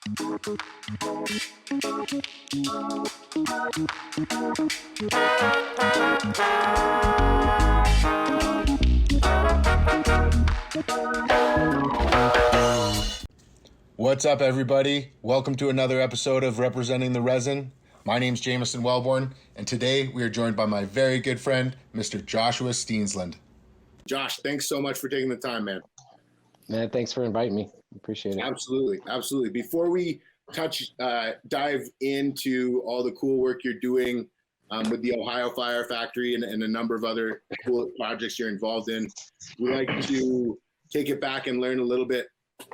What's up, everybody? Welcome to another episode of Representing the Resin. My name's Jameson Wellborn, and today we are joined by my very good friend, Mr. Joshua Steensland. Josh, thanks so much for taking the time, man. Man, thanks for inviting me. Appreciate it. Absolutely. Before we dive into all the cool work you're doing with the Ohio Fire Factory and a number of other cool projects you're involved in, we'd like to take it back and learn a little bit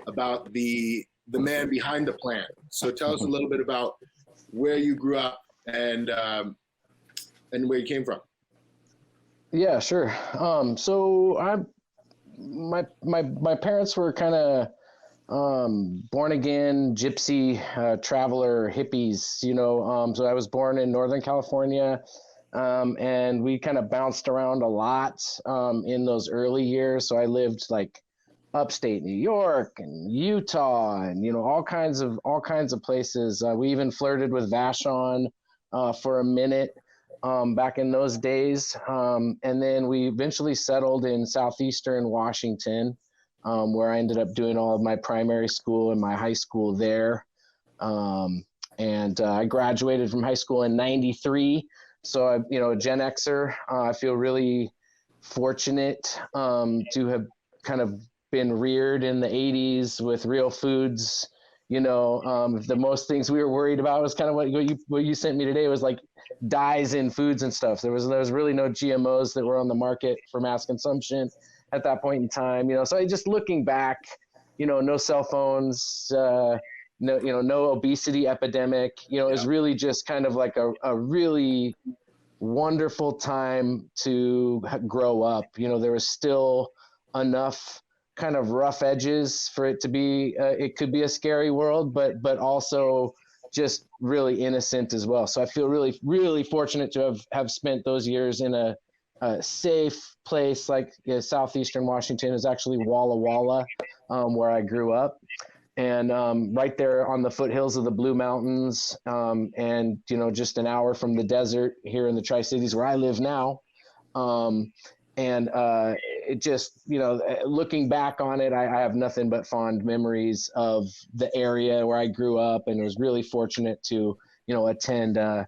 about the man behind the plant. So tell us a little bit about where you grew up and where you came from. Yeah, sure. So my parents were kind of born again gypsy traveler hippies, you know. So I was born in Northern California, and we kind of bounced around a lot in those early years. So I lived like upstate New York and Utah and, you know, all kinds of places. We even flirted with Vashon for a minute back in those days. And then we eventually settled in southeastern Washington, where I ended up doing all of my primary school and my high school there. And I graduated from high school in 93. So I, you know, a Gen Xer. I feel really fortunate to have kind of been reared in the 80s with real foods. You know, the most things we were worried about was kind of what you sent me today was like dyes in foods and stuff. There was really no GMOs that were on the market for mass consumption at that point in time. You know, so just looking back, you know, no cell phones, no obesity epidemic. You know, it's really just kind of like a really wonderful time to grow up. You know, there was still enough kind of rough edges for it to be it could be a scary world, but also just really innocent as well. So I feel really fortunate to have spent those years in a safe place like southeastern Washington. Is actually Walla Walla, where I grew up, and right there on the foothills of the Blue Mountains, and you know, just an hour from the desert here in the Tri-Cities where I live now. And it just, you know, looking back on it, I have nothing but fond memories of the area where I grew up, and was really fortunate to, you know, attend a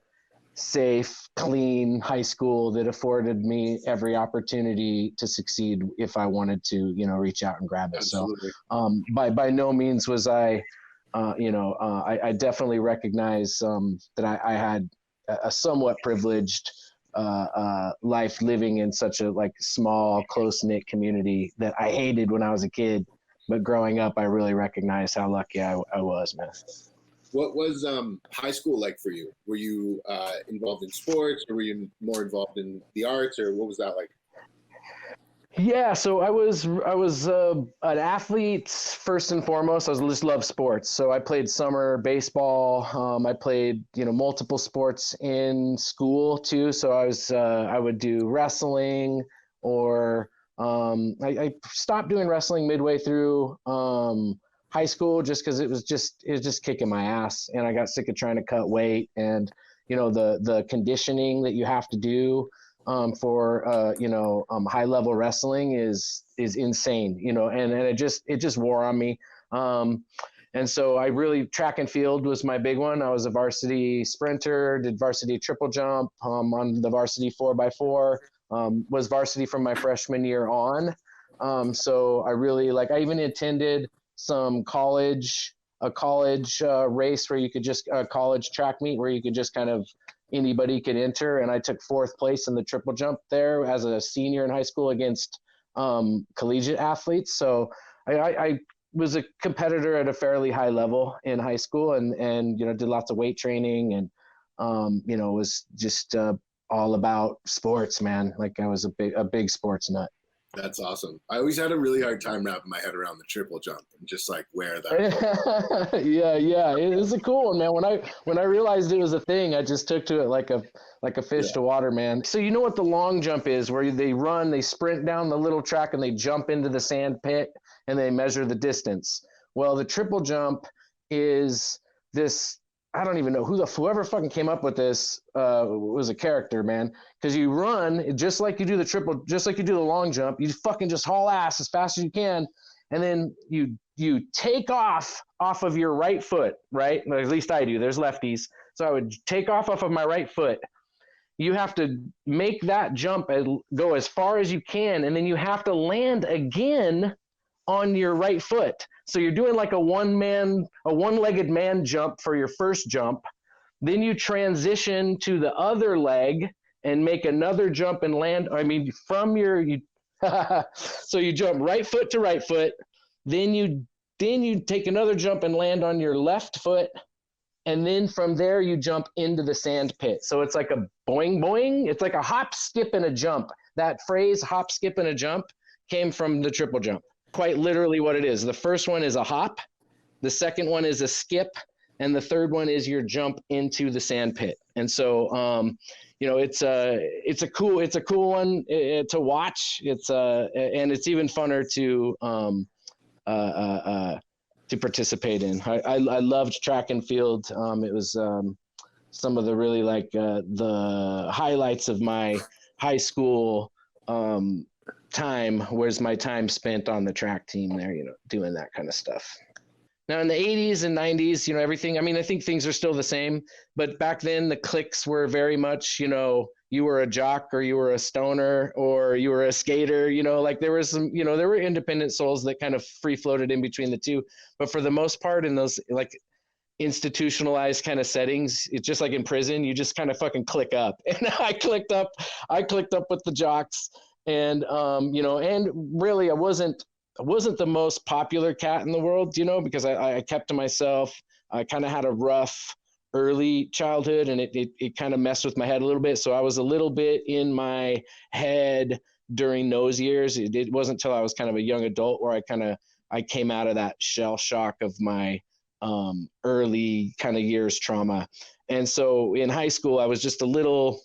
safe, clean high school that afforded me every opportunity to succeed if I wanted to, you know, reach out and grab it. Absolutely. So by no means was I definitely recognize that I had a somewhat privileged life living in such a like small, close-knit community that I hated when I was a kid, but growing up I really recognized how lucky I was, man. What was high school like for you? Were you involved in sports, or were you more involved in the arts, or what was that like? Yeah, so I was an athlete first and foremost. I just love sports. So I played summer baseball. I played, you know, multiple sports in school too. So I would do wrestling, or I stopped doing wrestling midway through high school just because it was just kicking my ass, and I got sick of trying to cut weight, and you know, the conditioning that you have to do for high level wrestling is insane, you know, and it just wore on me. And so I really, track and field was my big one. I was a varsity sprinter, did varsity triple jump on the varsity 4x4, was varsity from my freshman year on. So I really I even attended some college race where you could just college track meet where you could just kind of anybody could enter, and I took 4th place in the triple jump there as a senior in high school against collegiate athletes. So I was a competitor at a fairly high level in high school, and you know, did lots of weight training, and you know, was just all about sports, man. Like I was a big sports nut. That's awesome. I always had a really hard time wrapping my head around the triple jump and just like where that. yeah. It was a cool one, man. When I realized it was a thing, I just took to it like a fish to water, man. So you know what the long jump is, where they sprint down the little track and they jump into the sand pit and they measure the distance. Well, the triple jump is this, I don't even know whoever fucking came up with this was a character, man. Because you run just like you do just like you do the long jump. You fucking just haul ass as fast as you can, and then you take off of your right foot, right? At least I do. There's lefties, so I would take off of my right foot. You have to make that jump and go as far as you can, and then you have to land again on your right foot. So you're doing like a one-legged man jump for your first jump. Then you transition to the other leg and make another jump and land. I mean, so you jump right foot to right foot. Then you take another jump and land on your left foot. And then from there, you jump into the sand pit. So it's like a boing, boing. It's like a hop, skip, and a jump. That phrase, hop, skip, and a jump, came from the triple jump. Quite literally what it is. The first one is a hop. The second one is a skip. And the third one is your jump into the sand pit. And so, it's a cool one to watch. And it's even funner to participate in. I loved track and field. It was some of the really the highlights of my high school time was my time spent on the track team there, doing that kind of stuff. Now in the 80s and 90s, everything, I mean, I think things are still the same, but back then the cliques were very much, you were a jock or you were a stoner or you were a skater, there was some, there were independent souls that kind of free floated in between the two. But for the most part, in those institutionalized kind of settings, it's just like in prison, you just kind of fucking click up. And I clicked up with the jocks, and and really I wasn't the most popular cat in the world, because I kept to myself. I kind of had a rough early childhood, and it kind of messed with my head a little bit. So I was a little bit in my head during those years. It wasn't until I was kind of a young adult where I came out of that shell shock of my early kind of years trauma. And so in high school, I was just a little,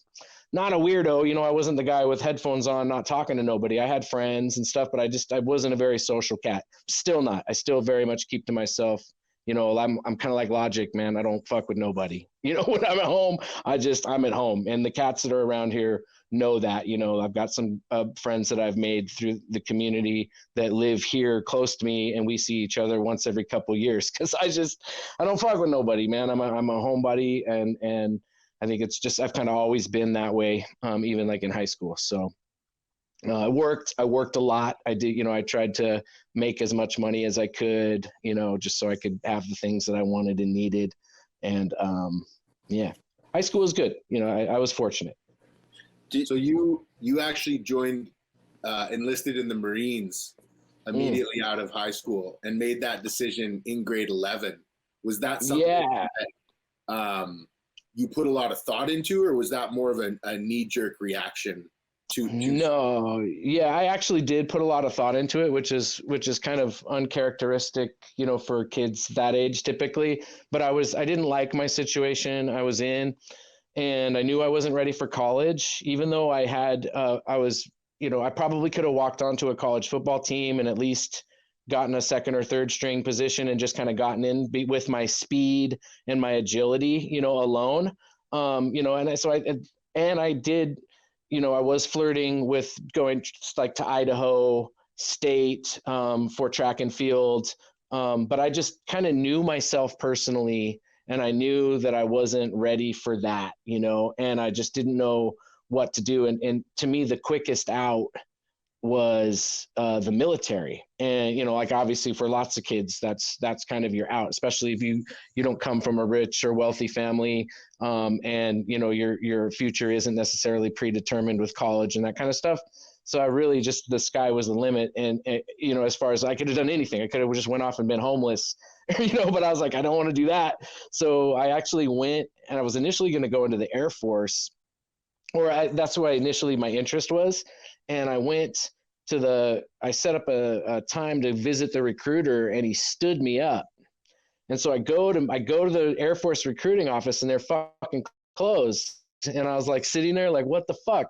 not a weirdo, I wasn't the guy with headphones on, not talking to nobody. I had friends and stuff, but I wasn't a very social cat. Still not. I still very much keep to myself. I'm kind of like Logic, man. I don't fuck with nobody. When I'm at home, I'm at home. And the cats that are around here know that. I've got some friends that I've made through the community that live here close to me, and we see each other once every couple of years, because I don't fuck with nobody, man. I'm a homebody, and I think it's just, I've kind of always been that way, even like in high school. So I worked a lot. I did, I tried to make as much money as I could, just so I could have the things that I wanted and needed. And high school was good. I was fortunate. So you actually joined, enlisted in the Marines immediately out of high school and made that decision in grade 11. Was that something that you put a lot of thought into, or was that more of a knee-jerk reaction? No, yeah, I actually did put a lot of thought into it, which is kind of uncharacteristic, for kids that age typically. But I didn't like my situation I was in, and I knew I wasn't ready for college, even though I probably could have walked onto a college football team and at least gotten a second or third string position and just kind of gotten in with my speed and my agility, alone. And I did. I was flirting with going to Idaho State for track and field, but I just kind of knew myself personally, and I knew that I wasn't ready for that, and I just didn't know what to do. And to me, the quickest out was the military. And obviously for lots of kids, that's kind of your out, especially if you don't come from a rich or wealthy family, and your future isn't necessarily predetermined with college and that kind of stuff. So I really just, the sky was the limit. And as far as I could have done anything, I could have just went off and been homeless, but I was like, I don't want to do that. So I actually went, and I was initially going to go into the Air Force, that's where initially my interest was. And I went I set up a time to visit the recruiter, and he stood me up. And so I go to the Air Force recruiting office, and they're fucking closed. And I was like sitting there like, what the fuck?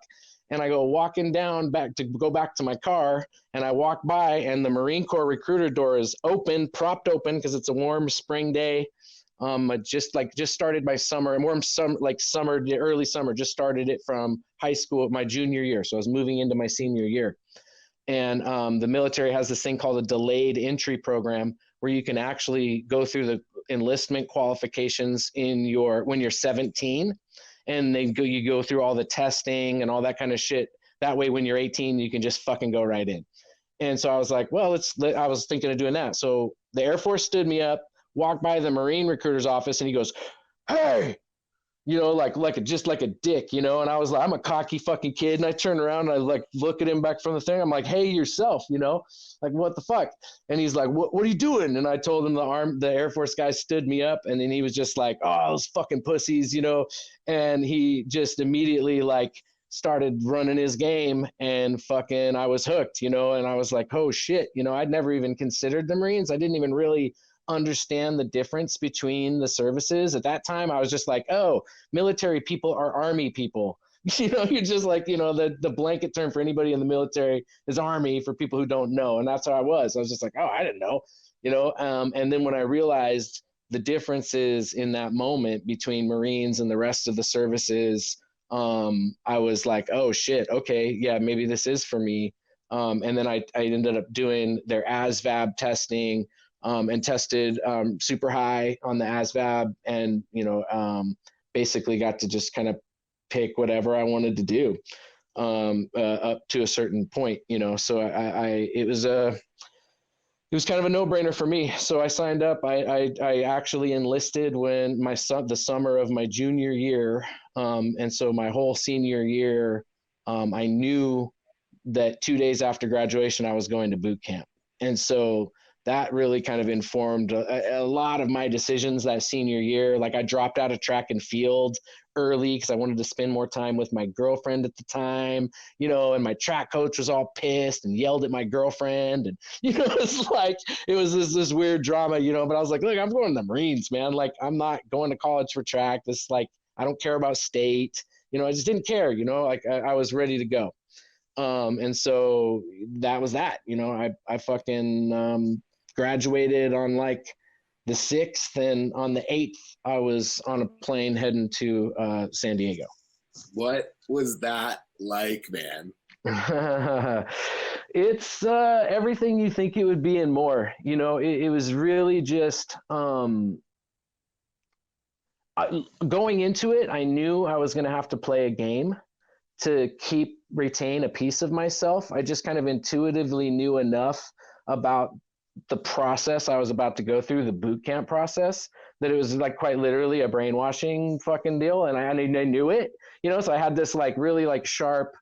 And I go walking down back to go back to my car, and I walk by, and the Marine Corps recruiter door is open, propped open, because it's a warm spring day. I just started my summer, and warm summer, like summer, early summer, just started it from high school, my junior year. So I was moving into my senior year. And the military has this thing called a delayed entry program, where you can actually go through the enlistment qualifications when you're 17, and you go through all the testing and all that kind of shit. That way, when you're 18, you can just fucking go right in. And so I was like, well, I was thinking of doing that. So the Air Force stood me up, walked by the Marine recruiter's office, and he goes, "Hey," just like a dick, and I was like, I'm a cocky fucking kid. And I turn around and I like look at him back from the thing. I'm like, "Hey, yourself, like what the fuck?" And he's like, what are you doing? And I told him the Air Force guy stood me up, and then he was just like, "Oh, those fucking pussies," and he just immediately like started running his game, and fucking I was hooked, and I was like, oh shit, I'd never even considered the Marines. I didn't even really understand the difference between the services at that time. I was just like, oh, military people are army people. You're just like, the blanket term for anybody in the military is army for people who don't know. And that's how I was just like, oh, I didn't know, and then when I realized the differences in that moment between Marines and the rest of the services, I was like, oh shit, okay, yeah, maybe this is for me. And then I ended up doing their ASVAB testing, and tested super high on the ASVAB, and basically got to just kind of pick whatever I wanted to do up to a certain point. So it was kind of a no-brainer for me. So I signed up. I actually enlisted when the summer of my junior year, and so my whole senior year, I knew that 2 days after graduation I was going to boot camp, and so that really kind of informed a lot of my decisions that senior year. Like I dropped out of track and field early because I wanted to spend more time with my girlfriend at the time, and my track coach was all pissed and yelled at my girlfriend. And, it's like, it was this weird drama, but I was like, look, I'm going to the Marines, man. Like, I'm not going to college for track. This, like, I don't care about state, I just didn't care, like I was ready to go. And so that was that, I fucking, graduated on like the 6th, and on the 8th I was on a plane heading to San Diego. What was that like, man? It's everything you think it would be and more. It was really just going into it, I knew I was going to have to play a game to retain a piece of myself. I just kind of intuitively knew enough about the process I was about to go through, the boot camp process, that it was like quite literally a brainwashing fucking deal. And I knew it, so I had this like really like sharp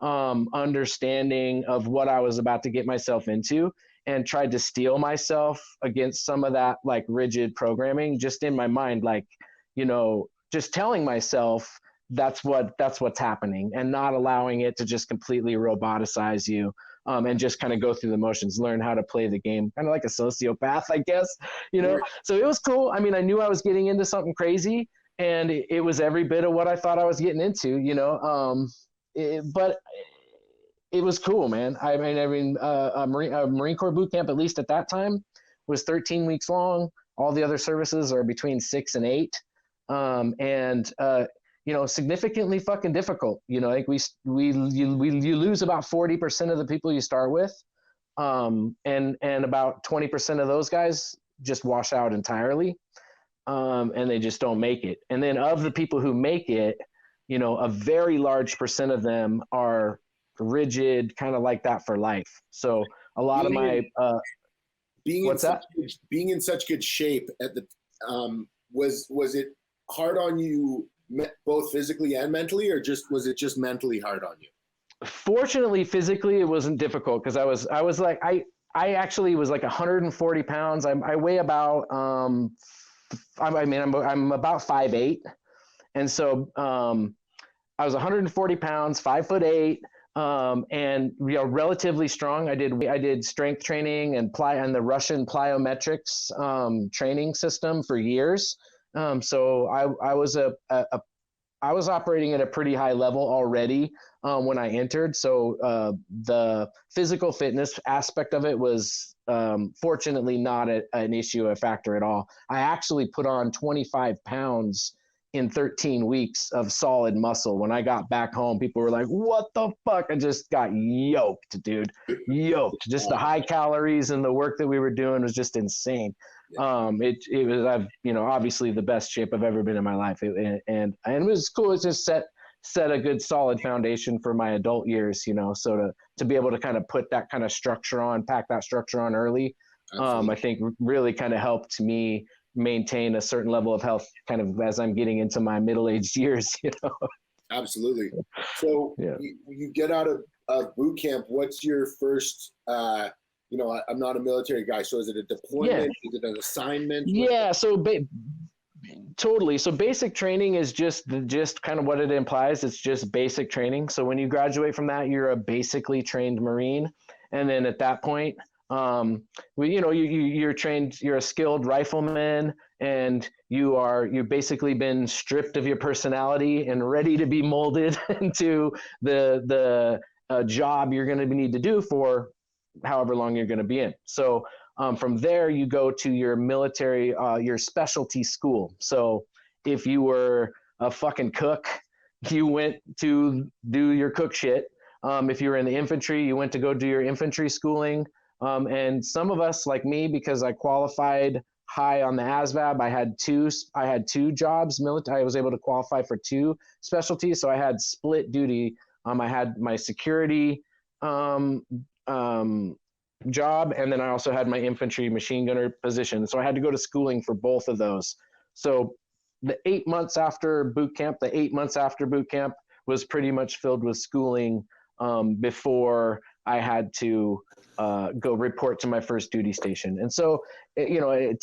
understanding of what I was about to get myself into, and tried to steel myself against some of that like rigid programming just in my mind, like, just telling myself that's what's happening, and not allowing it to just completely roboticize you. And just kind of go through the motions, learn how to play the game, kind of like a sociopath, I guess, So it was cool. I mean, I knew I was getting into something crazy, and it was every bit of what I thought I was getting into, but it was cool, man. I mean, a Marine Corps boot camp, at least at that time, was 13 weeks long. All the other services are between 6 and 8. And significantly fucking difficult. Like you lose about 40% of the people you start with, and about 20% of those guys just wash out entirely, and they just don't make it. And then of the people who make it, a very large percent of them are rigid, kind of like that for life. So a lot of my being in such good shape at the was it hard on you, both physically and mentally, or was it just mentally hard on you? Fortunately, physically, it wasn't difficult, because I was like, I actually was like 140 pounds. I weigh about, I'm about 5'8". And so I was 140 pounds, 5'8", and relatively strong. I did strength training and the Russian plyometrics training system for years. So I was I was operating at a pretty high level already when I entered. So the physical fitness aspect of it was fortunately not an issue, a factor at all. I actually put on 25 pounds in 13 weeks of solid muscle. When I got back home, people were like, what the fuck? I just got yoked, dude. Yoked. Just the high calories and the work that we were doing was just insane. It was, I've, obviously the best shape I've ever been in my life. And it was cool. It just set a good solid foundation for my adult years, so to be able to kind of put that kind of structure on, pack that structure on early, I think really kind of helped me maintain a certain level of health kind of as I'm getting into my middle-aged years, Absolutely. So you get out of boot camp. What's your first, I'm not a military guy. So is it a deployment? Is it an assignment? Yeah. So totally. So basic training is just kind of what it implies. It's just basic training. So when you graduate from that, you're a basically trained Marine. And then at that point, you're trained, you're a skilled rifleman, and you've basically been stripped of your personality and ready to be molded into the job you're going to need to do for however long you're going to be in. So from there, you go to your military, your specialty school. So if you were a fucking cook, you went to do your cook shit. If you were in the infantry, you went to go do your infantry schooling. And some of us, like me, because I qualified high on the ASVAB, I had two jobs. I was able to qualify for two specialties. So I had split duty. I had my security job, and then I also had my infantry machine gunner position. So I had to go to schooling for both of those. So the 8 months after boot camp was pretty much filled with schooling before I had to go report to my first duty station. And so, a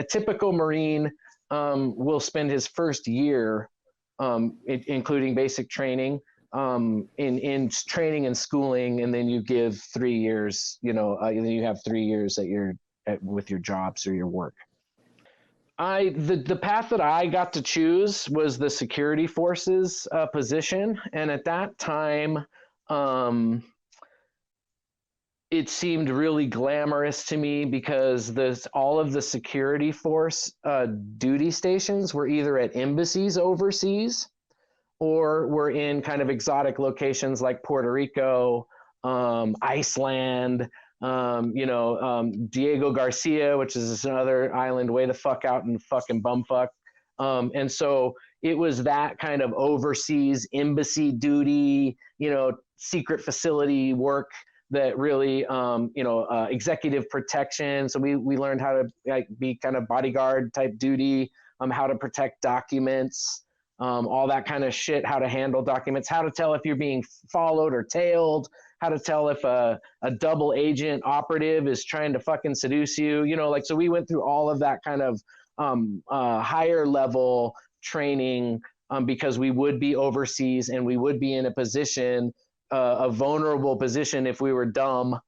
typical Marine will spend his first year, including basic training, in training and schooling, and then you give 3 years, and then you have 3 years with your jobs or your work. The path that I got to choose was the security forces position, and at that time, it seemed really glamorous to me because all of the security force duty stations were either at embassies overseas or were in kind of exotic locations like Puerto Rico, Iceland, Diego Garcia, which is another island way the fuck out in fucking bumfuck. And so it was that kind of overseas embassy duty, secret facility work that really, executive protection. So we learned how to be kind of bodyguard type duty, how to protect documents, all that kind of shit, how to handle documents, how to tell if you're being followed or tailed, how to tell if a double agent operative is trying to fucking seduce you, so we went through all of that kind of higher level training because we would be overseas and we would be in a vulnerable position if we were dumb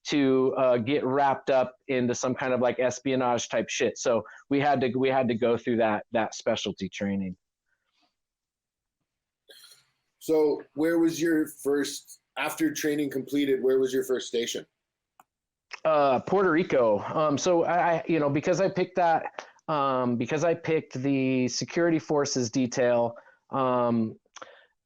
to get wrapped up into some kind of like espionage type shit. So we had to go through that specialty training. So where was your first, after training completed, where was your first station? Puerto Rico. So I because I picked the security forces detail,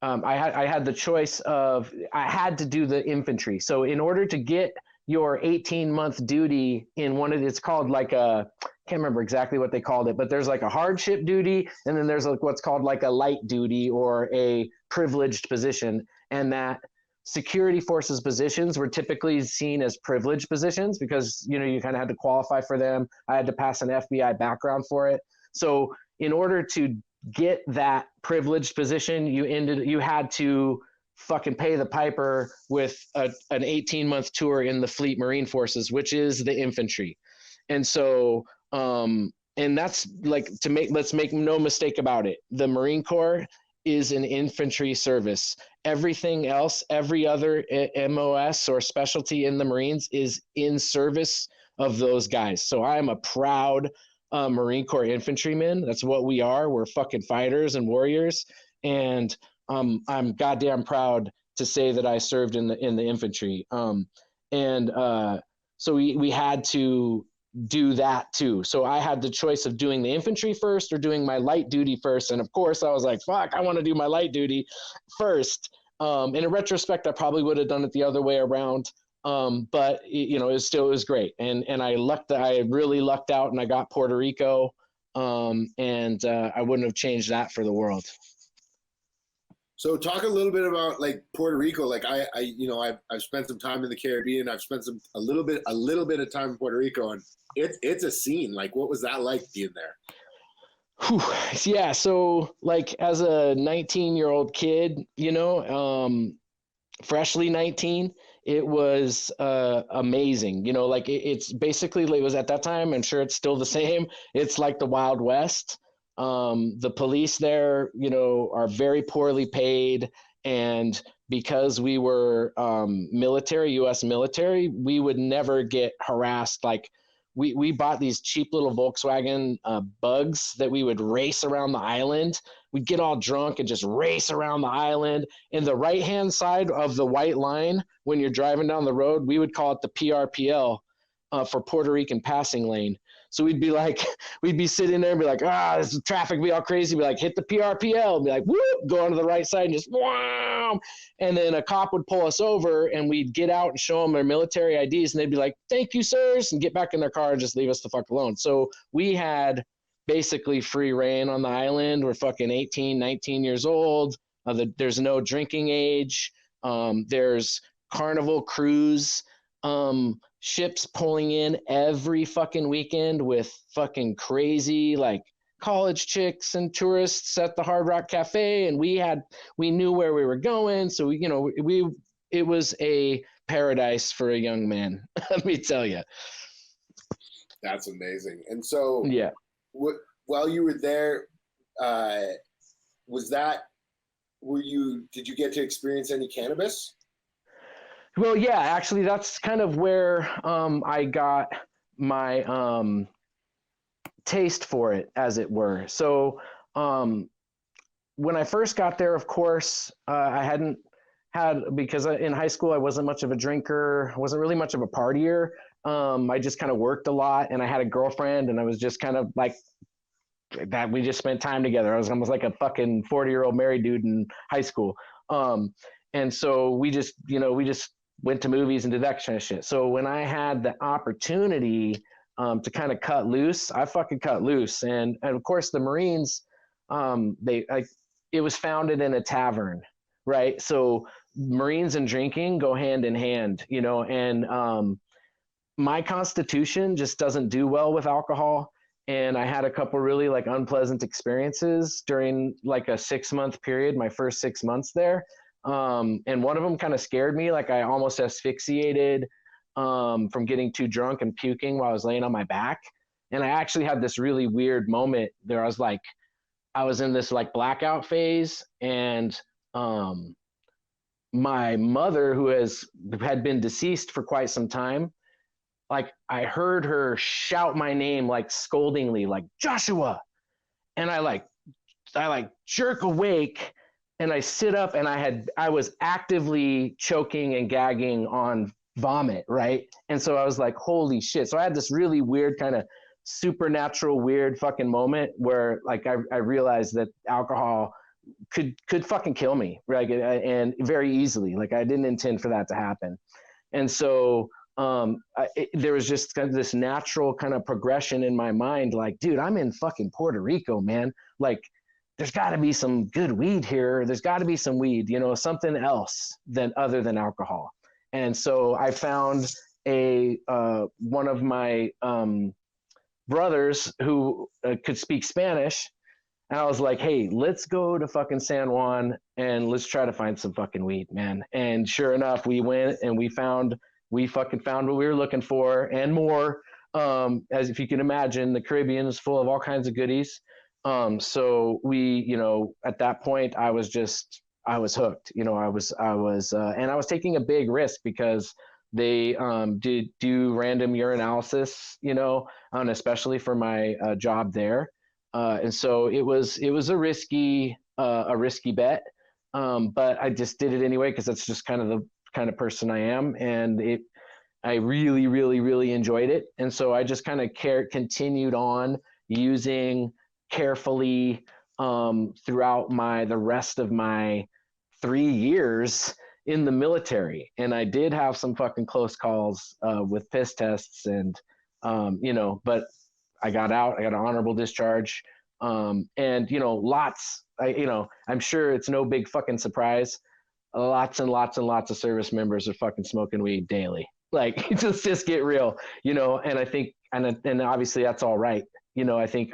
I had the choice of, I had to do the infantry. So in order to get your 18-month duty in it's called like can't remember exactly what they called it, but there's like a hardship duty, and then there's like what's called like a light duty or a privileged position. And that security forces positions were typically seen as privileged positions because, you kind of had to qualify for them. I had to pass an FBI background for it. So in order to get that privileged position, you had to fucking pay the piper with an 18-month tour in the Fleet Marine Forces, which is the infantry. And so, and that's like, let's make no mistake about it. The Marine Corps is an infantry service. Everything else, every other MOS or specialty in the Marines is in service of those guys. So I'm a proud Marine Corps infantrymen. That's what we are. We're fucking fighters and warriors. And I'm goddamn proud to say that I served in the infantry. So we had to do that too. So I had the choice of doing the infantry first or doing my light duty first. And of course I was like, fuck, I want to do my light duty first. In retrospect, I probably would have done it the other way around. But it was great. And I really lucked out and I got Puerto Rico. I wouldn't have changed that for the world. So talk a little bit about like Puerto Rico. Like I've spent some time in the Caribbean. I've spent a little bit of time in Puerto Rico, and it's a scene. Like, what was that like being there? Whew. Yeah. So like as a 19-year-old kid, freshly 19, it was amazing. Like it's basically, it was at that time, I'm sure it's still the same. It's like the Wild West. The police there, are very poorly paid. And because we were military, U.S. military, we would never get harassed. Like we bought these cheap little Volkswagen bugs that we would race around the island. We'd get all drunk and just race around the island. In the right-hand side of the white line, when you're driving down the road, we would call it the PRPL, for Puerto Rican passing lane. So we'd be sitting there and be like, this traffic be all crazy. Be like, hit the PRPL. Be like, whoop, go onto the right side and just wow. And then a cop would pull us over and we'd get out and show them their military IDs. And they'd be like, thank you, sirs, and get back in their car and just leave us the fuck alone. So we had basically free reign on the island. We're fucking 18, 19 years old. There's no drinking age. There's Carnival cruise ships pulling in every fucking weekend with fucking crazy like college chicks and tourists at the Hard Rock Cafe, and we knew where we were going, so it was a paradise for a young man. Let me tell you. That's amazing. And so yeah, while you were there, did you get to experience any cannabis? Well, yeah, actually, that's kind of where I got my taste for it, as it were. So when I first got there, of course, I hadn't had, because in high school, I wasn't much of a drinker, wasn't really much of a partier. I just kind of worked a lot, and I had a girlfriend, and I was just kind of like that. We just spent time together. I was almost like a fucking 40-year-old married dude in high school. And so we just went to movies and did that kind of shit. So when I had the opportunity to kind of cut loose, I fucking cut loose. And of course the Marines, it was founded in a tavern, right? So Marines and drinking go hand in hand, and my constitution just doesn't do well with alcohol. And I had a couple really like unpleasant experiences during like a 6-month period, my first 6 months there. And one of them kind of scared me. Like I almost asphyxiated from getting too drunk and puking while I was laying on my back. And I actually had this really weird moment there. I was in this like blackout phase, and my mother, who had been deceased for quite some time, like I heard her shout my name like scoldingly, like Joshua. And I jerk awake. And I sit up, and I was actively choking and gagging on vomit, right? And so I was like, holy shit. So I had this really weird kind of supernatural weird fucking moment where like I realized that alcohol could fucking kill me, right? And very easily. Like I didn't intend for that to happen. And so there was just kind of this natural kind of progression in my mind, like, dude, I'm in fucking Puerto Rico, man. Like, there's got to be some good weed here. There's got to be some weed, something else other than alcohol. And so I found one of my brothers who could speak Spanish. And I was like, hey, let's go to fucking San Juan and let's try to find some fucking weed, man. And sure enough, we went and we fucking found what we were looking for and more. As if you can imagine, the Caribbean is full of all kinds of goodies. So we, at that point I was hooked, and I was taking a big risk because They do random urinalysis, and especially for my job there. And so it was a risky bet, but I just did it anyway because that's just kind of the kind of person I am, and I really, really, really enjoyed it. And so I just kind of continued on using carefully throughout the rest of my 3 years in the military. And I did have some fucking close calls with piss tests, and but I got out. I got an honorable discharge, and lots. I'm sure it's no big fucking surprise. Lots and lots and lots of service members are fucking smoking weed daily. Like, just get real, And I think, and obviously that's all right. I think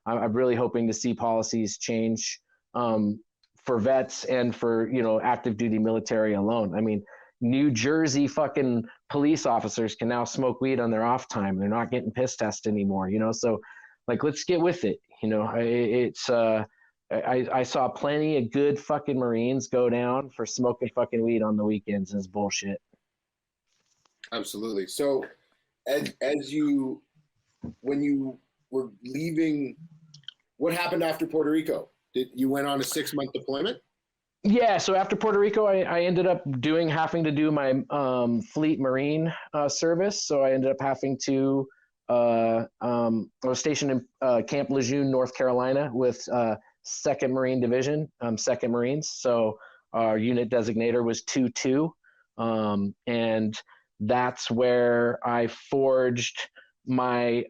I'm really hoping to see policies change for vets and for active duty military alone. I mean, New Jersey fucking police officers can now smoke weed on their off time. They're not getting piss tested anymore. So, like, let's get with it. I saw plenty of good fucking Marines go down for smoking fucking weed on the weekends. Is bullshit. Absolutely. So, when you were leaving, what happened after Puerto Rico? Did you went on a 6-month deployment? Yeah. So after Puerto Rico, I ended up having to do my fleet Marine service. So I ended up having to. I was stationed in Camp Lejeune, North Carolina, with 2nd Marine Division, 2nd Marines. So our unit designator was 2-2, and that's where I forged my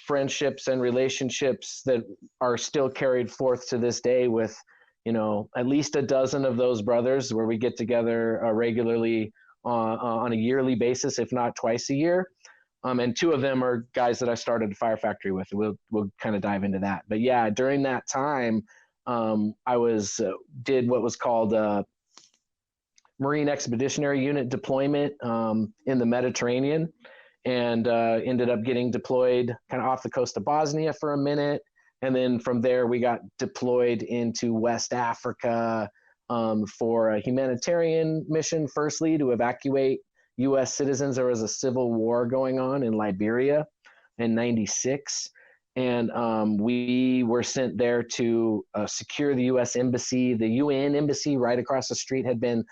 friendships and relationships that are still carried forth to this day with, at least a dozen of those brothers, where we get together regularly on a yearly basis, if not twice a year. And 2 of them are guys that I started a fire factory with. We'll kind of dive into that. But yeah, during that time, I did what was called Marine Expeditionary Unit deployment in the Mediterranean, and ended up getting deployed kind of off the coast of Bosnia for a minute. And then from there, we got deployed into West Africa for a humanitarian mission, firstly, to evacuate U.S. citizens. There was a civil war going on in Liberia in '96. And we were sent there to secure the U.S. embassy. The UN embassy right across the street had been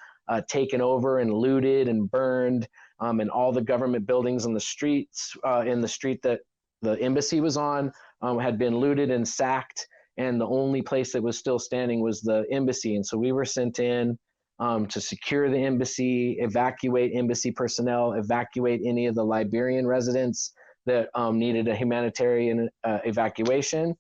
taken over and looted and burned, and all the government buildings in the street that the embassy was on had been looted and sacked, and the only place that was still standing was the embassy. And so we were sent in to secure the embassy, evacuate embassy personnel, evacuate any of the Liberian residents that needed a humanitarian evacuation.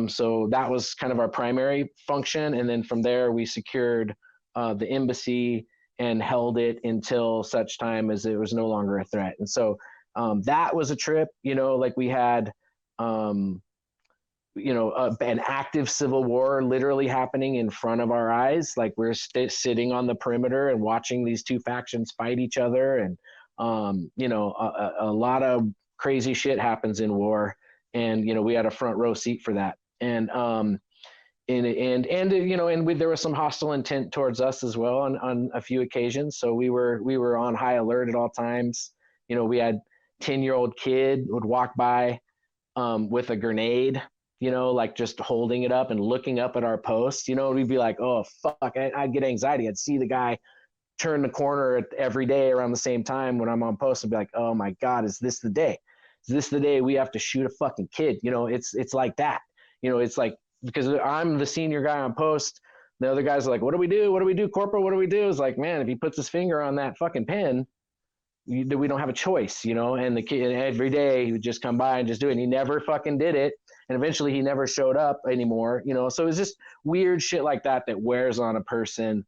So that was kind of our primary function. And then from there, we secured the embassy and held it until such time as it was no longer a threat. And so that was a trip, like we had, an active civil war literally happening in front of our eyes. Like, we're sitting on the perimeter and watching these 2 factions fight each other. And, a lot of crazy shit happens in war. And, we had a front row seat for that. And there was some hostile intent towards us as well on a few occasions. So we were on high alert at all times. We had 10-year-old kid would walk by with a grenade, like just holding it up and looking up at our post. We'd be like, oh fuck, I'd get anxiety. I'd see the guy turn the corner every day around the same time when I'm on post and be like, oh my God, is this the day? Is this the day we have to shoot a fucking kid? It's like that. It's like, because I'm the senior guy on post, the other guys are like, what do we do? What do we do, Corporal? What do we do? It's like, man, if he puts his finger on that fucking pen, we don't have a choice, and the kid every day he would just come by and just do it. And he never fucking did it. And eventually he never showed up anymore, so it's just weird shit like that wears on a person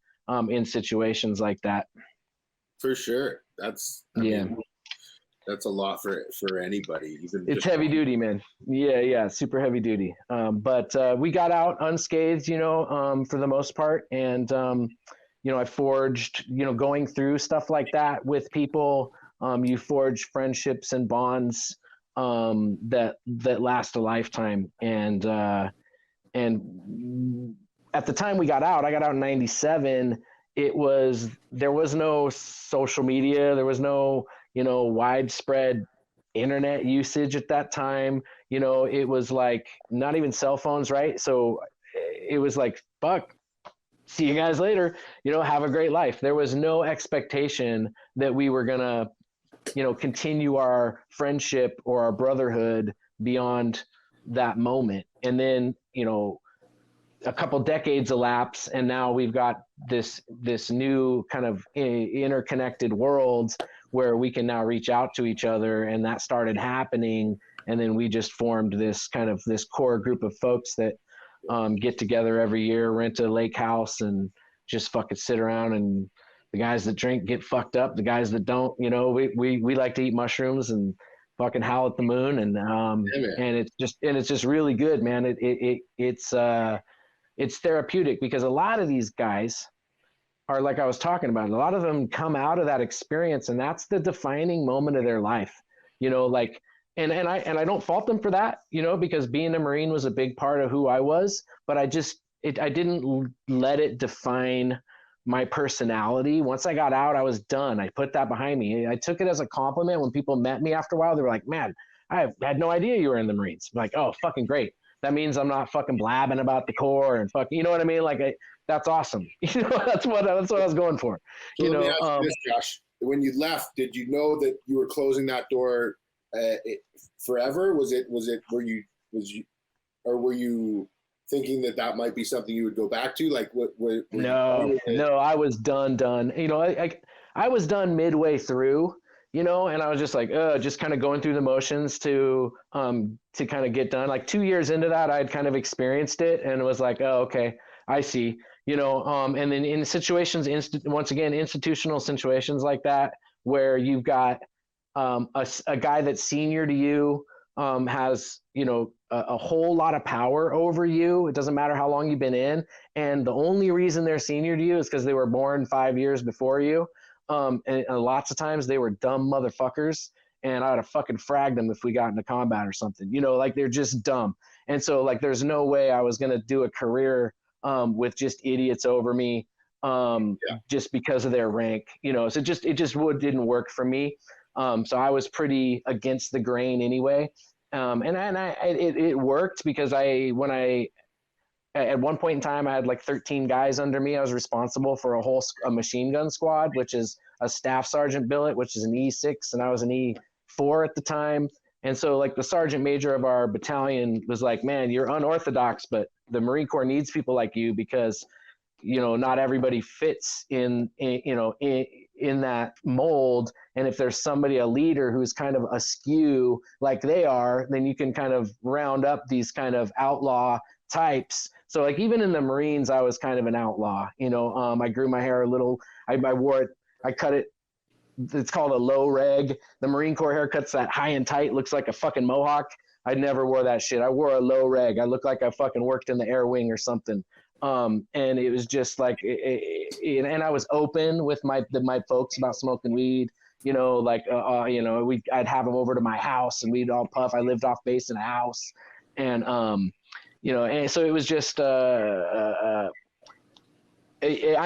in situations like that. For sure. That's a lot for anybody. It's heavy duty, man. Yeah, super heavy duty. But we got out unscathed, for the most part. And I forged, going through stuff like that with people. You forge friendships and bonds that last a lifetime. And at the time I got out in '97, there was no social media, there was no, widespread internet usage at that time. It was like not even cell phones, right? So it was like, fuck, see you guys later, have a great life. There was no expectation that we were gonna, continue our friendship or our brotherhood beyond that moment. And then, a couple decades elapse, and now we've got this new kind of interconnected world where we can now reach out to each other, and that started happening. And then we just formed this core group of folks that get together every year, rent a lake house, and just fucking sit around. And the guys that drink get fucked up. The guys that don't, we like to eat mushrooms and fucking howl at the moon. And and it's just really good, man. It's therapeutic, because a lot of these guys are, like I was talking about, a lot of them come out of that experience, and that's the defining moment of their life, like, and I don't fault them for that, because being a Marine was a big part of who I was, but I didn't let it define my personality. Once I got out, I was done. I put that behind me. I took it as a compliment when people met me after a while. They were like, man, I had no idea you were in the Marines. I'm like, oh, fucking great. That means I'm not fucking blabbing about the Corps and fucking, you know what I mean? Like, that's awesome. That's what I was going for. So let me ask you this, Josh. When you left, did you know that you were closing that door forever? Were you thinking that might be something you would go back to? Like, No, I was done. I was done midway through, and I was just like, just kind of going through the motions to kind of get done. Like 2 years into that, I'd kind of experienced it and was like, oh, okay, I see, and then in situations, once again, institutional situations like that, where you've got a guy that's senior to you, has, a whole lot of power over you. It doesn't matter how long you've been in. And the only reason they're senior to you is because they were born 5 years before you. And lots of times they were dumb motherfuckers, and I would have fucking fragged them if we got into combat or something, like they're just dumb. And so, like, there's no way I was going to do a career with just idiots over me, just because of their rank, so it just didn't work for me. So I was pretty against the grain anyway. It worked, because at one point in time, I had like 13 guys under me. I was responsible for a machine gun squad, which is a staff sergeant billet, which is an E6, and I was an E4 at the time. And so, like, the sergeant major of our battalion was like, man, you're unorthodox, but the Marine Corps needs people like you, because, not everybody fits in that mold. And if there's somebody, a leader, who's kind of askew like they are, then you can kind of round up these kind of outlaw types. So, like, even in the Marines, I was kind of an outlaw. I grew my hair a little. I wore it. I cut it. It's called a low reg. The Marine Corps haircut's that high and tight, looks like a fucking mohawk. I never wore that shit. I wore a low reg. I looked like I fucking worked in the air wing or something. And it was just like, and I was open with my folks about smoking weed. I'd have them over to my house and we'd all puff. I lived off base in a house, and and so it was just I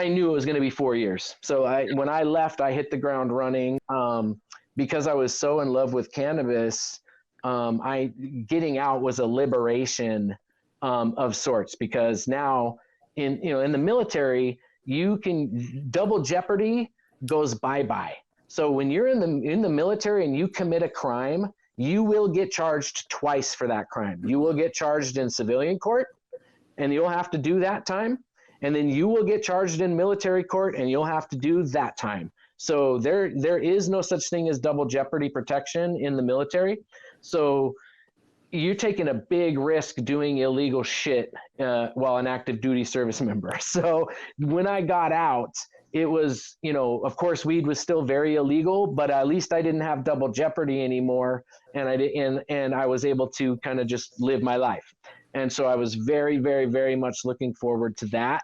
knew it was going to be 4 years. So when I left, I hit the ground running, because I was so in love with cannabis. Getting out was a liberation of sorts, because now in the military, you can double jeopardy goes bye-bye. So when you're in the military and you commit a crime, you will get charged twice for that crime. You will get charged in civilian court, and you'll have to do that time. And then you will get charged in military court, and you'll have to do that time. So there is no such thing as double jeopardy protection in the military. So you're taking a big risk doing illegal shit while an active duty service member. So when I got out, it was, of course, weed was still very illegal, but at least I didn't have double jeopardy anymore, and I was able to kind of just live my life. And so I was very, very, very much looking forward to that.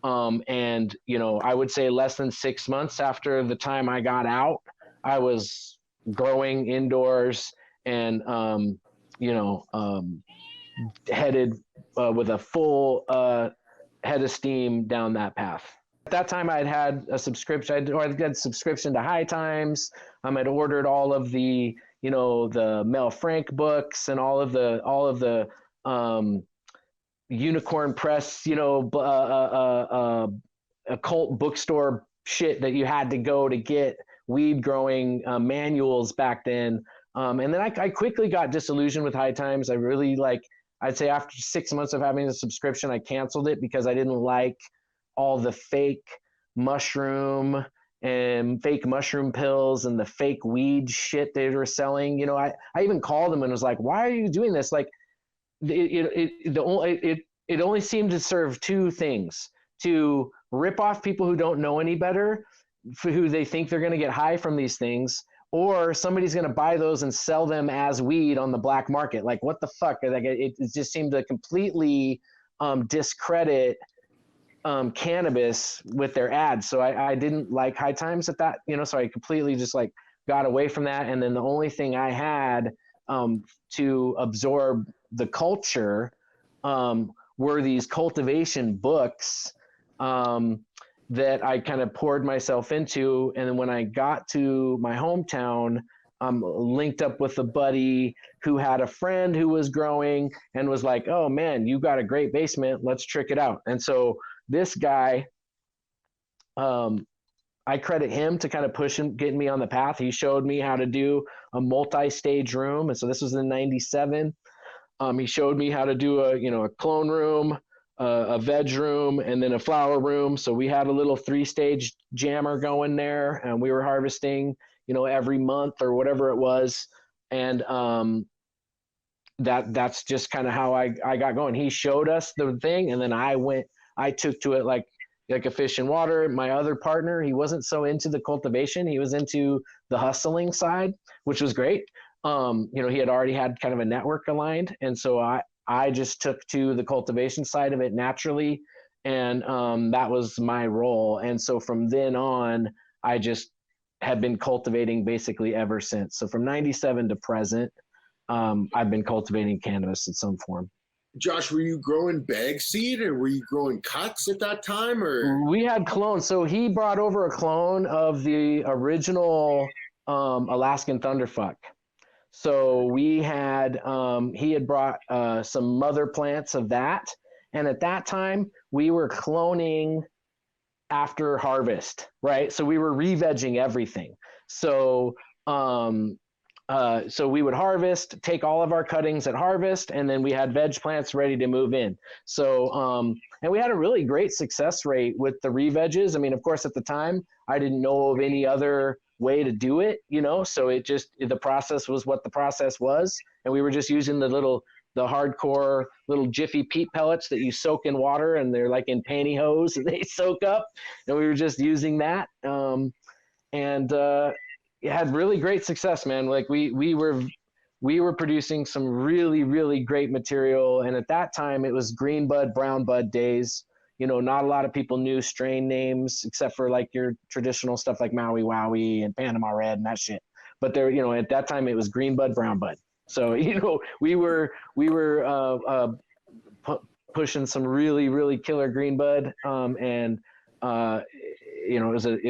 And I would say less than 6 months after the time I got out, I was growing indoors and headed with a full head of steam down that path. that time I'd had a subscription. I'd got a subscription to High Times. I'd ordered all of the, the Mel Frank books and all of the Unicorn Press, occult bookstore shit that you had to go to get weed growing manuals back then. And then I quickly got disillusioned with High Times. I really I'd say after 6 months of having a subscription, I canceled it because I didn't like all the fake mushroom and fake mushroom pills and the fake weed shit they were selling. I even called them and was like, why are you doing this? Like, it only seemed to serve two things: to rip off people who don't know any better, for who they think they're going to get high from these things, or somebody's going to buy those and sell them as weed on the black market. Like, what the fuck? Like, it just seemed to completely discredit cannabis with their ads. So I didn't like High Times at that, so I completely just got away from that. And then the only thing I had to absorb the culture were these cultivation books that I kind of poured myself into. And then when I got to my hometown, linked up with a buddy who had a friend who was growing and was like, oh man, you got a great basement, let's trick it out. And so this guy, I credit him to kind of getting me on the path. He showed me how to do a multi-stage room. And so this was in 97. He showed me how to do a clone room, a veg room, and then a flower room. So we had a little 3-stage jammer going there, and we were harvesting, every month or whatever it was. And that's just kind of how I got going. He showed us the thing, and then I took to it like a fish in water. My other partner, he wasn't so into the cultivation. He was into the hustling side, which was great. He had already had kind of a network aligned. And so I just took to the cultivation side of it naturally. And that was my role. And so from then on, I just have been cultivating basically ever since. So from 97 to present, I've been cultivating cannabis in some form. Josh, were you growing bag seed or were you growing cuts at that time? Or we had clones. So he brought over a clone of the original Alaskan Thunderfuck. So we had, he had brought some mother plants of that. And at that time, we were cloning after harvest, right? So we were re-vegging everything. So so we would harvest, take all of our cuttings at harvest, and then we had veg plants ready to move in. So, and we had a really great success rate with the re-vegges. I mean, of course, at the time, I didn't know of any other way to do it, so the process was what the process was. And we were just using the hardcore little Jiffy peat pellets that you soak in water, and they're like in pantyhose and they soak up. And we were just using that. It had really great success, man. Like we were producing some really, really great material. And at that time it was green bud, brown bud days. Not a lot of people knew strain names except for like your traditional stuff like Maui Wowie and Panama Red and that shit. But there, at that time it was green bud, brown bud. So, we were pushing some really, really killer green bud. It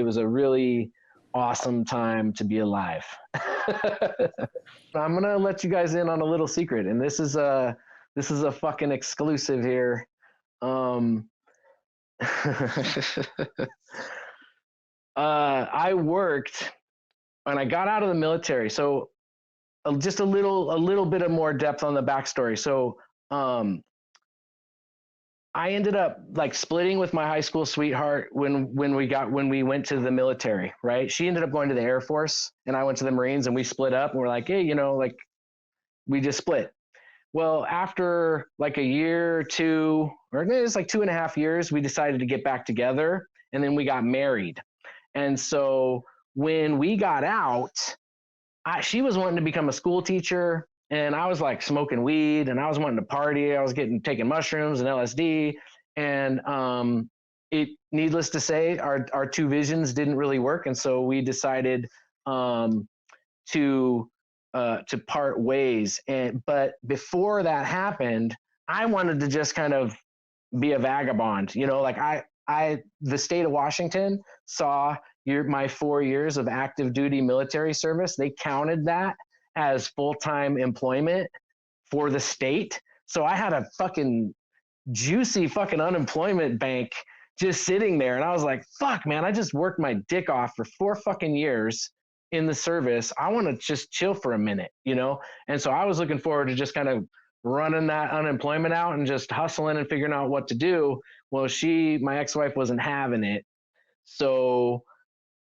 was a really awesome time to be alive. I'm gonna let you guys in on a little secret, and this is a fucking exclusive here. I worked when I got out of the military. So just a little bit of more depth on the backstory. So I ended up like splitting with my high school sweetheart when we went to the military, right? She ended up going to the Air Force and I went to the Marines, and we split up, and we're like, hey, we just split. Well, after like a year or two, or it was like 2.5 years, we decided to get back together, and then we got married. And so when we got out, she was wanting to become a school teacher, and I was like smoking weed, and I was wanting to party. I was taking mushrooms and LSD, and needless to say, our two visions didn't really work, and so we decided to part ways. But before that happened, I wanted to just kind of be a vagabond, like the state of Washington saw my 4 years of active duty military service. They counted that as full-time employment for the state. So I had a fucking juicy fucking unemployment bank just sitting there. And I was like, fuck, man, I just worked my dick off for 4 fucking years in the service. I want to just chill for a minute, you know? And so I was looking forward to just kind of running that unemployment out and just hustling and figuring out what to do. Well, my ex-wife wasn't having it. So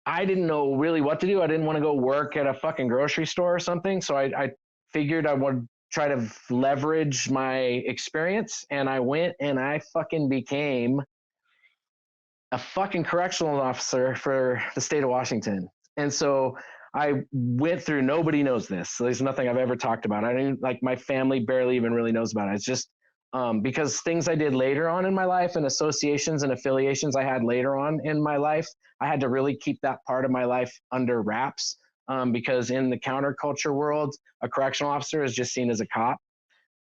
I didn't know really what to do. I didn't want to go work at a fucking grocery store or something. So I figured I would try to leverage my experience. And I went and I fucking became a fucking correctional officer for the state of Washington. And so I went through, nobody knows this. So there's nothing I've ever talked about. I didn't, like, my family barely even really knows about it. It's just because things I did later on in my life and associations and affiliations I had later on in my life, I had to really keep that part of my life under wraps because in the counterculture world, a correctional officer is just seen as a cop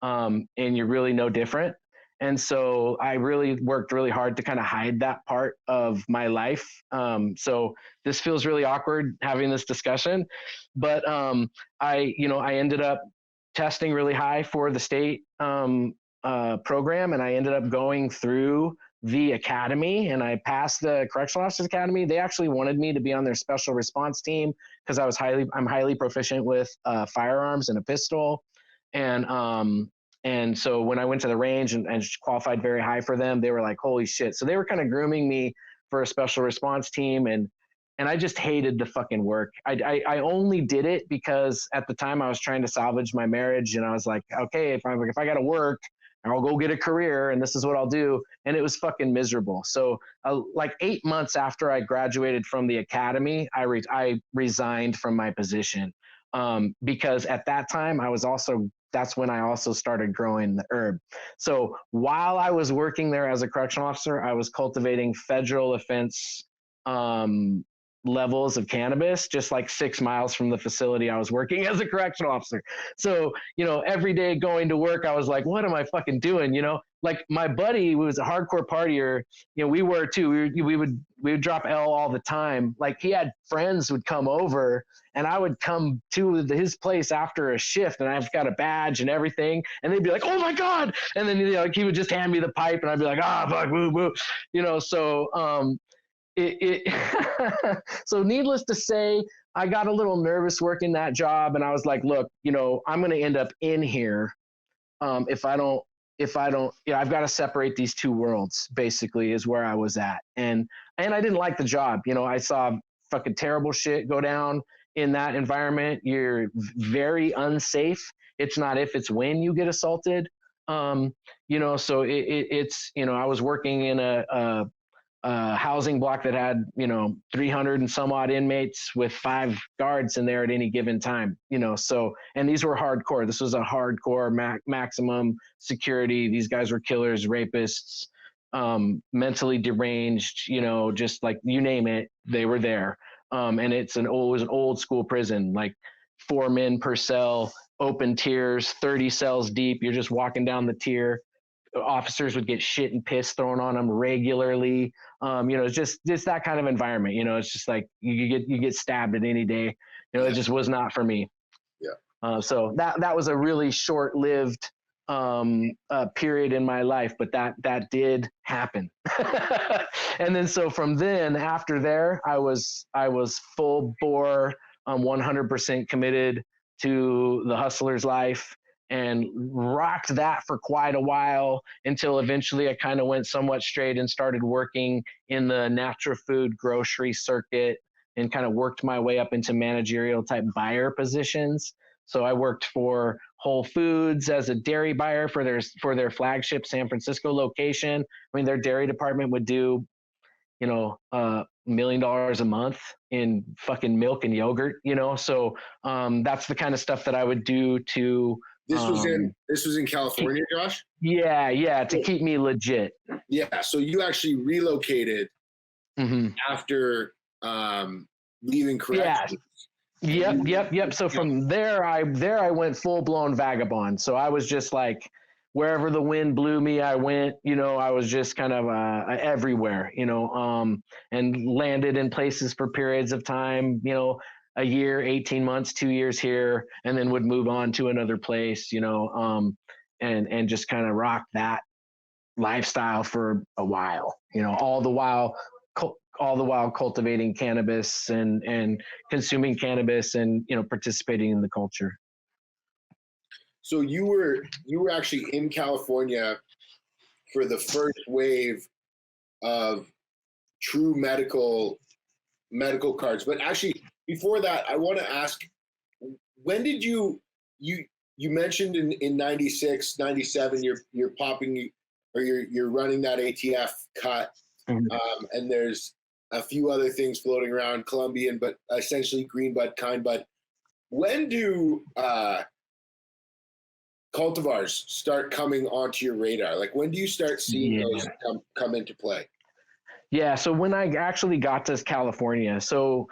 and you're really no different. And so I really worked really hard to kind of hide that part of my life. So this feels really awkward having this discussion, but I ended up testing really high for the state program, and I ended up going through the academy, and I passed the correctional officers academy. They actually wanted me to be on their special response team because I'm highly proficient with firearms and a pistol, and so when I went to the range and qualified very high for them, they were like, holy shit. So they were kind of grooming me for a special response team. And I just hated the fucking work. I only did it because at the time I was trying to salvage my marriage. And I was like, okay, if I got to work, I'll go get a career and this is what I'll do. And it was fucking miserable. So like 8 months after I graduated from the academy, I resigned from my position because at that time that's when I also started growing the herb. So while I was working there as a correctional officer, I was cultivating federal offense levels of cannabis, just like 6 miles from the facility I was working as a correctional officer. So, every day going to work, I was like, what am I fucking doing? Like my buddy who was a hardcore partier, we were too. We would drop L all the time. Like he had friends would come over and I would come to his place after a shift and I've got a badge and everything. And they'd be like, oh my God. And then he would just hand me the pipe and I'd be like, fuck, woo, woo. So so needless to say, I got a little nervous working that job and I was like, look, I'm going to end up in here. If I don't, I've got to separate these two worlds basically is where I was at. And I didn't like the job. I saw fucking terrible shit go down in that environment. You're very unsafe. It's not if, it's when you get assaulted. So it's, I was working in a housing block that had 300 and some odd inmates with 5 guards in there at any given time, so, and these were hardcore. This was a hardcore maximum security. These guys were killers, rapists, mentally deranged, just like you name it, they were there. And it was an old school prison, like 4 men per cell, open tiers, 30 cells deep. You're just walking down the tier. Officers would get shit and piss thrown on them regularly. It's just that kind of environment. It's just like you get stabbed at any day. It just was not for me. Yeah. So that was a really short-lived period in my life, but that did happen. And then so from then after there, I was full bore, 100% committed to the hustler's life. And rocked that for quite a while until eventually I kind of went somewhat straight and started working in the natural food grocery circuit and kind of worked my way up into managerial type buyer positions. So I worked for Whole Foods as a dairy buyer for their flagship San Francisco location. I mean, their dairy department would do, $1 million a month in fucking milk and yogurt, So that's the kind of stuff that I would do to. This was in California, Josh? Yeah, to keep me legit. Yeah, so you actually relocated after leaving corrections. Yeah. Yep. So from there I went full blown vagabond. So I was just like wherever the wind blew me, I went. I was just kind of everywhere. And landed in places for periods of time. A year, 18 months, 2 years here, and then would move on to another place. And just kind of rock that lifestyle for a while. All the while cultivating cannabis and consuming cannabis and participating in the culture. So you were actually in California for the first wave of true medical cards. But actually, before that, I want to ask, when did you mentioned in 96, 97, you're popping or you're running that ATF cut, and there's a few other things floating around, Colombian, but essentially green bud, kind bud. When do cultivars start coming onto your radar? Like, when do you start seeing those come into play? Yeah, so when I actually got to California, so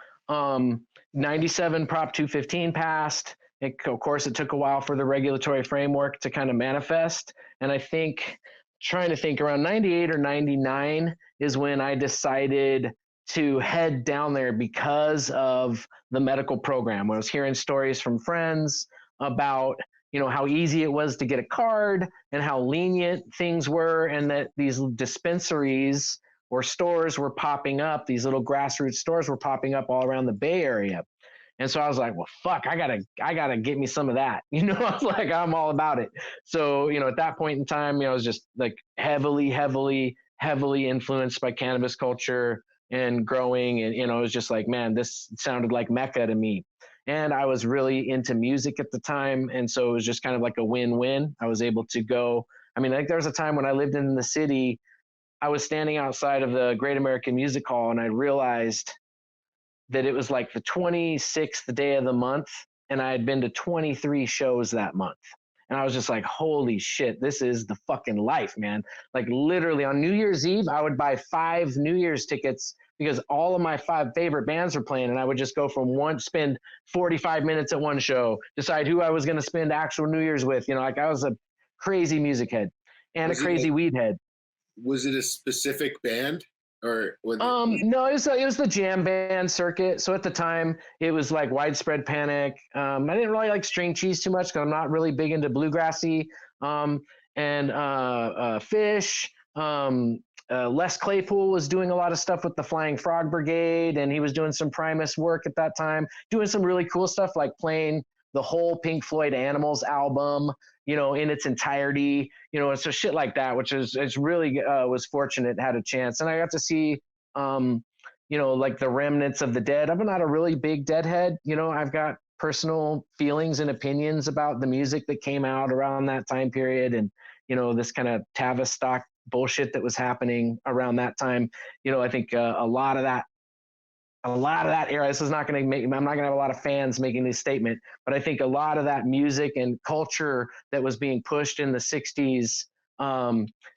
97 Prop 215 passed. Of course, it took a while for the regulatory framework to kind of manifest. And I think, trying to think, around 98 or 99 is when I decided to head down there because of the medical program. I was hearing stories from friends about how easy it was to get a card and how lenient things were, and that these dispensaries or stores were popping up, these little grassroots stores were popping up all around the Bay Area. And so I was like, well, fuck, I gotta get me some of that. I was like, I'm all about it. So, at that point in time, I was just like heavily influenced by cannabis culture and growing. And, it was just like, man, this sounded like Mecca to me. And I was really into music at the time. And so it was just kind of like a win-win. I was able to go. I mean, like, there was a time when I lived in the city, I was standing outside of the Great American Music Hall, and I realized that it was like the 26th day of the month, and I had been to 23 shows that month. And I was just like, holy shit, this is the fucking life, man. Like, literally on New Year's Eve, I would buy 5 New Year's tickets because all of my 5 favorite bands were playing, and I would just go from spend 45 minutes at one show, decide who I was going to spend actual New Year's with. Like, I was a crazy music head and a crazy weed head. Was it a specific band? Or no, it was the jam band circuit. So at the time, it was like Widespread Panic. I didn't really like String Cheese too much because I'm not really big into bluegrassy. And Fish. Les Claypool was doing a lot of stuff with the Flying Frog Brigade, and he was doing some Primus work at that time, doing some really cool stuff like playing the whole Pink Floyd Animals album, in its entirety, and so shit like that, which is really was fortunate, had a chance. And I got to see, like the remnants of the Dead. I'm not a really big Deadhead. I've got personal feelings and opinions about the music that came out around that time period. And, this kind of Tavistock bullshit that was happening around that time. I think a lot of that era, this is not going to make, I'm not going to have a lot of fans making this statement, but I think a lot of that music and culture that was being pushed in the 60s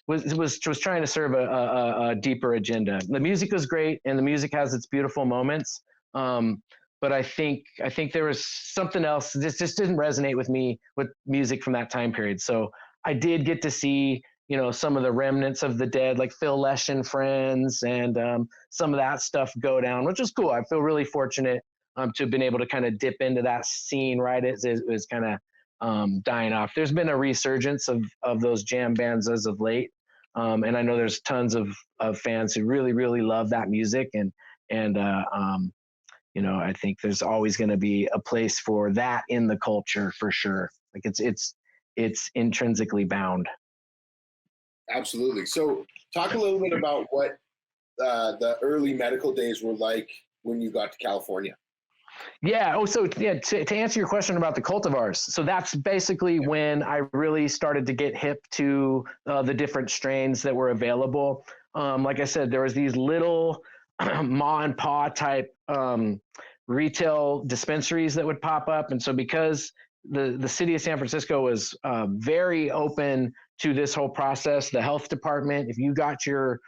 was trying to serve a deeper agenda. The music was great, and the music has its beautiful moments. But I think there was something else. This just didn't resonate with me with music from that time period. So I did get to see, some of the remnants of the Dead, like Phil Lesh and Friends, and some of that stuff go down, which was cool. I feel really fortunate to have been able to kind of dip into that scene right as it was kind of dying off. There's been a resurgence of those jam bands as of late, and I know there's tons of fans who really, really love that music, and I think there's always going to be a place for that in the culture for sure. Like it's intrinsically bound. Absolutely. So talk a little bit about what the early medical days were like when you got to California. Yeah. Oh, so yeah, to answer your question about the cultivars. So that's basically when I really started to get hip to the different strains that were available. Like I said, there was these little ma and pa type retail dispensaries that would pop up. And so because the city of San Francisco was very open to this whole process, the health department, if you got your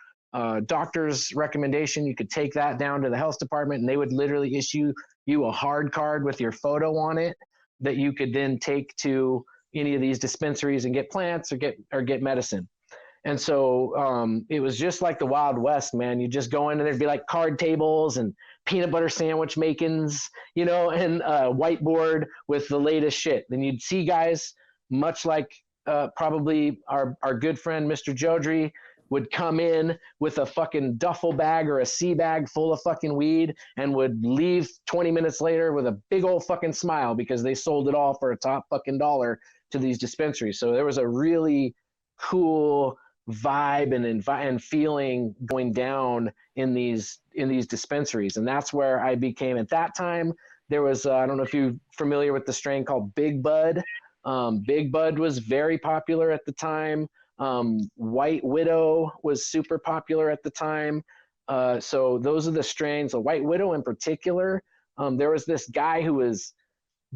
doctor's recommendation, you could take that down to the health department, and they would literally issue you a hard card with your photo on it that you could then take to any of these dispensaries and get plants or get medicine. And so it was just like the Wild West, man. You just go in and there'd be like card tables and peanut butter sandwich makings, you know, and whiteboard with the latest shit. Then you'd see guys much like probably our good friend Mr. Jodry would come in with a fucking duffel bag or a sea bag full of fucking weed and would leave 20 minutes later with a big old fucking smile because they sold it all for a top fucking dollar to these dispensaries. So there was a really cool vibe and feeling going down in these dispensaries. And that's where I became, at that time, there was, I don't know if you're familiar with the strain called Big Bud. Big Bud was very popular at the time. White Widow was super popular at the time. So those are the strains. A White Widow in particular, there was this guy who was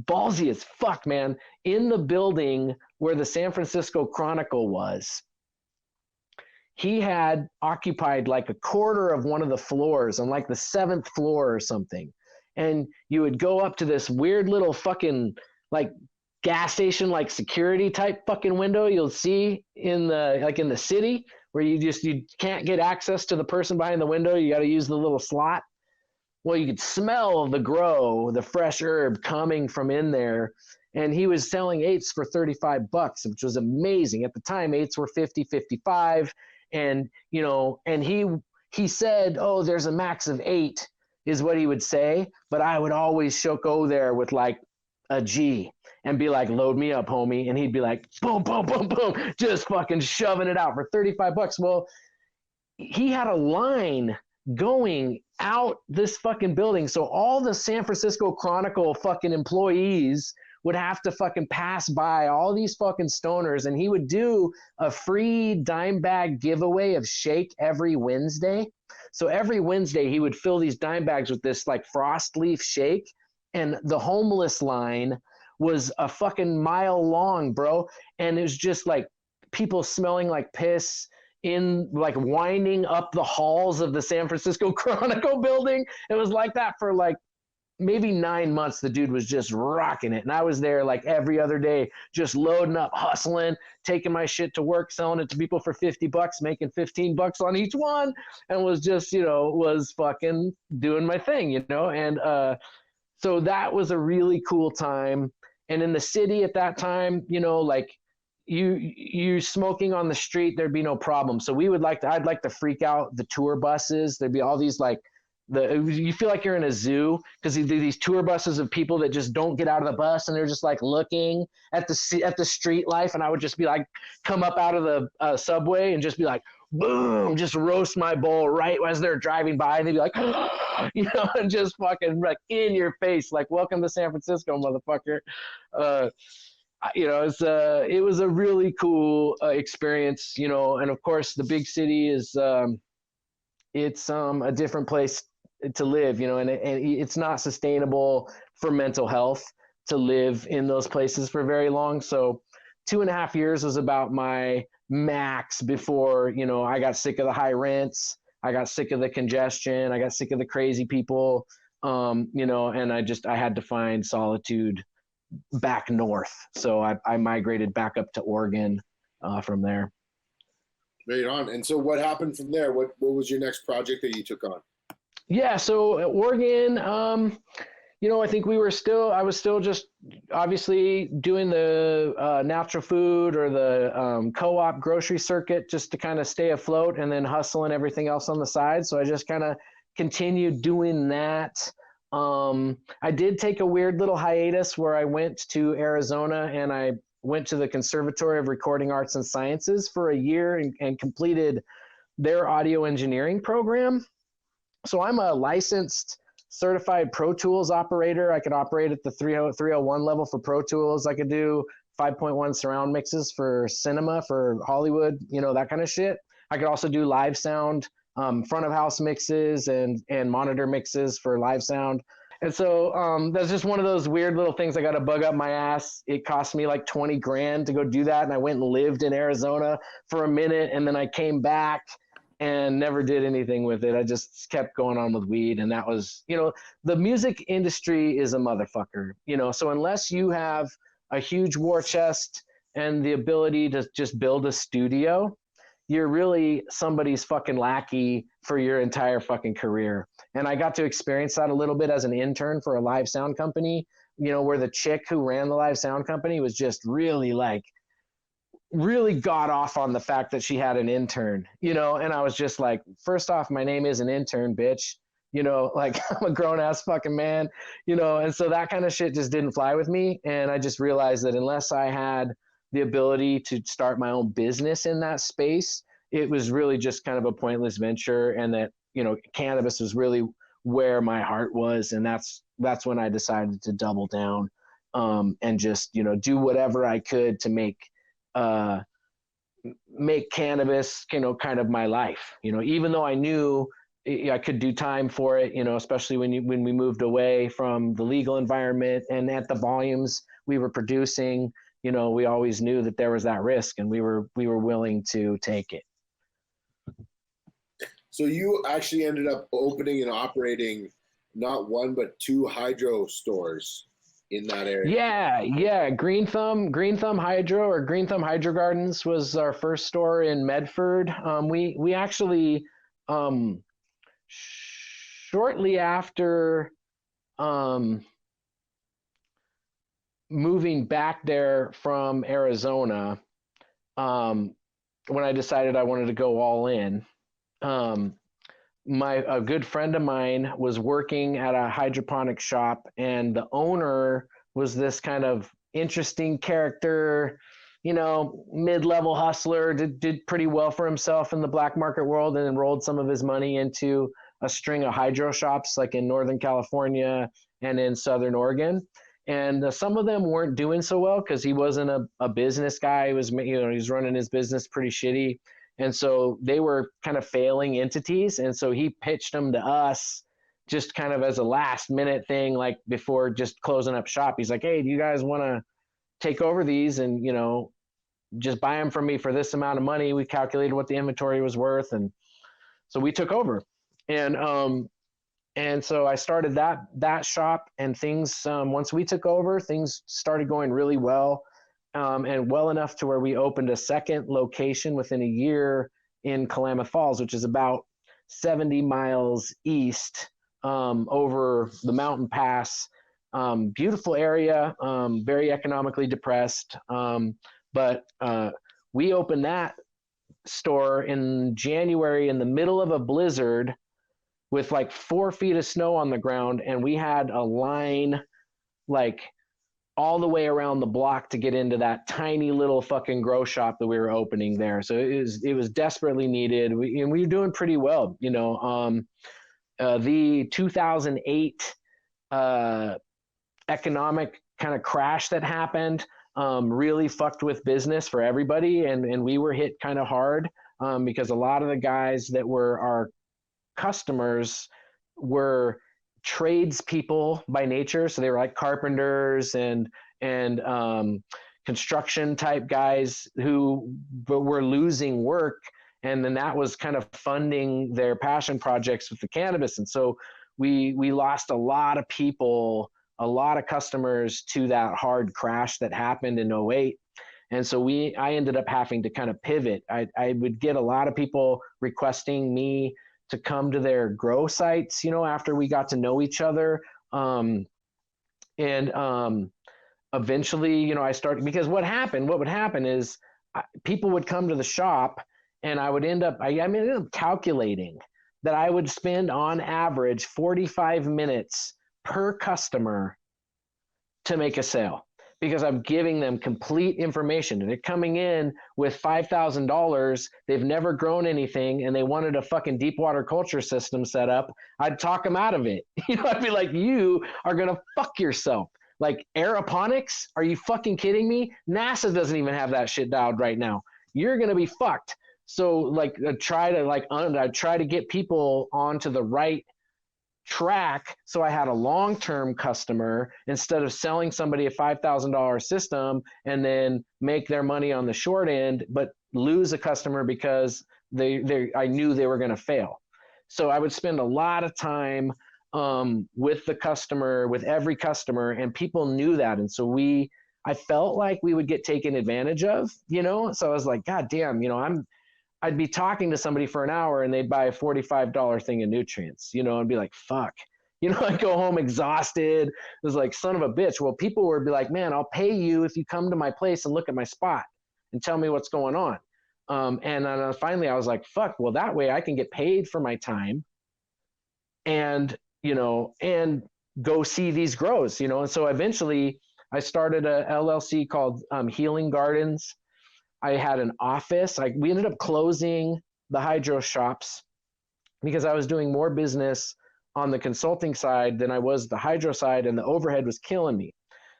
ballsy as fuck, man, in the building where the San Francisco Chronicle was. He had occupied like a quarter of one of the floors on like the 7th floor or something. And you would go up to this weird little fucking like gas station, like security type fucking window you'll see in the city where you can't get access to the person behind the window. You got to use the little slot. Well, you could smell the grow, the fresh herb coming from in there. And he was selling eighths for $35, which was amazing. At the time, eighths were 50, 55. And, you know, and he said, oh, there's a max of 8 is what he would say. But I would always go there with like a G and be like, load me up, homie. And he'd be like, boom, boom, boom, boom, just fucking shoving it out for $35. Well, he had a line going out this fucking building. So all the San Francisco Chronicle fucking employees would have to fucking pass by all these fucking stoners, and he would do a free dime bag giveaway of shake every Wednesday. So every Wednesday he would fill these dime bags with this like frost leaf shake, and the homeless line was a fucking mile long, bro. And it was just like people smelling like piss in like winding up the halls of the San Francisco Chronicle building. It was like that for like maybe 9 months. The dude was just rocking it. And I was there like every other day, just loading up, hustling, taking my shit to work, selling it to people for $50, making $15 on each one. And was just, you know, was fucking doing my thing, you know? And so that was a really cool time. And in the city at that time, you know, like you smoking on the street, there'd be no problem. So I'd like to freak out the tour buses. There'd be all these like, you feel like you're in a zoo because these tour buses of people that just don't get out of the bus and they're just like looking at the street life. And I would just be like, come up out of the subway and just be like, boom, just roast my bowl right as they're driving by, and they'd be like, you know, and just fucking like in your face, like, welcome to San Francisco, motherfucker. You know, it was a really cool experience, you know. And of course, the big city is it's a different place to live, you know, and it's not sustainable for mental health to live in those places for very long. So 2.5 years was about my max before, you know, I got sick of the high rents. I got sick of the congestion. I got sick of the crazy people, you know, and I had to find solitude back north. So I migrated back up to Oregon from there. Right on. And so what happened from there? What was your next project that you took on? Yeah, so Oregon, you know, I think I was still just obviously doing the natural food or the co-op grocery circuit just to kind of stay afloat, and then hustling everything else on the side. So I just kind of continued doing that. I did take a weird little hiatus where I went to Arizona and I went to the Conservatory of Recording Arts and Sciences for a year and completed their audio engineering program. So I'm a licensed certified Pro Tools operator. I could operate at the 301 level for Pro Tools. I could do 5.1 surround mixes for cinema, for Hollywood, you know, that kind of shit. I could also do live sound, front of house mixes and monitor mixes for live sound. And so that's just one of those weird little things I got to bug up my ass. It cost me like 20 grand to go do that. And I went and lived in Arizona for a minute. And then I came back and never did anything with it. I just kept going on with weed. And that was, you know, the music industry is a motherfucker, you know, so unless you have a huge war chest and the ability to just build a studio, you're really somebody's fucking lackey for your entire fucking career. And I got to experience that a little bit as an intern for a live sound company, you know, where the chick who ran the live sound company was just really got off on the fact that she had an intern, you know, and I was just like, first off, my name is an intern, bitch. You know, like I'm a grown ass fucking man, you know, and so that kind of shit just didn't fly with me. And I just realized that unless I had the ability to start my own business in that space, it was really just kind of a pointless venture. And that, you know, cannabis was really where my heart was. And that's when I decided to double down, and just, you know, do whatever I could to make cannabis, you know, kind of my life, you know, even though I knew I could do time for it, you know, especially when we moved away from the legal environment and at the volumes we were producing, you know, we always knew that there was that risk, and we were willing to take it. So you actually ended up opening and operating not one but two hydro stores in that area. Yeah. Green Thumb Hydro, or Green Thumb Hydro Gardens, was our first store in Medford. We actually shortly after moving back there from Arizona, when I decided I wanted to go all in, a good friend of mine was working at a hydroponic shop, and the owner was this kind of interesting character, you know, mid-level hustler, did pretty well for himself in the black market world, and enrolled some of his money into a string of hydro shops like in Northern California and in Southern Oregon. And some of them weren't doing so well because he wasn't a business guy. He was running his business pretty shitty. And so they were kind of failing entities. And so he pitched them to us just kind of as a last minute thing, like before just closing up shop. He's like, hey, do you guys want to take over these and, you know, just buy them from me for this amount of money? We calculated what the inventory was worth. And so we took over. And so I started that shop, and things, once we took over, things started going really well, and well enough to where we opened a second location within a year in Klamath Falls, which is about 70 miles east, over the mountain pass. Beautiful area, very economically depressed. But we opened that store in January in the middle of a blizzard with like 4 feet of snow on the ground, and we had a line like all the way around the block to get into that tiny little fucking grow shop that we were opening there. So it was desperately needed. We were doing pretty well, you know. The 2008 economic kind of crash that happened really fucked with business for everybody, and we were hit kind of hard, because a lot of the guys that were our customers were tradespeople by nature. So they were like carpenters and construction type guys who were losing work. And then that was kind of funding their passion projects with the cannabis. And so we lost a lot of people, a lot of customers to that hard crash that happened in 2008. And so I ended up having to kind of pivot. I would get a lot of people requesting me to come to their grow sites, you know, after we got to know each other. Eventually, you know, I started, because what would happen is people would come to the shop, and I would end up calculating that I would spend on average 45 minutes per customer to make a sale, because I'm giving them complete information. They're coming in with $5,000. They've never grown anything, and they wanted a fucking deep water culture system set up. I'd talk them out of it. You know, I'd be like, you are going to fuck yourself. Like aeroponics? Are you fucking kidding me? NASA doesn't even have that shit dialed right now. You're going to be fucked. So like I try to get people onto the right track, so I had a long-term customer instead of selling somebody a $5,000 system and then make their money on the short end but lose a customer because I knew they were going to fail. So I would spend a lot of time with the customer, with every customer, and people knew that. And so I felt like we would get taken advantage of, you know? So I was like, God damn, you know, I'd be talking to somebody for an hour and they'd buy a $45 thing of nutrients, you know, and be like, fuck, you know, I'd go home exhausted. It was like, son of a bitch. Well, people would be like, man, I'll pay you if you come to my place and look at my spot and tell me what's going on. And finally I was like, fuck, well, that way I can get paid for my time and, you know, and go see these grows, you know? And so eventually I started a LLC called Healing Gardens. I had an office. We ended up closing the hydro shops because I was doing more business on the consulting side than I was the hydro side, and the overhead was killing me.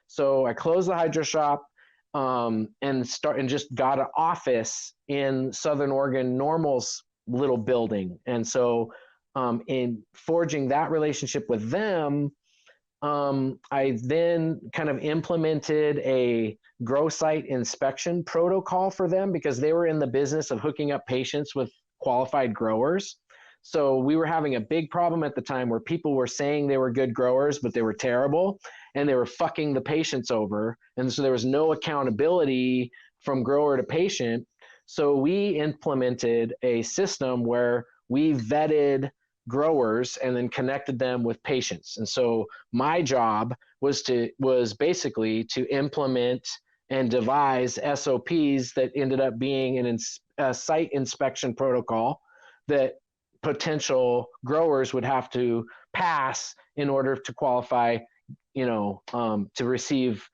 So I closed the hydro shop and just got an office in Southern Oregon Normal's little building. And so in forging that relationship with them, I then kind of implemented a grow site inspection protocol for them because they were in the business of hooking up patients with qualified growers. So we were having a big problem at the time where people were saying they were good growers, but they were terrible and they were fucking the patients over. And so there was no accountability from grower to patient. So we implemented a system where we vetted growers and then connected them with patients. And so my job was basically to implement and devise SOPs that ended up being a site inspection protocol that potential growers would have to pass in order to qualify, you know, to receive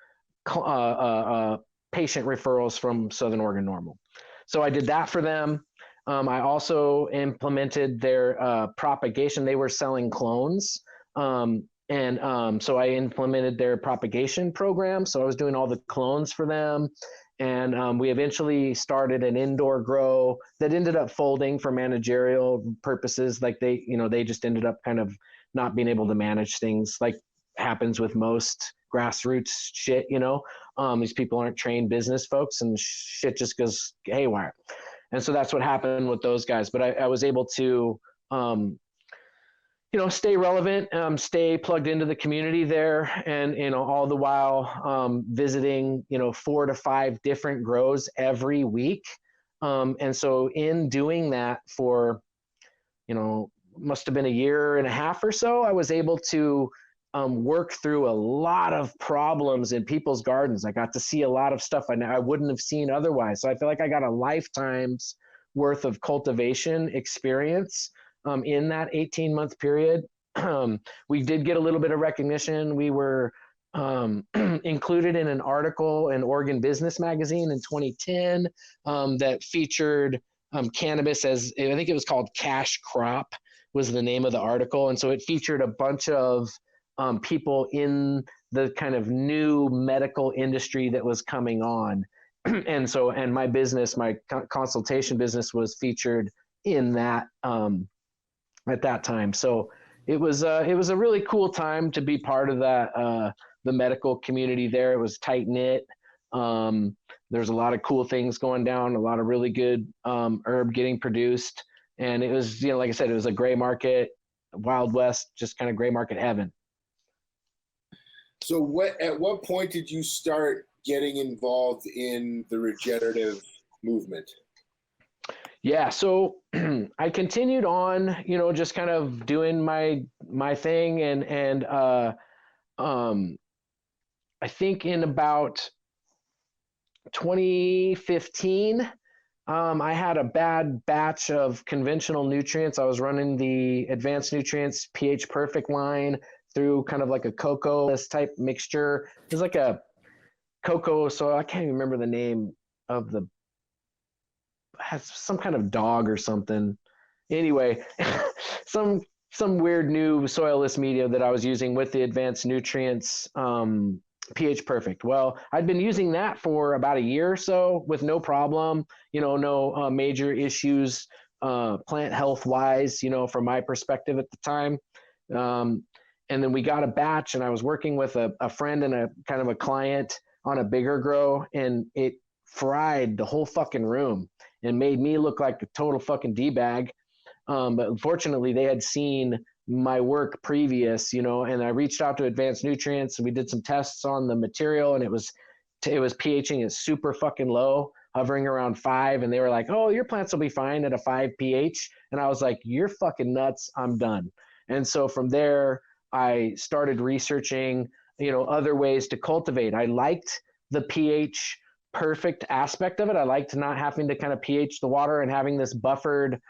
patient referrals from Southern Oregon Normal. So I did that for them. I also implemented their propagation. They were selling clones. So I implemented their propagation program. So I was doing all the clones for them. And we eventually started an indoor grow that ended up folding for managerial purposes. Like they just ended up kind of not being able to manage things, like happens with most grassroots shit, you know. These people aren't trained business folks and shit just goes haywire. And so that's what happened with those guys. But I was able to, stay relevant, stay plugged into the community there. And, you know, all the while visiting, 4 to 5 different grows every week. And so in doing that for, must have been a year and a half or so, I was able to work through a lot of problems in people's gardens. I got to see a lot of stuff I wouldn't have seen otherwise. So I feel like I got a lifetime's worth of cultivation experience in that 18-month period. We did get a little bit of recognition. We were included in an article in Oregon Business Magazine in 2010 that featured cannabis as, I think it was called Cash Crop was the name of the article. And so it featured a bunch of people in the kind of new medical industry that was coming on. And my business, my consultation business was featured in that at that time. So it was a really cool time to be part of that, the medical community there. It was tight knit. There's a lot of cool things going down, a lot of really good herb getting produced. And it was, like I said, it was a gray market, Wild West, just kind of gray market heaven. So at what point did you start getting involved in the regenerative movement? Yeah, so I continued on, just kind of doing my thing, and I think in about 2015, I had a bad batch of conventional nutrients. I was running the Advanced Nutrients pH Perfect line through kind of like a cocoa type mixture. It was like a cocoa, so I can't even remember the name of has some kind of dog or something. Anyway, some weird new soilless media that I was using with the Advanced Nutrients pH Perfect. Well, I'd been using that for about a year or so with no problem, no major issues plant health wise, from my perspective at the time. And then we got a batch, and I was working with a friend and a kind of a client on a bigger grow, and it fried the whole fucking room and made me look like a total fucking D-bag. But unfortunately, they had seen my work previous, and I reached out to Advanced Nutrients, and we did some tests on the material, and it was it was pHing it super fucking low, hovering around 5, and they were like, "Oh, your plants will be fine at a 5 pH," and I was like, "You're fucking nuts. I'm done." And so from there, I started researching, other ways to cultivate. I liked the pH perfect aspect of it. I liked not having to kind of pH the water and having this buffered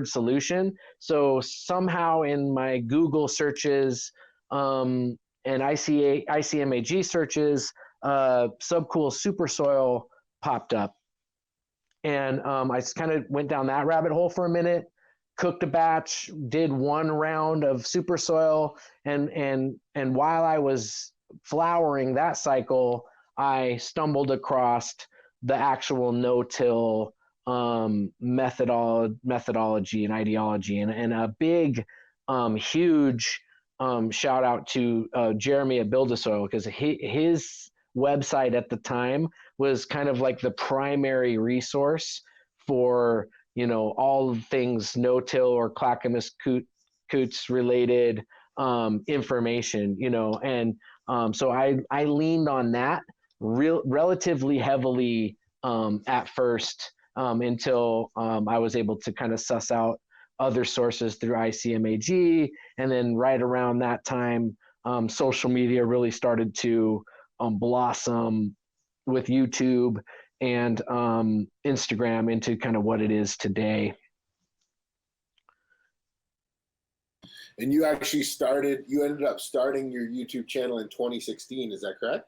solution. So somehow in my Google searches and ICMAG searches, subcool super soil popped up, and I kind of went down that rabbit hole for a minute. Cooked a batch, did one round of super soil, and while I was flowering that cycle, I stumbled across the actual no-till methodology and ideology, and a big, huge shout out to Jeremy at Build a Soil, because his website at the time was kind of like the primary resource for all things no-till or Clackamas coots related information, and so I leaned on that relatively heavily at first, until I was able to kind of suss out other sources through ICMAG. And then right around that time, social media really started to blossom with YouTube and Instagram into kind of what it is today. And you ended up starting your YouTube channel in 2016. Is that correct?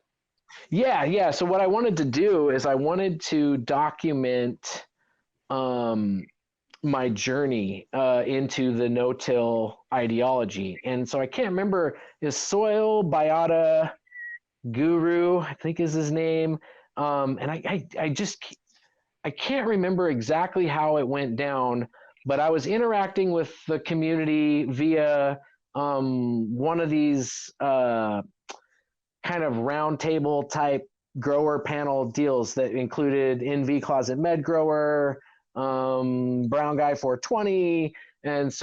Yeah. So what I wanted to do is I wanted to document my journey into the no-till ideology. And so I can't remember, is Soil Biota Guru, I think is his name. And I can't remember exactly how it went down, but I was interacting with the community via one of these kind of roundtable type grower panel deals that included NV Closet Med Grower, Brown Guy 420, and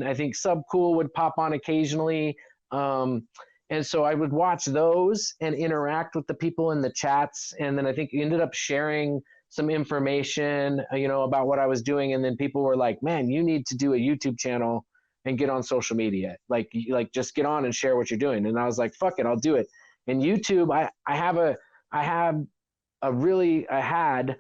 I think Subcool would pop on occasionally. And so I would watch those and interact with the people in the chats, and then I think ended up sharing some information, about what I was doing, and then people were like, "Man, you need to do a YouTube channel and get on social media. Like just get on and share what you're doing." And I was like, "Fuck it, I'll do it." And YouTube, I had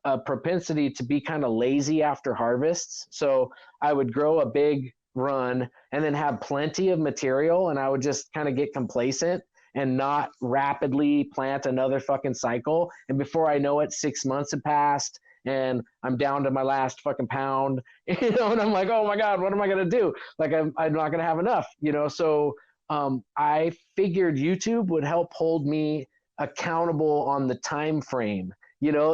a propensity to be kind of lazy after harvests. So I would grow a big run and then have plenty of material, and I would just kind of get complacent and not rapidly plant another fucking cycle. And before I know it, 6 months have passed and I'm down to my last fucking pound, and I'm like, oh my God, what am I going to do? Like, I'm not going to have enough, So I figured YouTube would help hold me accountable on the time frame,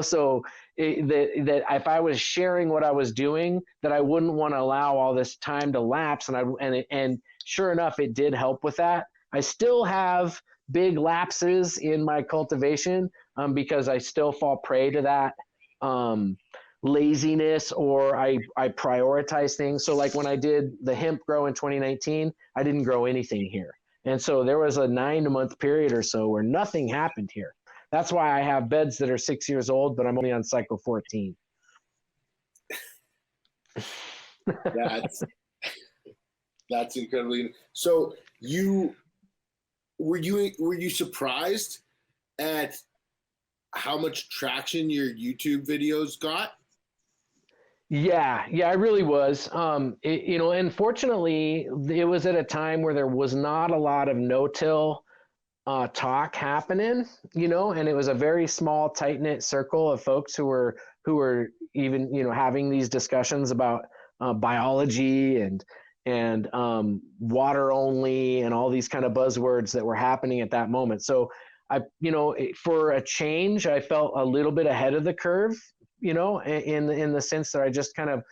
so that if I was sharing what I was doing, that I wouldn't want to allow all this time to lapse. And sure enough, it did help with that. I still have big lapses in my cultivation because I still fall prey to that laziness, or I prioritize things. So like when I did the hemp grow in 2019, I didn't grow anything here. And so there was a 9-month period or so where nothing happened here. That's why I have beds that are 6 years old, but I'm only on cycle 14. That's incredibly. So were you surprised at how much traction your YouTube videos got? Yeah, I really was. And fortunately, it was at a time where there was not a lot of no-till talk happening, and it was a very small, tight-knit circle of folks who were even, having these discussions about biology and water only and all these kind of buzzwords that were happening at that moment. So for a change, I felt a little bit ahead of the curve, in the sense that I just kind of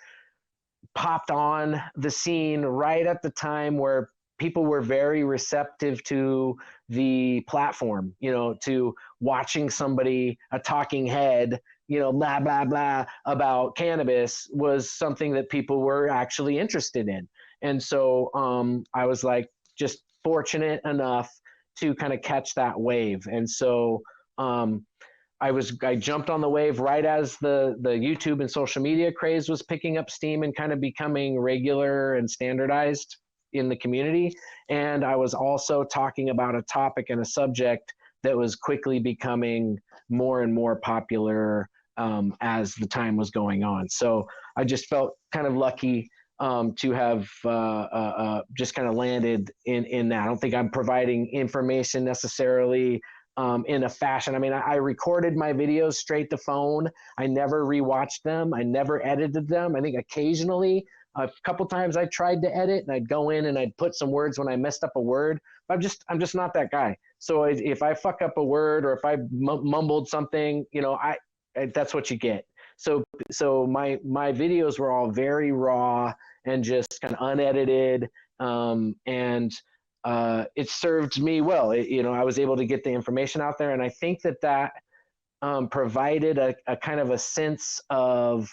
popped on the scene right at the time where people were very receptive to the platform, to watching somebody, a talking head, blah, blah, blah about cannabis was something that people were actually interested in. And so I was like just fortunate enough to kind of catch that wave. And so I jumped on the wave right as the YouTube and social media craze was picking up steam and kind of becoming regular and standardized in the community. And I was also talking about a topic and a subject that was quickly becoming more and more popular as the time was going on. So I just felt kind of lucky to have just kind of landed in that. I don't think I'm providing information necessarily in a fashion. I mean, I recorded my videos straight to phone. I never rewatched them. I never edited them. I think occasionally, a couple times I tried to edit and I'd go in and I'd put some words when I messed up a word. But I'm just not that guy. So if I fuck up a word or if I mumbled something, you know, I that's what you get. So my videos were all very raw and just kind of unedited, and it served me well. You know, I was able to get the information out there, and I think that provided a kind of a sense of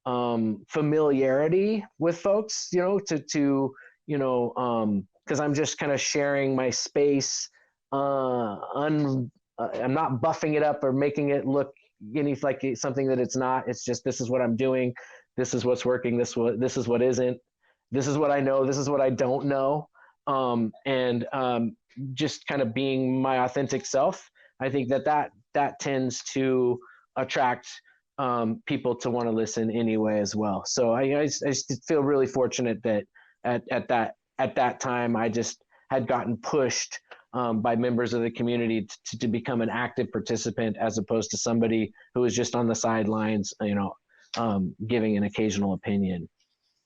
familiarity with folks. You know, to you know, because I'm just kind of sharing my space. I'm not buffing it up or making it look like something that it's not. It's just, this is what I'm doing, this is what's working, this is what isn't, this is what I know, this is what I don't know, and just kind of being my authentic self. I think that tends to attract people to want to listen anyway as well. So I feel really fortunate that at that time I just had gotten pushed by members of the community to become an active participant, as opposed to somebody who was just on the sidelines, you know, giving an occasional opinion.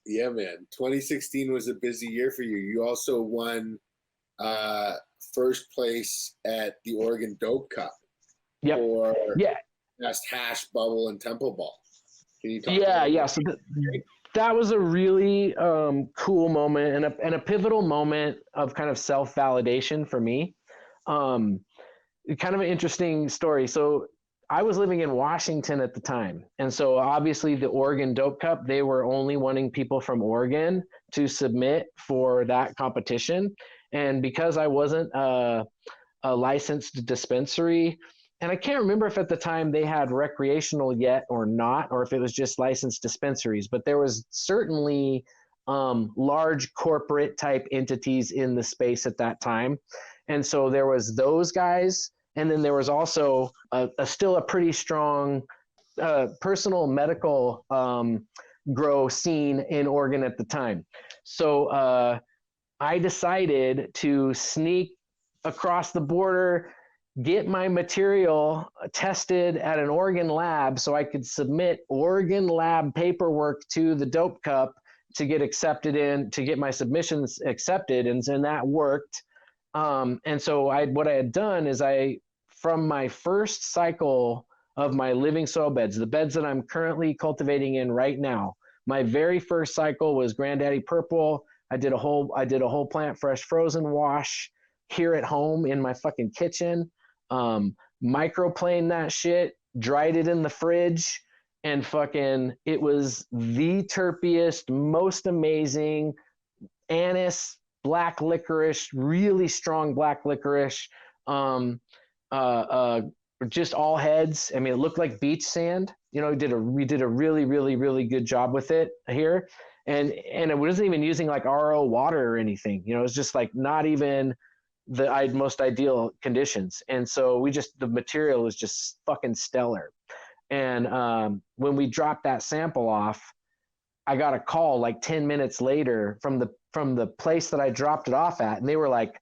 Yeah, man. 2016 was a busy year for you. You also won first place at the Oregon Dope Cup. Yep. For yeah. Best hash, bubble, and temple ball. Can you talk? Yeah. So that was a really cool moment and a pivotal moment of kind of self-validation for me. Kind of an interesting story. So I was living in Washington at the time. And so obviously the Oregon Dope Cup, they were only wanting people from Oregon to submit for that competition. And because I wasn't a licensed dispensary, and I can't remember if at the time they had recreational yet or not, or if it was just licensed dispensaries, but there was certainly large corporate type entities in the space at that time. And so there was those guys. And then there was also still a pretty strong personal medical grow scene in Oregon at the time. So I decided to sneak across the border, get my material tested at an Oregon lab so I could submit Oregon lab paperwork to the Dope Cup to get accepted in, to get my submissions accepted. And that worked. And so what I had done is from my first cycle of my living soil beds, the beds that I'm currently cultivating in right now, my very first cycle was Granddaddy Purple. I did a whole plant fresh frozen wash here at home in my fucking kitchen. Microplaned that shit, dried it in the fridge, and fucking, it was the terpiest, most amazing anise, black licorice, really strong black licorice, just all heads. I mean, it looked like beach sand. You know, we did a really, really, really good job with it here. And it wasn't even using like RO water or anything. You know, it was just like not even the most ideal conditions. And so the material was just fucking stellar. And when we dropped that sample off, I got a call like 10 minutes later from the place that I dropped it off at. And they were like,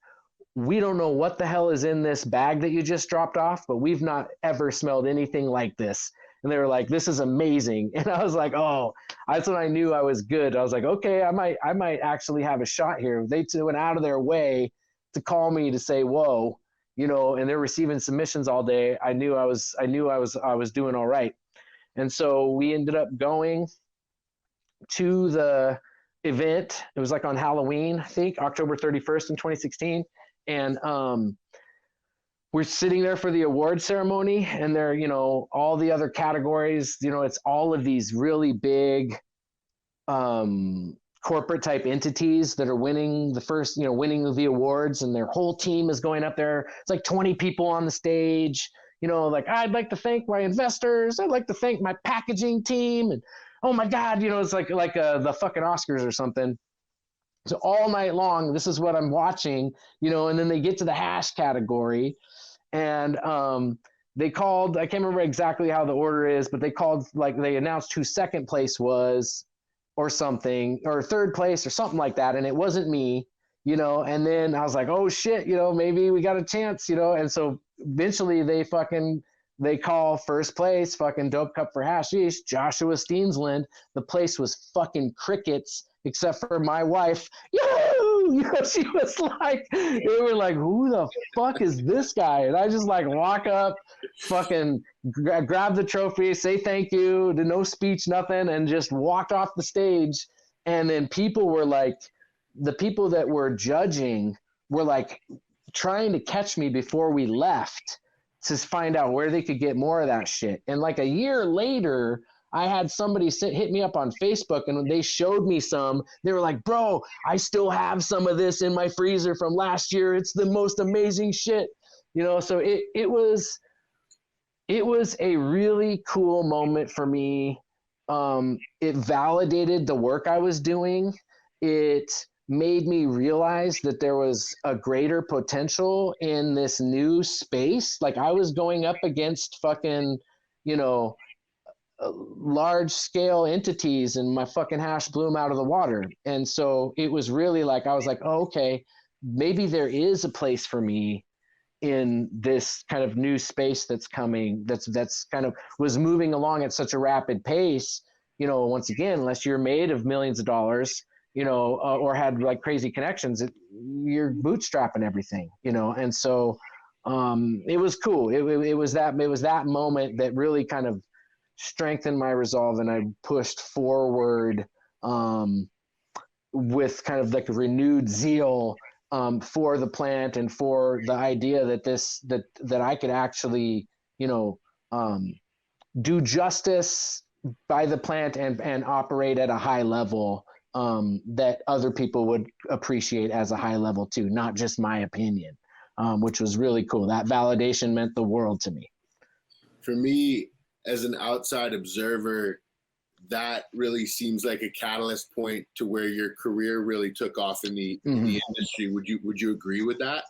"We don't know what the hell is in this bag that you just dropped off, but we've not ever smelled anything like this." And they were like, "This is amazing." And I was like, "Oh," that's when I knew I was good. I was like, "Okay, I might actually have a shot here." They went out of their way to call me to say, "Whoa," you know, and they're receiving submissions all day. I knew I was doing all right. And so we ended up going to the event. It was like on Halloween, I think, October 31st in 2016. And we're sitting there for the award ceremony, and there, you know, all the other categories, you know, it's all of these really big corporate type entities that are winning the awards, and their whole team is going up there. It's like 20 people on the stage, like, I'd like to thank my investors. I'd like to thank my packaging team. And oh my God, it's like the fucking Oscars or something. So all night long, this is what I'm watching, and then they get to the hash category, and they called, I can't remember exactly how the order is, but they called, like, they announced who second place was or something, or third place or something like that. And it wasn't me, and then I was like, oh shit, maybe we got a chance, and so eventually they call first place, fucking Dope Cup for Hashish, Joshua Steensland. The place was fucking crickets, except for my wife. She was like, they were like, who the fuck is this guy? And I just like walk up, fucking grab the trophy, say thank you, did no speech, nothing, and just walked off the stage. And then people were like, the people that were judging were like trying to catch me before we left to find out where they could get more of that shit. And like a year later, I had somebody hit me up on Facebook, and when they showed me some, they were like, bro, I still have some of this in my freezer from last year. It's the most amazing shit. So it was a really cool moment for me. It validated the work I was doing. It made me realize that there was a greater potential in this new space. Like, I was going up against fucking, large scale entities, and my fucking hash blew them out of the water. And so it was really like, I was like, oh, okay, maybe there is a place for me in this kind of new space that's coming, that's kind of was moving along at such a rapid pace. Once again, unless you're made of millions of dollars, or had like crazy connections, you're bootstrapping everything, and so it was cool. It was that moment that really kind of strengthened my resolve, and I pushed forward with kind of like a renewed zeal for the plant and for the idea that I could actually, do justice by the plant and operate at a high level that other people would appreciate as a high level too, not just my opinion, which was really cool. That validation meant the world to me. For me, as an outside observer, that really seems like a catalyst point to where your career really took off in the industry. Would you agree with that?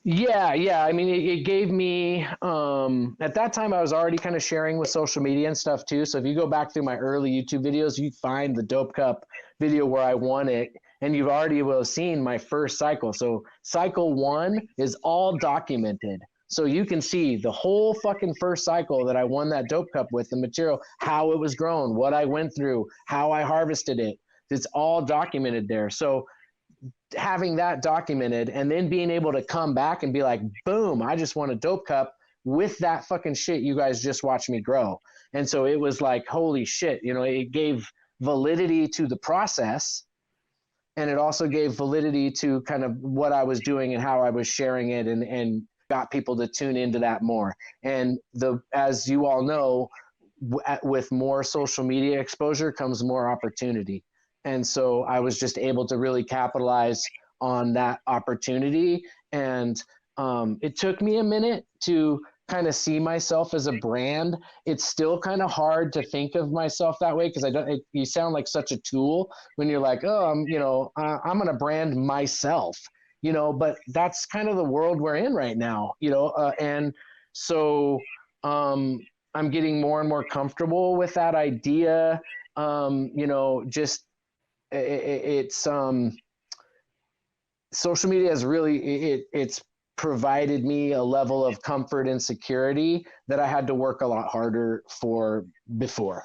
Yeah. I mean, it gave me, at that time I was already kind of sharing with social media and stuff too. So if you go back through my early YouTube videos, you find the Dope Cup video where I won it, and you've already will have seen my first cycle. So cycle 1 is all documented. So you can see the whole fucking first cycle that I won that Dope Cup with, the material, how it was grown, what I went through, how I harvested it. It's all documented there. So having that documented and then being able to come back and be like, boom, I just won a Dope Cup with that fucking shit you guys just watched me grow. And so it was like, holy shit, it gave validity to the process. And it also gave validity to kind of what I was doing and how I was sharing it, and got people to tune into that more. And as you all know, with more social media exposure comes more opportunity. And so I was just able to really capitalize on that opportunity. And it took me a minute to kind of see myself as a brand. It's still kind of hard to think of myself that way, because you sound like such a tool when you're like, oh, I'm going to brand myself. But that's kind of the world we're in right now, and so I'm getting more and more comfortable with that idea. Just it's social media has really, it's provided me a level of comfort and security that I had to work a lot harder for before.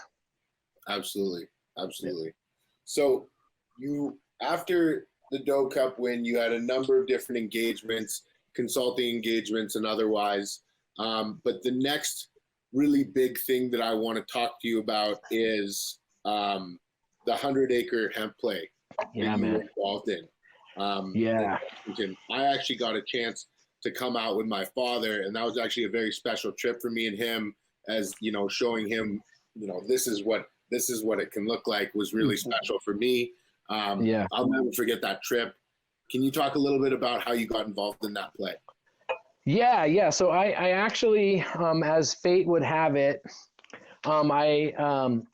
Absolutely. Yeah. So after the Dope Cup win, you had a number of different engagements, consulting engagements and otherwise. But the next really big thing that I want to talk to you about is the 100-acre hemp play that you were involved in. I actually got a chance to come out with my father, and that was actually a very special trip for me and him, as showing him, this is what it can look like, was really special for me. I'll never forget that trip. Can you talk a little bit about how you got involved in that play? Yeah. So I actually, as fate would have it, I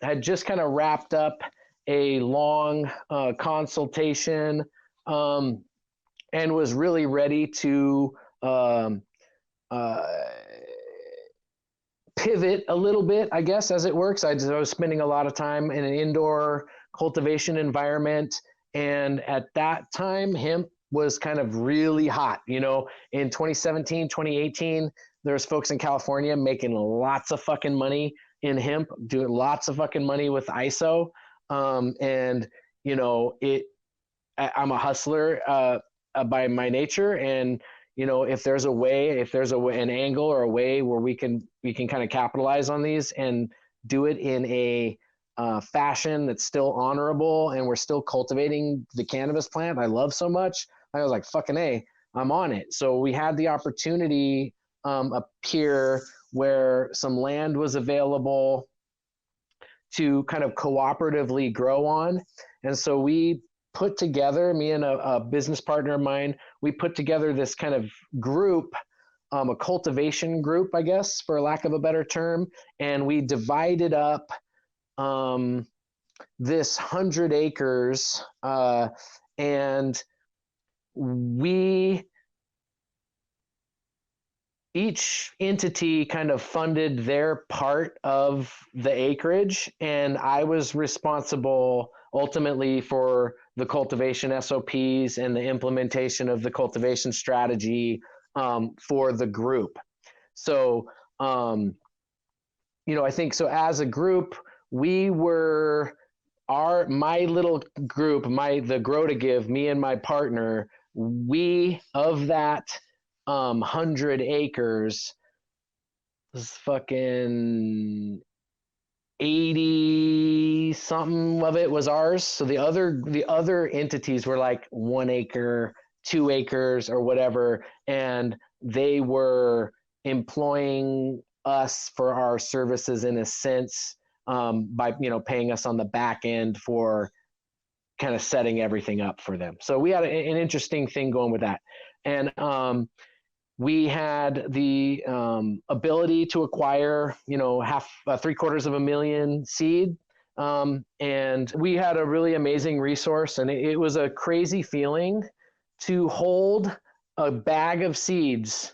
had just kind of wrapped up a long consultation, um, and was really ready to um, uh, pivot a little bit, I guess, as it works. I was spending a lot of time in an indoor cultivation environment. And at that time, hemp was kind of really hot. In 2017, 2018, there's folks in California making lots of fucking money in hemp, doing lots of fucking money with ISO. And, I'm a hustler by my nature. And if there's a way, an angle or a way where we can kind of capitalize on these and do it in a fashion that's still honorable, and we're still cultivating the cannabis plant I love so much, I was like, fucking A, I'm on it. So we had the opportunity up here where some land was available to kind of cooperatively grow on. And so we put together, me and a business partner of mine, we put together this kind of group, a cultivation group, I guess, for lack of a better term. And we divided up this 100 acres, and we each entity kind of funded their part of the acreage, and I was responsible ultimately for the cultivation SOPs and the implementation of the cultivation strategy for the group. So, I think so as a group, we were my little group, the Grow to Give, me and my partner, we of that 100 acres, was fucking 80 something of it was ours. So the other entities were like 1 acre, 2 acres or whatever, and they were employing us for our services in a sense, by paying us on the back end for kind of setting everything up for them. So we had an interesting thing going with that. And we had the ability to acquire, half, 750,000 seed. And we had a really amazing resource, and it was a crazy feeling to hold a bag of seeds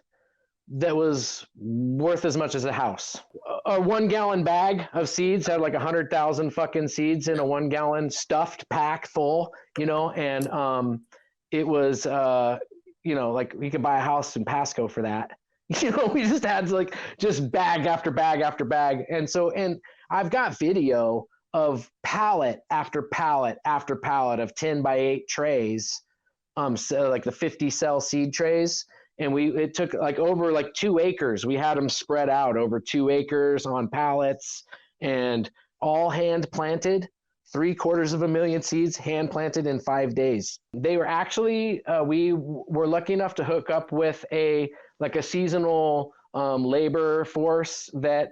that was worth as much as a house. A 1 gallon bag of seeds had like 100,000 fucking seeds in a 1 gallon stuffed pack full, and it was, like we could buy a house in Pasco for that. We just had like just bag after bag after bag. And I've got video of pallet after pallet after pallet of 10 by 8 trays, so like the 50 cell seed trays. And it took like over like 2 acres. We had them spread out over 2 acres on pallets, and all hand planted. 750,000 seeds hand planted in 5 days. They were actually, we were lucky enough to hook up with a seasonal labor force that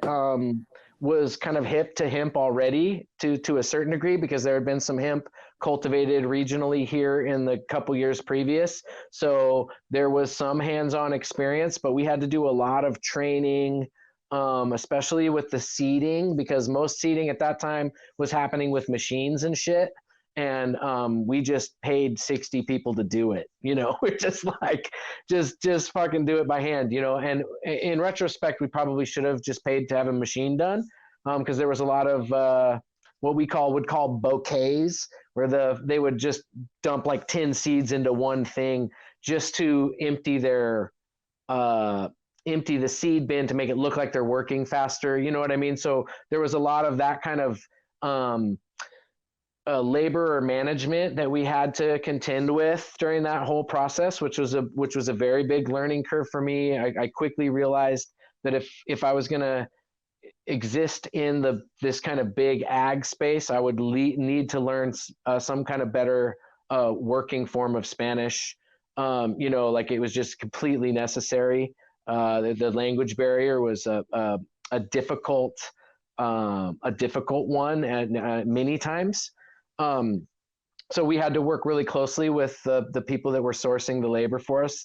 was kind of hip to hemp already to a certain degree, because there had been some hemp cultivated regionally here in the couple years previous. So there was some hands-on experience, but we had to do a lot of training, especially with the seeding, because most seeding at that time was happening with machines and shit. And we just paid 60 people to do it. We're just like, just fucking do it by hand, and in retrospect, we probably should have just paid to have a machine done, because there was a lot of what we would call bouquets, where they would just dump like 10 seeds into one thing just to empty the seed bin to make it look like they're working faster. You know what I mean? So there was a lot of that kind of labor or management that we had to contend with during that whole process, which was a very big learning curve for me. I quickly realized that if I was going to exist in this kind of big ag space, I would need to learn some kind of better working form of Spanish. Like it was just completely necessary. The language barrier was a difficult one at many times. So we had to work really closely with the people that were sourcing the labor for us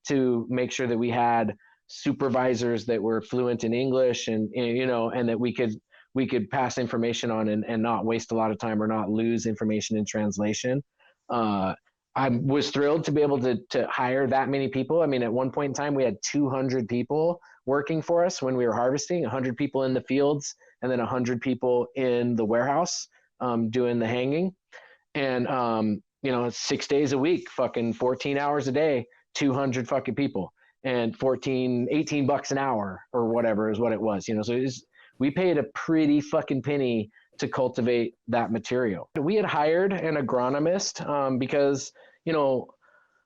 to make sure that we had supervisors that were fluent in English and you know, and that we could pass information on and not waste a lot of time or not lose information in translation. I was thrilled to be able to hire that many people. I mean, at one point in time, we had 200 people working for us when we were harvesting, 100 people in the fields, and then 100 people in the warehouse doing the hanging. And, you know, 6 days a week, fucking 14 hours a day, 200 fucking people, and 18 bucks an hour or whatever is what it was, you know. So we paid a pretty fucking penny to cultivate that material. We had hired an agronomist because, you know,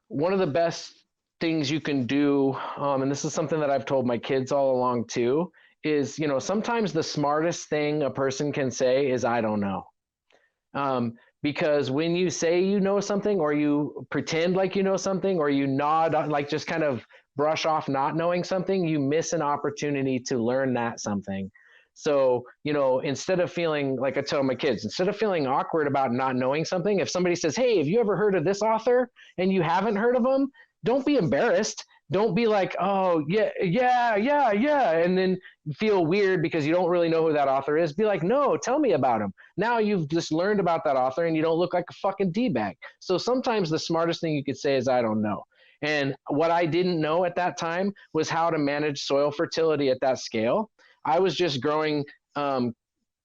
one of the best things you can do, and this is something that I've told my kids all along too, is, you know, sometimes the smartest thing a person can say is, I don't know. Because when you say you know something, or you pretend like you know something, or you nod, like just kind of brush off not knowing something, you miss an opportunity to learn that something. So, you know, instead of feeling, like I tell my kids, instead of feeling awkward about not knowing something, if somebody says, hey, have you ever heard of this author, and you haven't heard of them, don't be embarrassed. Don't be like, oh, yeah, and then feel weird because you don't really know who that author is. Be like, no, tell me about him. Now you've just learned about that author and you don't look like a fucking D-bag. So sometimes the smartest thing you could say is, I don't know. And what I didn't know at that time was how to manage soil fertility at that scale. I was just growing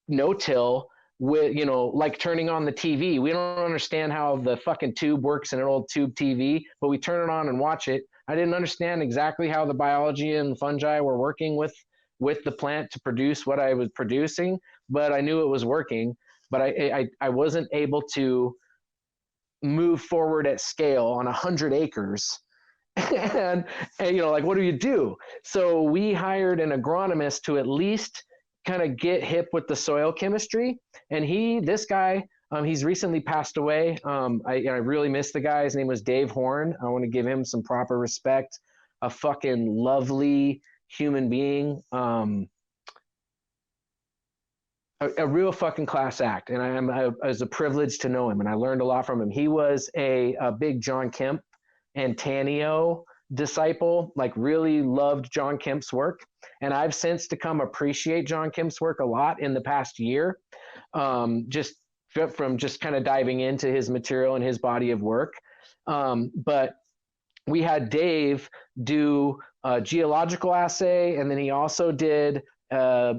no-till with, you know, like turning on the TV. We don't understand how the fucking tube works in an old tube TV, but we turn it on and watch it. I didn't understand exactly how the biology and fungi were working with the plant to produce what I was producing, but I knew it was working. But I wasn't able to move forward at scale on 100 acres. and you know, like, what do you do? So we hired an agronomist to at least kind of get hip with the soil chemistry. And this guy, he's recently passed away. I really miss the guy. His name was Dave Horn. I want to give him some proper respect. A fucking lovely human being. A real fucking class act. And I was a privilege to know him, and I learned a lot from him. He was a big John Kemp and Tanio disciple, like really loved John Kemp's work. And I've since to come appreciate John Kemp's work a lot in the past year, just from just kind of diving into his material and his body of work. But we had Dave do a geological assay, and then he also did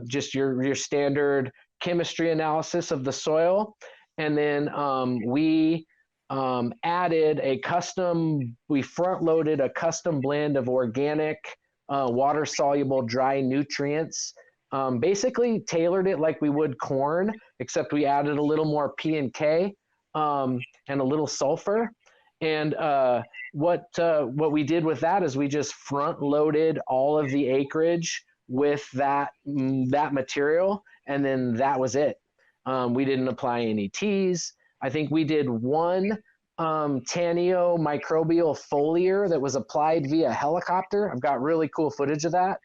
just your standard chemistry analysis of the soil. And then we front loaded a custom blend of organic, water soluble, dry nutrients, basically tailored it like we would corn, except we added a little more P and K, and a little sulfur. And what we did with that is we just front loaded all of the acreage with that material. And then that was it. We didn't apply any teas. I think we did one Tanio microbial foliar that was applied via helicopter. I've got really cool footage of that,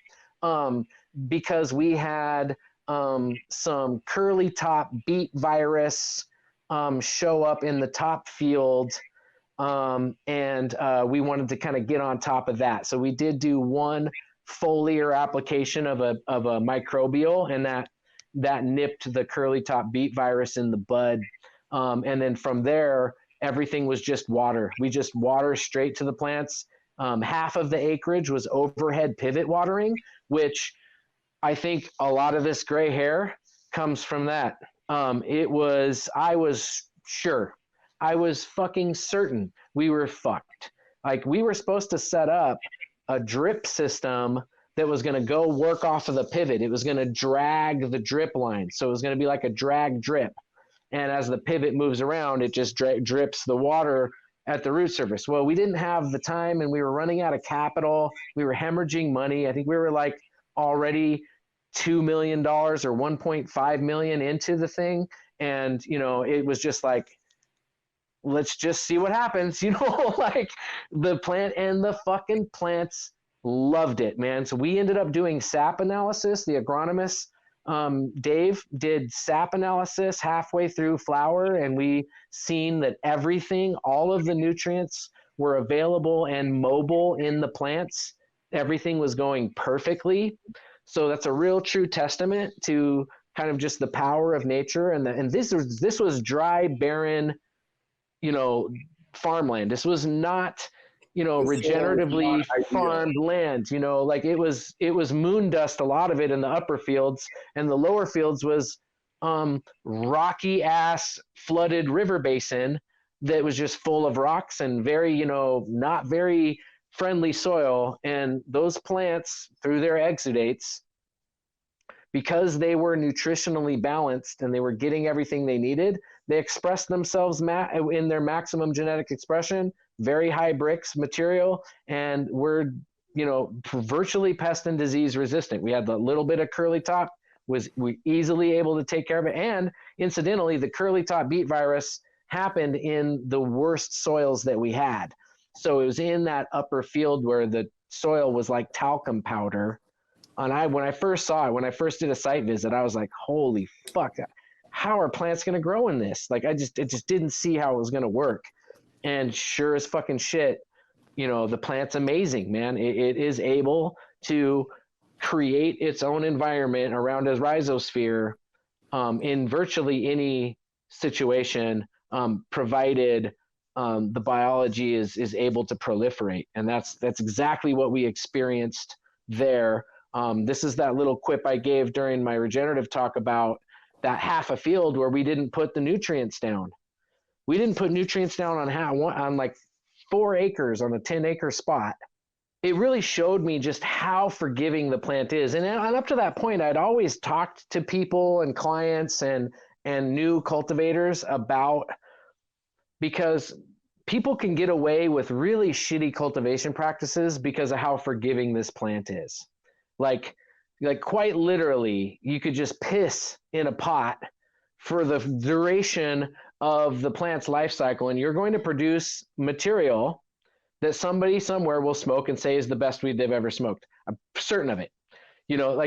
because we had some curly top beet virus show up in the top field, and we wanted to kind of get on top of that. So we did do one foliar application of a microbial, and that nipped the curly top beet virus in the bud. And then from there, everything was just water. We just water straight to the plants. Half of the acreage was overhead pivot watering, which I think a lot of this gray hair comes from that. I was fucking certain we were fucked. Like, we were supposed to set up a drip system that was going to go work off of the pivot. It was going to drag the drip line. So it was going to be like a drag drip. And as the pivot moves around, it just drips the water at the root surface. Well, we didn't have the time, and we were running out of capital. We were hemorrhaging money. I think we were like already $2 million or 1.5 million into the thing. And, you know, it was just like, let's just see what happens, you know, like the plant and the fucking plants loved it, man. So we ended up doing sap analysis. The agronomist, Dave, did sap analysis halfway through flower, and we seen that everything, all of the nutrients were available and mobile in the plants, everything was going perfectly. So that's a real true testament to kind of just the power of nature. And this was dry, barren, farmland. This was not, regeneratively farmed land. Like it was moon dust, a lot of it in the upper fields, and the lower fields was rocky ass flooded river basin that was just full of rocks and very, not very friendly soil. And those plants, through their exudates, because they were nutritionally balanced and they were getting everything they needed, they expressed themselves in their maximum genetic expression, very high bricks material, and were, virtually pest and disease resistant. We had the little bit of curly top, we easily able to take care of it. And incidentally, the curly top beet virus happened in the worst soils that we had. So it was in that upper field where the soil was like talcum powder. And when I first saw it, when I first did a site visit, I was like, holy fuck, how are plants going to grow in this? Like, it just didn't see how it was going to work. And sure as fucking shit, the plant's amazing, man. It is able to create its own environment around a rhizosphere in virtually any situation, provided the biology is able to proliferate. And that's exactly what we experienced there. This is that little quip I gave during my regenerative talk about that half a field where we didn't put the nutrients down. We didn't put nutrients down on like 4 acres on a 10-acre spot. It really showed me just how forgiving the plant is. And up to that point, I'd always talked to people and clients and new cultivators about, because people can get away with really shitty cultivation practices because of how forgiving this plant is. Like quite literally, you could just piss in a pot for the duration of the plant's life cycle, and you're going to produce material that somebody somewhere will smoke and say is the best weed they've ever smoked. I'm certain of it.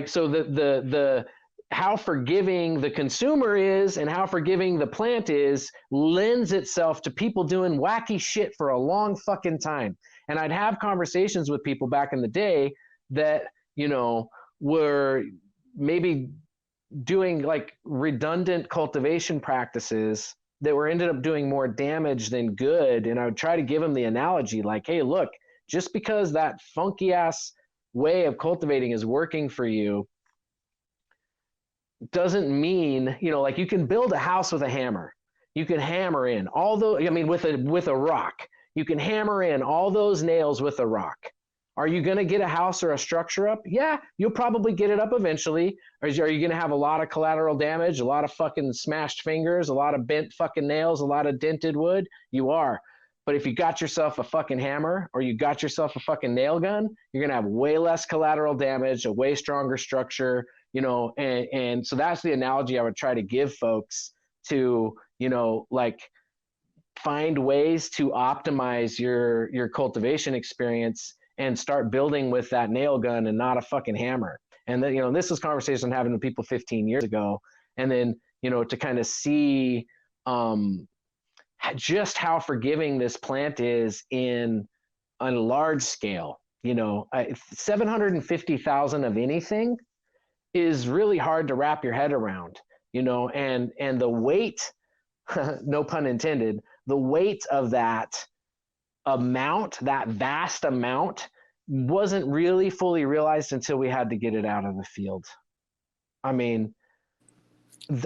So the how forgiving the consumer is and how forgiving the plant is lends itself to people doing wacky shit for a long fucking time. And I'd have conversations with people back in the day that, were maybe doing like redundant cultivation practices that ended up doing more damage than good. And I would try to give them the analogy like, hey, look, just because that funky ass way of cultivating is working for you doesn't mean, like you can build a house with a hammer. You can hammer in with a rock. You can hammer in all those nails with a rock. Are you going to get a house or a structure up? Yeah, you'll probably get it up eventually. Or are you going to have a lot of collateral damage, a lot of fucking smashed fingers, a lot of bent fucking nails, a lot of dented wood? You are. But if you got yourself a fucking hammer or you got yourself a fucking nail gun, you're going to have way less collateral damage, a way stronger structure, and so that's the analogy I would try to give folks to, like find ways to optimize your cultivation experience and start building with that nail gun and not a fucking hammer. And then, this is conversation I'm having with people 15 years ago. And then, to kind of see just how forgiving this plant is on a large scale. 750,000 of anything is really hard to wrap your head around, and the weight, no pun intended, the weight of that amount, that vast amount, wasn't really fully realized until we had to get it out of the field. I mean,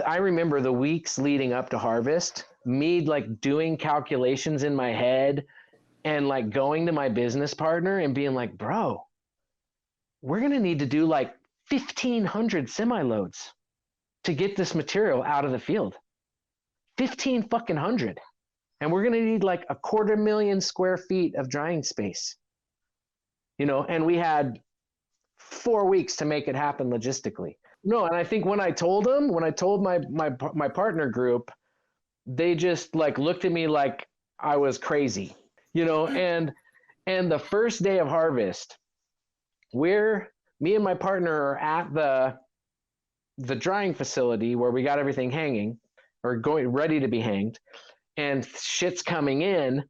I remember the weeks leading up to harvest, me like doing calculations in my head and like going to my business partner and being like, bro, we're going to need to do like 1,500 semi-loads to get this material out of the field. 15 fucking hundred. And we're going to need like 250,000 square feet of drying space, and we had 4 weeks to make it happen logistically. No, and I think when I told my partner group, they just like looked at me like I was crazy, and the first day of harvest, me and my partner are at the drying facility where we got everything hanging or ready to be hanged, and shit's coming in,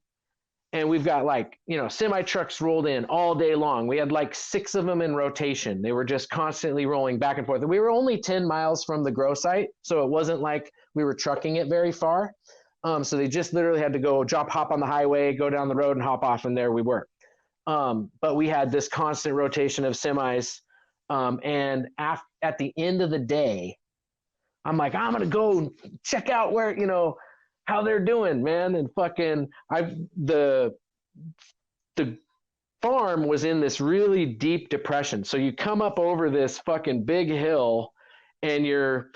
and we've got like, semi trucks rolled in all day long. We had like 6 of them in rotation. They were just constantly rolling back and forth. And we were only 10 miles from the grow site, so it wasn't like we were trucking it very far. So they just literally had to go hop on the highway, go down the road and hop off, and there we were. But we had this constant rotation of semis. And at the end of the day, I'm like, I'm going to go check out where, how they're doing, man. And fucking, the farm was in this really deep depression. So you come up over this fucking big hill and you're,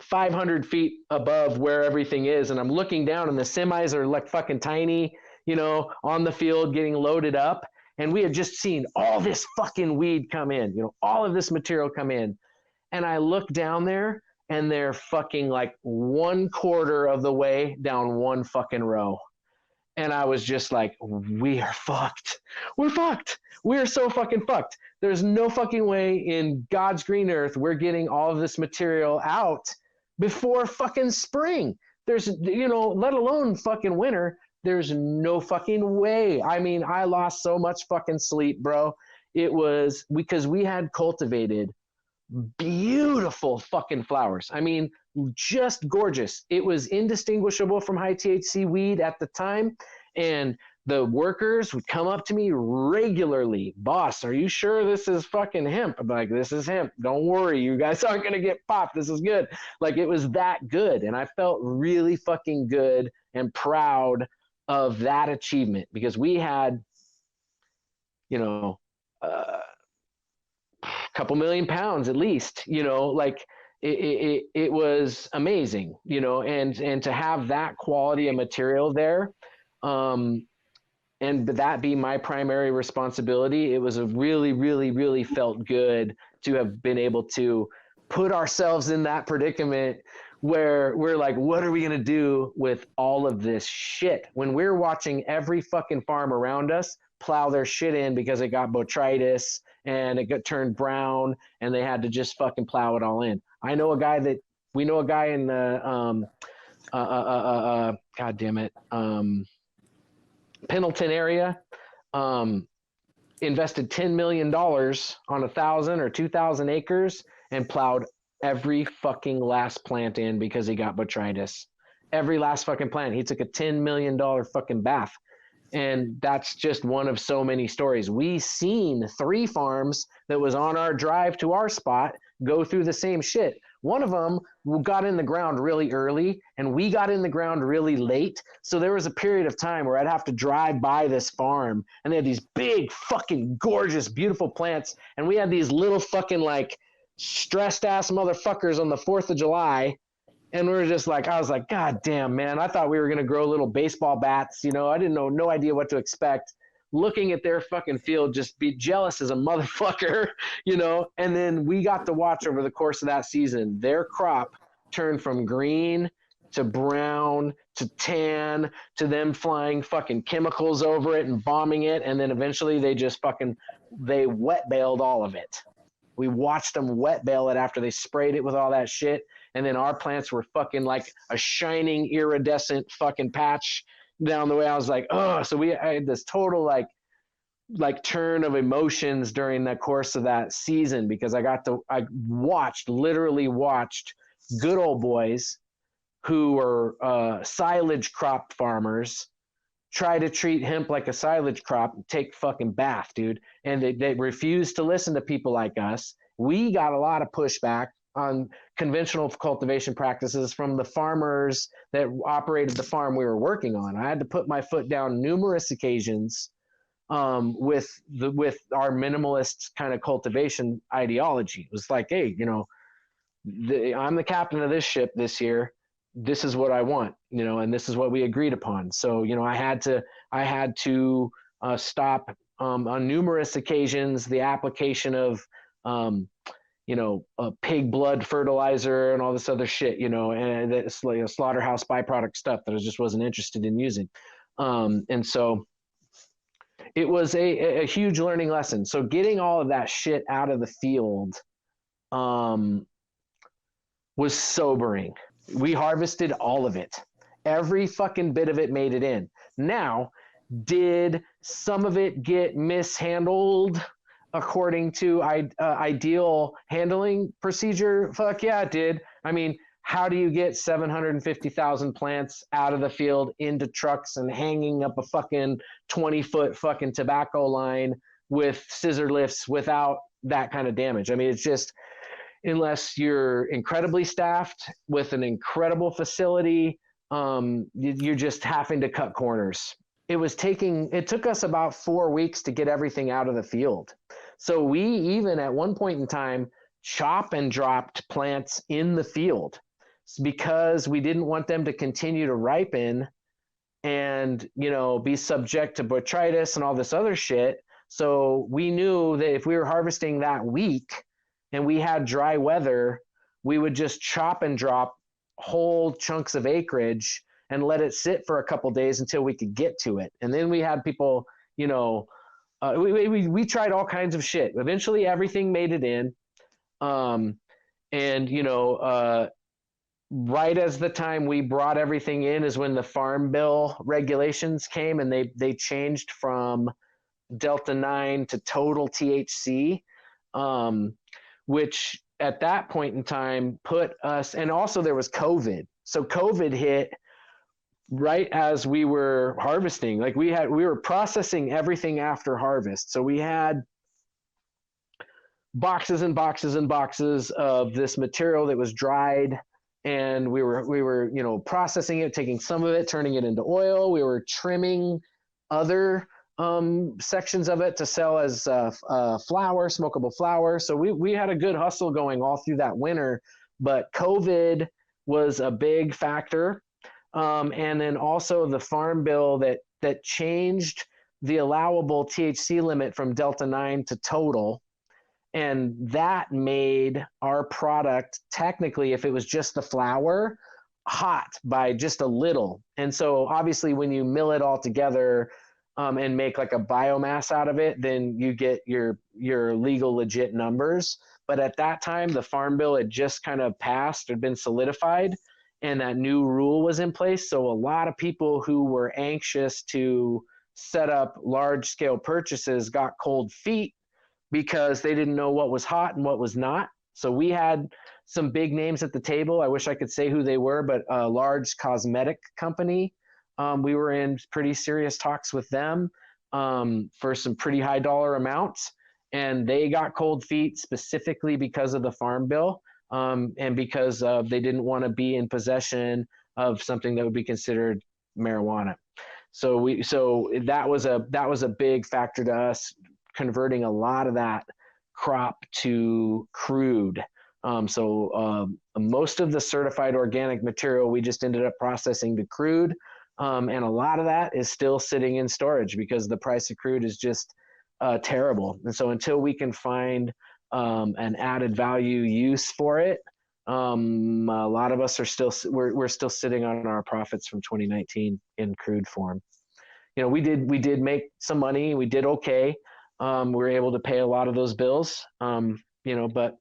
500 feet above where everything is. And I'm looking down and the semis are like fucking tiny, on the field getting loaded up. And we had just seen all this fucking weed come in, all of this material come in. And I look down there and they're fucking like 1/4 of the way down one fucking row. And I was just like, we are fucked. We're fucked. We are so fucking fucked. There's no fucking way in God's green earth we're getting all of this material out before fucking spring. There's, let alone fucking winter. There's no fucking way. I mean, I lost so much fucking sleep, bro. It was because we had cultivated beautiful fucking flowers. I mean, just gorgeous. It was indistinguishable from high THC weed at the time. And the workers would come up to me regularly. Boss, are you sure this is fucking hemp? I'm like, this is hemp. Don't worry. You guys aren't going to get popped. This is good. Like, it was that good. And I felt really fucking good and proud of that achievement because we had, a couple million pounds at least, like it was amazing, and to have that quality of material there, and that be my primary responsibility. It was a really, really, really felt good to have been able to put ourselves in that predicament where we're like, what are we going to do with all of this shit when we're watching every fucking farm around us plow their shit in because it got botrytis and it got turned brown and they had to just fucking plow it all in. We know a guy in the, God damn it, Pendleton area, invested $10 million on 1,000 or 2,000 acres and plowed every fucking last plant in because he got botrytis. Every last fucking plant. He took a $10 million fucking bath. And that's just one of so many stories. We seen 3 farms that was on our drive to our spot go through the same shit. One of them got in the ground really early and we got in the ground really late. So there was a period of time where I'd have to drive by this farm and they had these big fucking gorgeous, beautiful plants. And we had these little fucking like stressed ass motherfuckers on the 4th of July. And we were just like, I was like, God damn, man. I thought we were going to grow little baseball bats. I didn't know, no idea what to expect. Looking at their fucking field, just be jealous as a motherfucker, And then we got to watch over the course of that season, their crop turned from green to brown to tan to them flying fucking chemicals over it and bombing it. And then eventually they wet baled all of it. We watched them wet bale it after they sprayed it with all that shit. And then our plants were fucking like a shining iridescent fucking patch down the way. I was like, oh, so I had this total like turn of emotions during the course of that season because I literally watched good old boys who were silage crop farmers try to treat hemp like a silage crop and take fucking bath, dude. And they refused to listen to people like us. We got a lot of pushback on conventional cultivation practices from the farmers that operated the farm we were working on. I had to put my foot down numerous occasions with our minimalist kind of cultivation ideology. It was like, hey, I'm the captain of this ship this year. This is what I want, and this is what we agreed upon. So, I had to stop on numerous occasions the application of pig blood fertilizer and all this other shit, and that's like slaughterhouse byproduct stuff that I just wasn't interested in using. And so it was a huge learning lesson. So getting all of that shit out of the field was sobering. We harvested all of it. Every fucking bit of it made it in. Now, did some of it get mishandled according to ideal handling procedure? Fuck yeah, it did. I mean, how do you get 750,000 plants out of the field into trucks and hanging up a fucking 20-foot fucking tobacco line with scissor lifts without that kind of damage? I mean, it's just, unless you're incredibly staffed with an incredible facility, you're just having to cut corners. It took us about 4 weeks to get everything out of the field. So we even at one point in time chop and dropped plants in the field because we didn't want them to continue to ripen and, be subject to botrytis and all this other shit. So we knew that if we were harvesting that week and we had dry weather, we would just chop and drop whole chunks of acreage and let it sit for a couple days until we could get to it. And then we had people, we tried all kinds of shit. Eventually everything made it in. Right as the time we brought everything in is when the Farm Bill regulations came, and they changed from Delta 9 to total THC, which at that point in time put us, and also there was COVID. So COVID hit right as we were harvesting. Like we were processing everything after harvest. So we had boxes and boxes and boxes of this material that was dried, and we were processing it, taking some of it, turning it into oil. We were trimming other sections of it to sell as flour, smokable flour. So we had a good hustle going all through that winter, but COVID was a big factor. And then also the Farm Bill that changed the allowable THC limit from Delta 9 to total. And that made our product, technically, if it was just the flour, hot by just a little. And so obviously when you mill it all together and make like a biomass out of it, then you get your legal, legit numbers. But at that time, the Farm Bill had just kind of passed, had been solidified, and that new rule was in place. So a lot of people who were anxious to set up large scale purchases got cold feet because they didn't know what was hot and what was not. So we had some big names at the table. I wish I could say who they were, but a large cosmetic company. We were in pretty serious talks with them for some pretty high dollar amounts. And they got cold feet specifically because of the Farm Bill. And because they didn't want to be in possession of something that would be considered marijuana. So that was a big factor to us, converting a lot of that crop to crude. Most of the certified organic material we just ended up processing to crude, and a lot of that is still sitting in storage because the price of crude is just terrible. And so until we can find an added value use for it, a lot of us are we're still sitting on our profits from 2019 in crude form. We did make some money. We did okay. We were able to pay a lot of those bills, but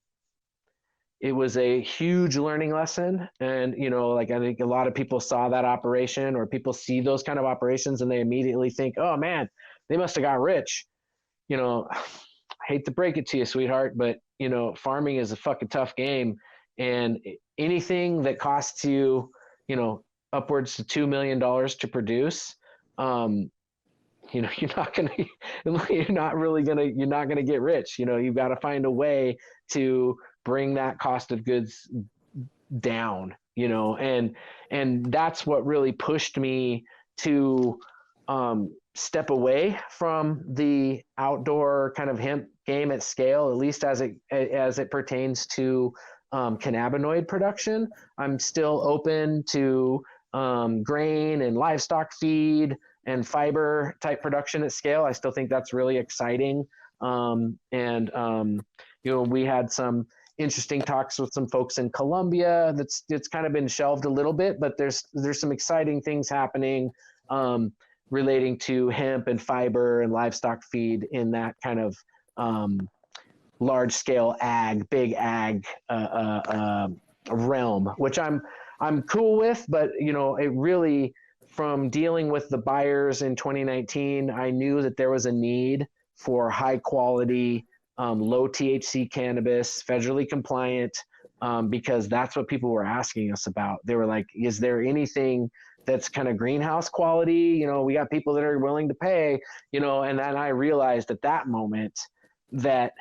it was a huge learning lesson. And, I think a lot of people saw that operation, or people see those kind of operations and they immediately think, oh man, they must've got rich. I hate to break it to you, sweetheart, but farming is a fucking tough game, and anything that costs you, upwards to $2 million to produce, you're not gonna get rich. You've got to find a way to bring that cost of goods down, and that's what really pushed me to step away from the outdoor kind of hemp game at scale, at least as it pertains to cannabinoid production. I'm still open to grain and livestock feed and fiber type production at scale. I still think that's really exciting. We had some interesting talks with some folks in Colombia. It's kind of been shelved a little bit, but there's some exciting things happening relating to hemp and fiber and livestock feed in that kind of large scale big ag realm, which I'm cool with, but it really from dealing with the buyers in 2019, I knew that there was a need for high quality, low THC cannabis, federally compliant, because that's what people were asking us about. They were like, is there anything that's kind of greenhouse quality? You know, we got people that are willing to pay, you know, and then I realized at that moment that,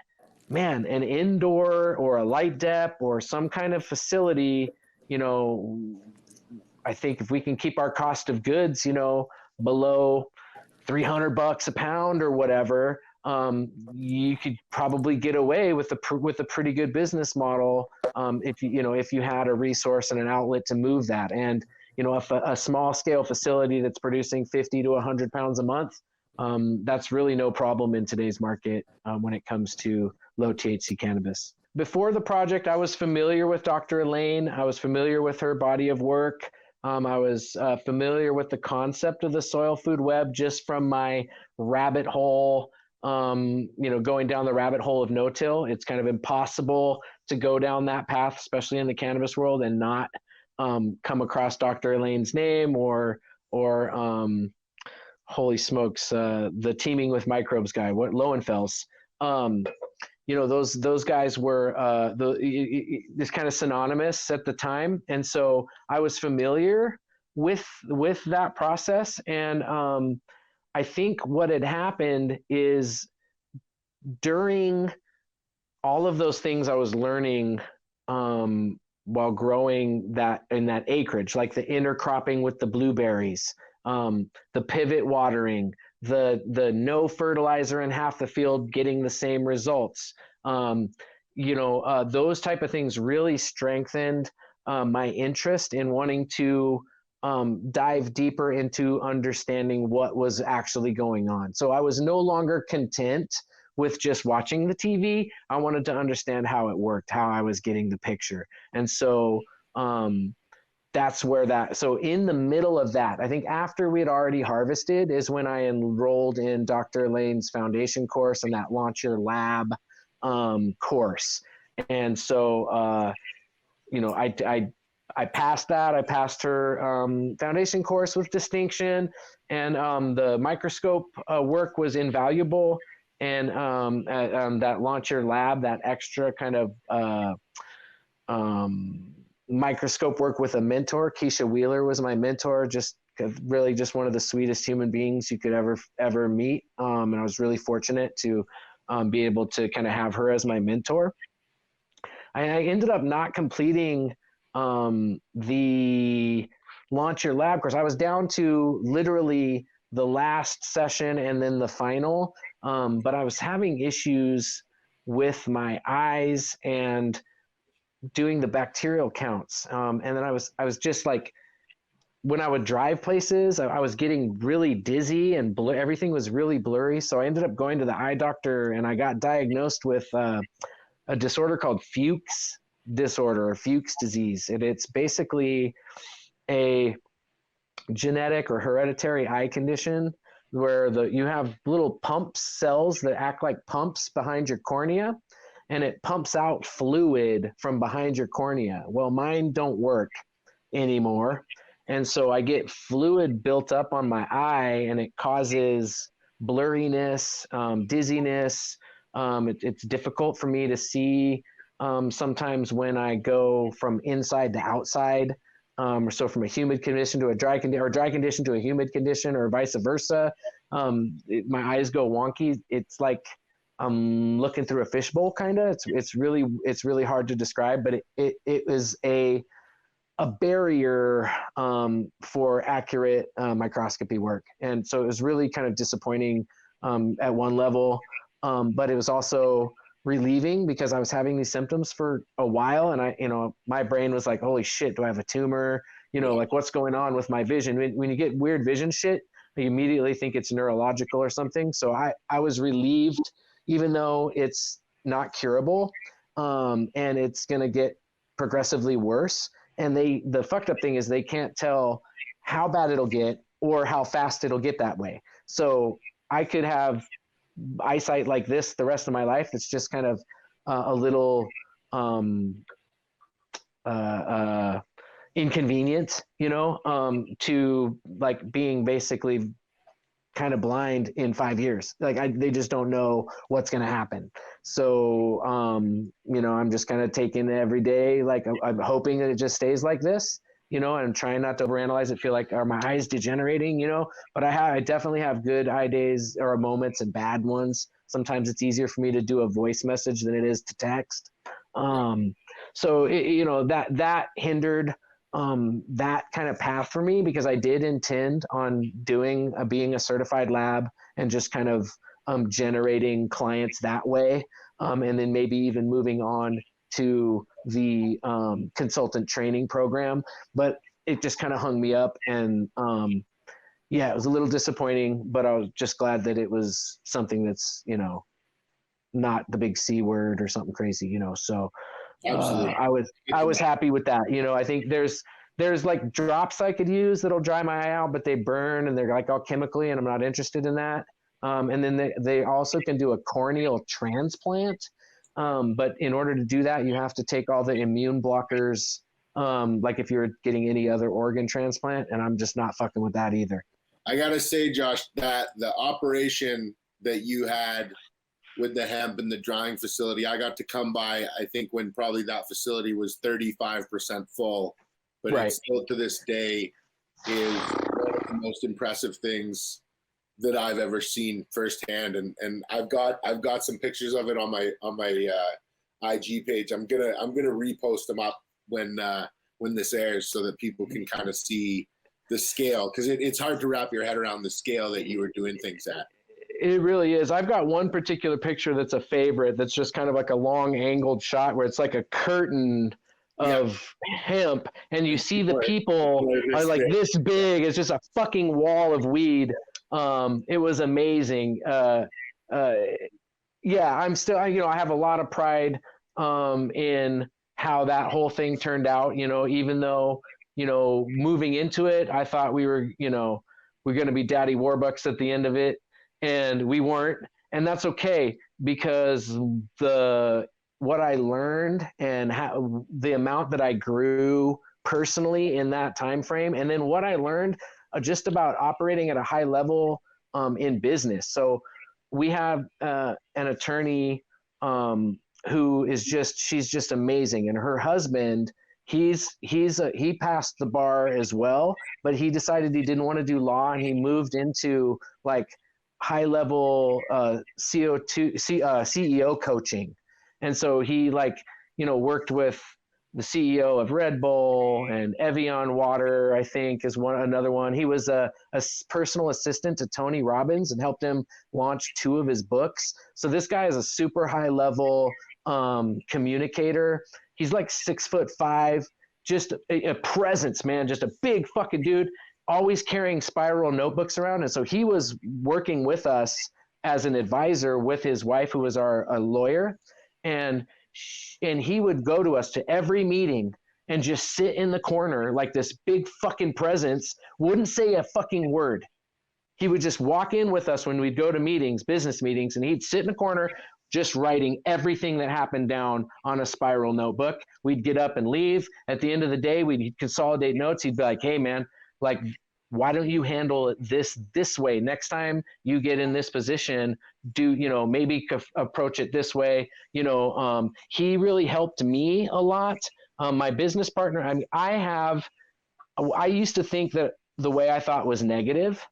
man, an indoor or a light dep or some kind of facility, you know, I think if we can keep our cost of goods, you know, below $300 a pound or whatever, you could probably get away with a pretty good business model, if you had a resource and an outlet to move that. And you know, if a small scale facility that's producing 50 to 100 pounds a month, that's really no problem in today's market when it comes to low THC cannabis. Before the project, I was familiar with Dr. Elaine. I was familiar with her body of work. I was familiar with the concept of the soil food web just from my rabbit hole, going down the rabbit hole of no-till. It's kind of impossible to go down that path, especially in the cannabis world, and not come across Dr. Elaine's name or holy smokes, the teaming with microbes guy, Lowenfels. Those guys were this kind of synonymous at the time, and so I was familiar with that process. And I think what had happened is during all of those things I was learning while growing that in that acreage, like the intercropping with the blueberries, the pivot watering, the no fertilizer in half the field getting the same results. Those type of things really strengthened my interest in wanting to dive deeper into understanding what was actually going on. So I was no longer content with just watching the TV. I wanted to understand how it worked, how I was getting the picture. And so that's where so in the middle of that, I think after we had already harvested is when I enrolled in Dr. Elaine's foundation course and that Launch Your Lab course. And so, I passed that. I passed her foundation course with distinction, and the microscope work was invaluable. And that Launch Your Lab, that extra kind of microscope work with a mentor. Keisha Wheeler was my mentor, just one of the sweetest human beings you could ever meet. And I was really fortunate to be able to kind of have her as my mentor. I ended up not completing the Launch Your Lab course. I was down to literally the last session and then the final, but I was having issues with my eyes and doing the bacterial counts. And then I was just like, when I would drive places, I was getting really dizzy and everything was really blurry. So I ended up going to the eye doctor and I got diagnosed with a disorder called Fuchs disorder or Fuchs disease. And it's basically a genetic or hereditary eye condition where you have little pump cells that act like pumps behind your cornea, and it pumps out fluid from behind your cornea. Well, mine don't work anymore. And so I get fluid built up on my eye and it causes blurriness, dizziness. It's difficult for me to see sometimes when I go from inside to outside. So from a humid condition to a dry condition, or dry condition to a humid condition, or vice versa. My eyes go wonky. It's like I'm looking through a fishbowl, kind of. It's really hard to describe, but it is a barrier for accurate microscopy work, and so it was really kind of disappointing at one level, but it was also relieving because I was having these symptoms for a while, and my brain was like, holy shit, do I have a tumor? Like what's going on with my vision? When you get weird vision shit, you immediately think it's neurological or something. So I was relieved, even though it's not curable, and it's going to get progressively worse. And the fucked up thing is they can't tell how bad it'll get or how fast it'll get that way. So I could have eyesight like this the rest of my life. It's just kind of a little inconvenient, to like being basically kind of blind in 5 years. Like they just don't know what's going to happen. So, I'm just kind of taking it every day. Like I'm hoping that it just stays like this, and I'm trying not to overanalyze it. Feel like, are my eyes degenerating, but I definitely have good eye days or moments and bad ones. Sometimes it's easier for me to do a voice message than it is to text. So that hindered that kind of path for me, because I did intend on being a certified lab and just kind of generating clients that way, and then maybe even moving on to the consultant training program. But it just kind of hung me up, and it was a little disappointing, but I was just glad that it was something that's not the big C word or something crazy, so I was happy with that. I think there's like drops I could use that'll dry my eye out, but they burn and they're like all chemically, and I'm not interested in that. And then they also can do a corneal transplant. But in order to do that, you have to take all the immune blockers, like if you're getting any other organ transplant, and I'm just not fucking with that either. I got to say, Josh, that the operation that you had with the hemp and the drying facility, I got to come by, I think, when probably that facility was 35% full, but Right. It still to this day is one of the most impressive things that I've ever seen firsthand. And I've got some pictures of it on my IG page. I'm gonna repost them up when this airs, so that people can kind of see the scale, because it's hard to wrap your head around the scale that you were doing things at. It really is. I've got one particular picture that's a favorite, that's just kind of like a long angled shot where it's like a curtain of hemp, and you see the people are like this big. It's just a fucking wall of weed. It was amazing. I'm still, I have a lot of pride in how that whole thing turned out, even though, moving into it, I thought we were, we're going to be daddy warbucks at the end of it. And we weren't, and that's okay, because what I learned and how the amount that I grew personally in that time frame, and then what I learned just about operating at a high level in business. So we have an attorney who is she's just amazing, and her husband, he passed the bar as well, but he decided he didn't want to do law, and he moved into like high level CEO coaching. And so he worked with the CEO of Red Bull and Evian Water, I think is another one. He was a personal assistant to Tony Robbins and helped him launch 2 of his books. So this guy is a super high level communicator. He's like 6'5", just a presence, man, just a big fucking dude, always carrying spiral notebooks around. And so he was working with us as an advisor with his wife, who was a lawyer. And he would go to us to every meeting and just sit in the corner like this big fucking presence, wouldn't say a fucking word. He would just walk in with us when we'd go to meetings, business meetings, and he'd sit in the corner just writing everything that happened down on a spiral notebook. We'd get up and leave. At the end of the day, we'd consolidate notes. He'd be like, hey, man, like, why don't you handle it this way? Next time you get in this position, maybe approach it this way. He really helped me a lot. My business partner, I used to think that the way I thought was negative,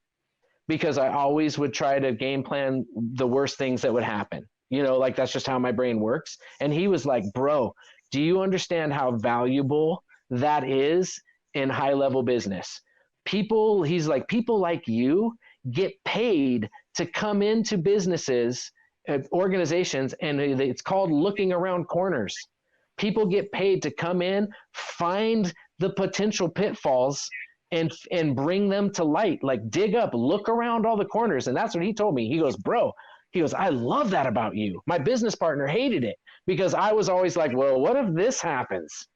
because I always would try to game plan the worst things that would happen. Like that's just how my brain works. And he was like, bro, do you understand how valuable that is in high level business? He's like, people like you get paid to come into businesses, organizations, and it's called looking around corners. People get paid to come in, find the potential pitfalls, and bring them to light. Like dig up, look around all the corners. And that's what he told me. He goes, bro, I love that about you. My business partner hated it because I was always like, well, what if this happens?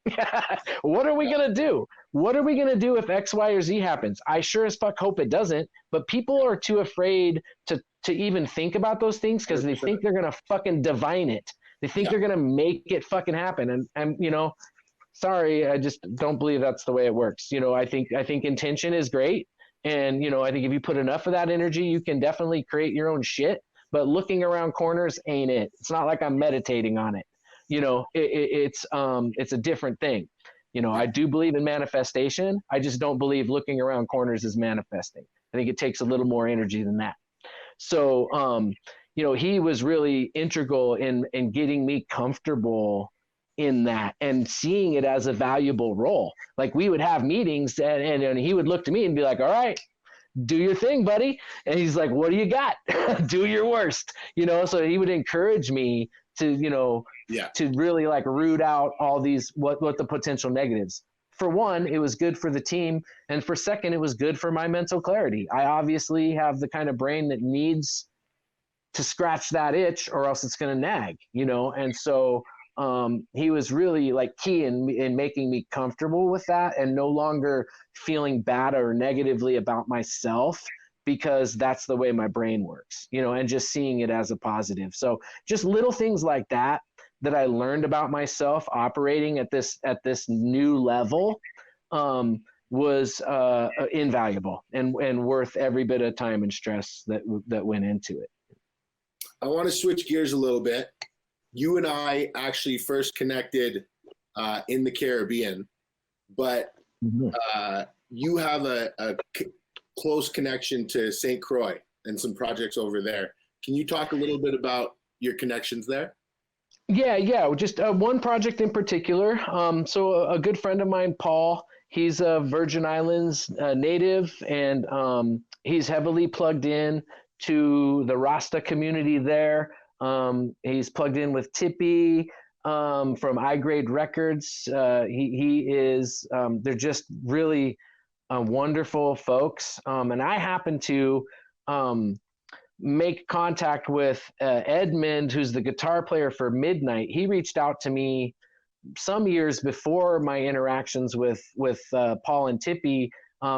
What are we going to do? What are we going to do if X, Y, or Z happens? I sure as fuck hope it doesn't, but people are too afraid to even think about those things because they think they're going to fucking divine it. They think they're going to make it fucking happen. And sorry, I just don't believe that's the way it works. I think intention is great. And, I think if you put enough of that energy, you can definitely create your own shit. But looking around corners ain't it. It's not like I'm meditating on it. It's a different thing. I do believe in manifestation. I just don't believe looking around corners is manifesting. I think it takes a little more energy than that. So, he was really integral in getting me comfortable in that and seeing it as a valuable role. Like we would have meetings and he would look to me and be like, all right, do your thing, buddy. And he's like, what do you got? Do your worst, so he would encourage me to, to really like root out all these, what the potential negatives. For one, it was good for the team. And for second, it was good for my mental clarity. I obviously have the kind of brain that needs to scratch that itch or else it's going to nag, And so he was really like key in making me comfortable with that and no longer feeling bad or negatively about myself because that's the way my brain works, and just seeing it as a positive. So just little things like that I learned about myself operating at this new level was invaluable and worth every bit of time and stress that went into it. I want to switch gears a little bit. You and I actually first connected in the Caribbean, but you have a close connection to St. Croix and some projects over there. Can you talk a little bit about your connections there? Yeah. Just one project in particular. So a good friend of mine, Paul, he's a Virgin Islands native, and he's heavily plugged in to the Rasta community there. He's plugged in with Tippy from I Grade Records. He is, they're just really wonderful folks. And I happen to make contact with Edmund, who's the guitar player for Midnight. He reached out to me some years before my interactions with Paul and Tippy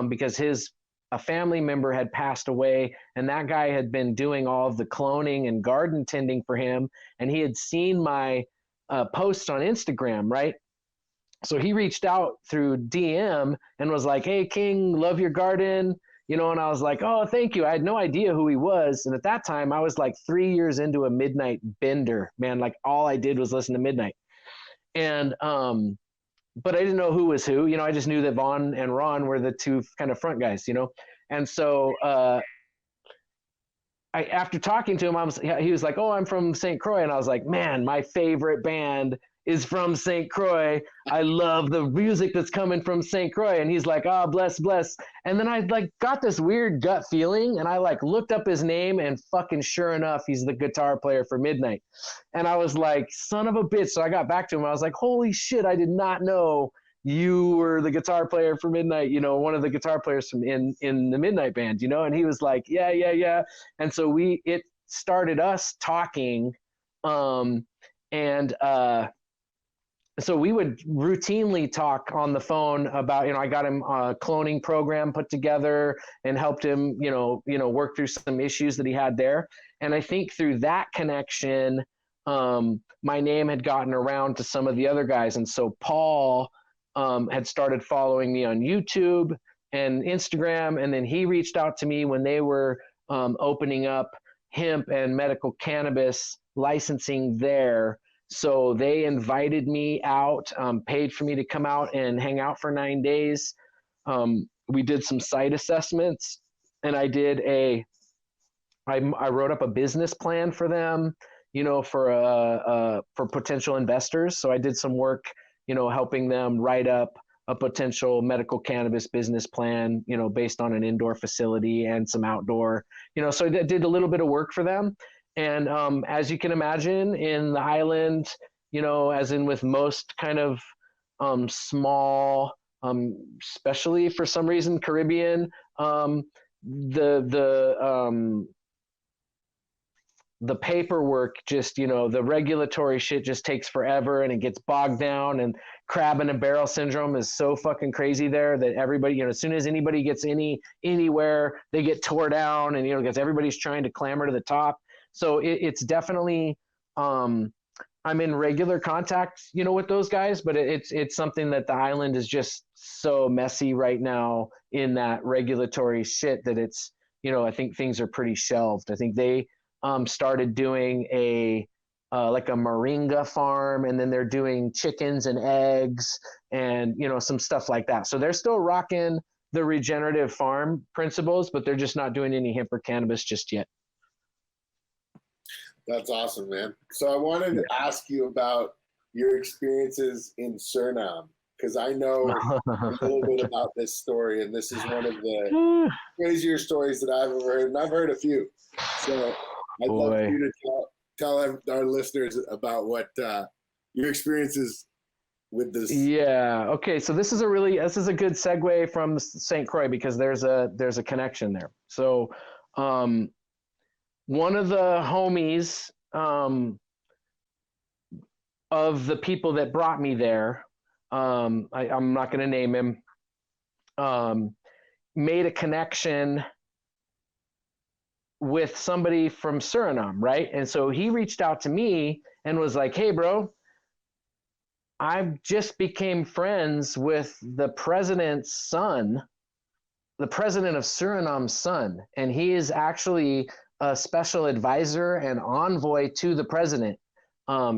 because a family member had passed away, and that guy had been doing all of the cloning and garden tending for him, and he had seen my posts on Instagram, right? So he reached out through DM and was like, hey, King, love your garden, and I was like, oh, thank you. I had no idea who he was, and at that time, I was like 3 years into a Midnight bender, man. Like all I did was listen to Midnight. And but I didn't know who was who. I just knew that Vaughn and Ron were the two kind of front guys, And so after talking to him, he was like, oh, I'm from St. Croix. And I was like, man, my favorite band is from St. Croix. I love the music that's coming from St. Croix. And he's like, oh, bless. And then I like got this weird gut feeling, and I like looked up his name, and fucking sure enough, he's the guitar player for Midnight. And I was like, son of a bitch. So I got back to him. I was like, holy shit, I did not know you were the guitar player for Midnight, one of the guitar players from in the Midnight band, and he was like, yeah. And so it started us talking. So we would routinely talk on the phone about, I got him a cloning program put together and helped him, work through some issues that he had there. And I think through that connection, my name had gotten around to some of the other guys. And so Paul had started following me on YouTube and Instagram. And then he reached out to me when they were opening up hemp and medical cannabis licensing there. So they invited me out, paid for me to come out and hang out for 9 days. We did some site assessments, and I wrote up a business plan for them, for potential investors. So I did some work, helping them write up a potential medical cannabis business plan, based on an indoor facility and some outdoor, so I did a little bit of work for them. And as you can imagine, in the island, as in with most kind of small, especially for some reason Caribbean, the paperwork just, the regulatory shit just takes forever, and it gets bogged down, and crab in a barrel syndrome is so fucking crazy there that everybody, as soon as anybody gets anywhere, they get tore down, and, because everybody's trying to clamber to the top. So it's definitely I'm in regular contact, with those guys, but it's something that the island is just so messy right now in that regulatory shit that it's, I think things are pretty shelved. I think they started doing like a moringa farm, and then they're doing chickens and eggs and, some stuff like that. So they're still rocking the regenerative farm principles, but they're just not doing any hemp or cannabis just yet. That's awesome, man. So I wanted to ask you about your experiences in Suriname, because I know a little bit about this story, and this is one of the crazier stories that I've ever heard, and I've heard a few. So I'd love for you to tell our listeners about what your experiences with this. Yeah. Okay. So this is a good segue from St. Croix, because there's a connection there. So, one of the homies of the people that brought me there, I'm not going to name him, made a connection with somebody from Suriname, right? And so he reached out to me and was like, "Hey, bro, I've just became friends with the president's son, the president of Suriname's son, and he is actually a special advisor and envoy to the president.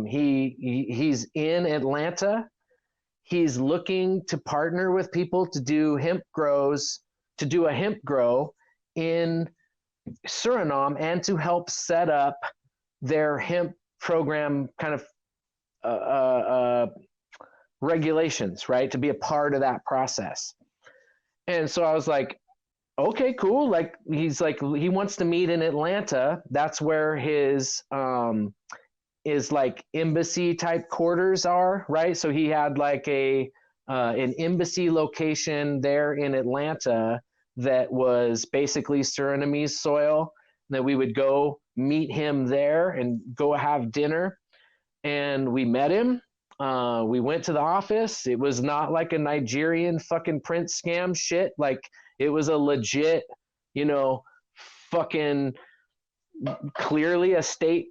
He's in Atlanta. He's looking to partner with people to do a hemp grow in Suriname, and to help set up their hemp program kind of regulations, right? To be a part of that process." And so I was like, okay, cool. Like, he's like, he wants to meet in Atlanta. That's where his is like embassy type quarters are, right? So he had like an embassy location there in Atlanta that was basically Surinamese soil, that we would go meet him there and go have dinner. And we met him. We went to the office. It was not like a Nigerian fucking print scam shit. Like, it was a legit, fucking clearly a state,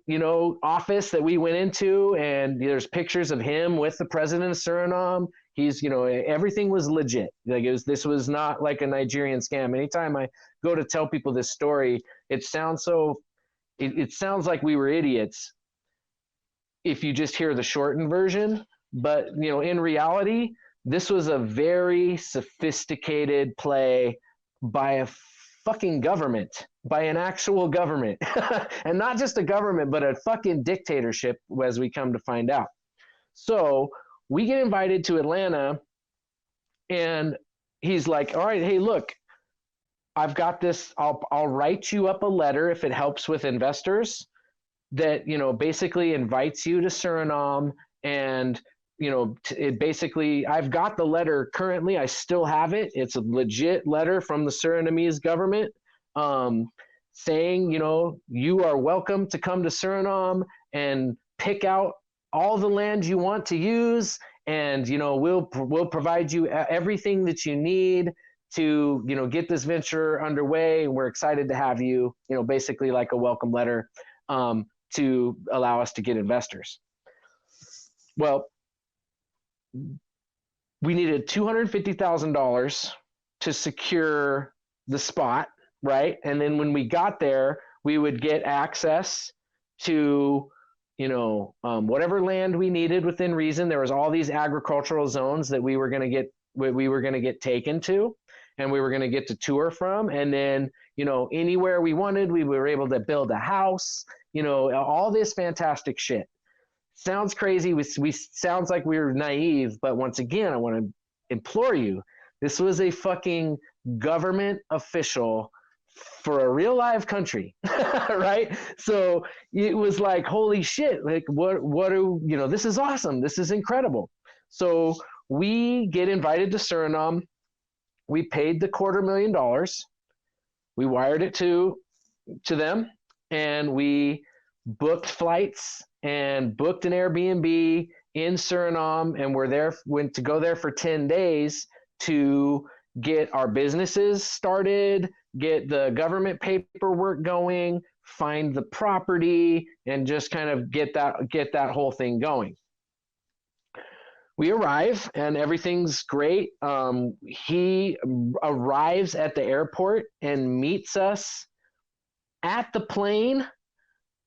office that we went into, and there's pictures of him with the president of Suriname. He's, everything was legit. Like, this was not like a Nigerian scam. Anytime I go to tell people this story, it sounds like we were idiots if you just hear the shortened version. But, in reality, this was a very sophisticated play by a fucking government, by an actual government. And not just a government, but a fucking dictatorship, as we come to find out. So we get invited to Atlanta, and he's like, "All right, hey, look, I've got this. I'll write you up a letter if it helps with investors that, basically invites you to Suriname. And, it basically, I've got the letter currently. I still have it. It's a legit letter from the Surinamese government, saying, you are welcome to come to Suriname and pick out all the land you want to use. And, we'll provide you everything that you need to, get this venture underway. And we're excited to have you, basically like a welcome letter, to allow us to get investors." Well, we needed $250,000 to secure the spot, right? And then when we got there, we would get access to, whatever land we needed within reason. There was all these agricultural zones that we were going to get taken to, and we were going to get to tour from. And then, anywhere we wanted, we were able to build a house, all this fantastic shit. Sounds crazy. We sounds like we were naive, but once again, I want to implore you, this was a fucking government official for a real live country, right? So it was like, holy shit, like this is awesome. This is incredible. So we get invited to Suriname. We paid the $250,000. We wired it to them, and we booked flights and booked an Airbnb in Suriname, and went to go there for 10 days to get our businesses started, get the government paperwork going, find the property, and just kind of get that whole thing going. We arrive and everything's great. He arrives at the airport and meets us at the plane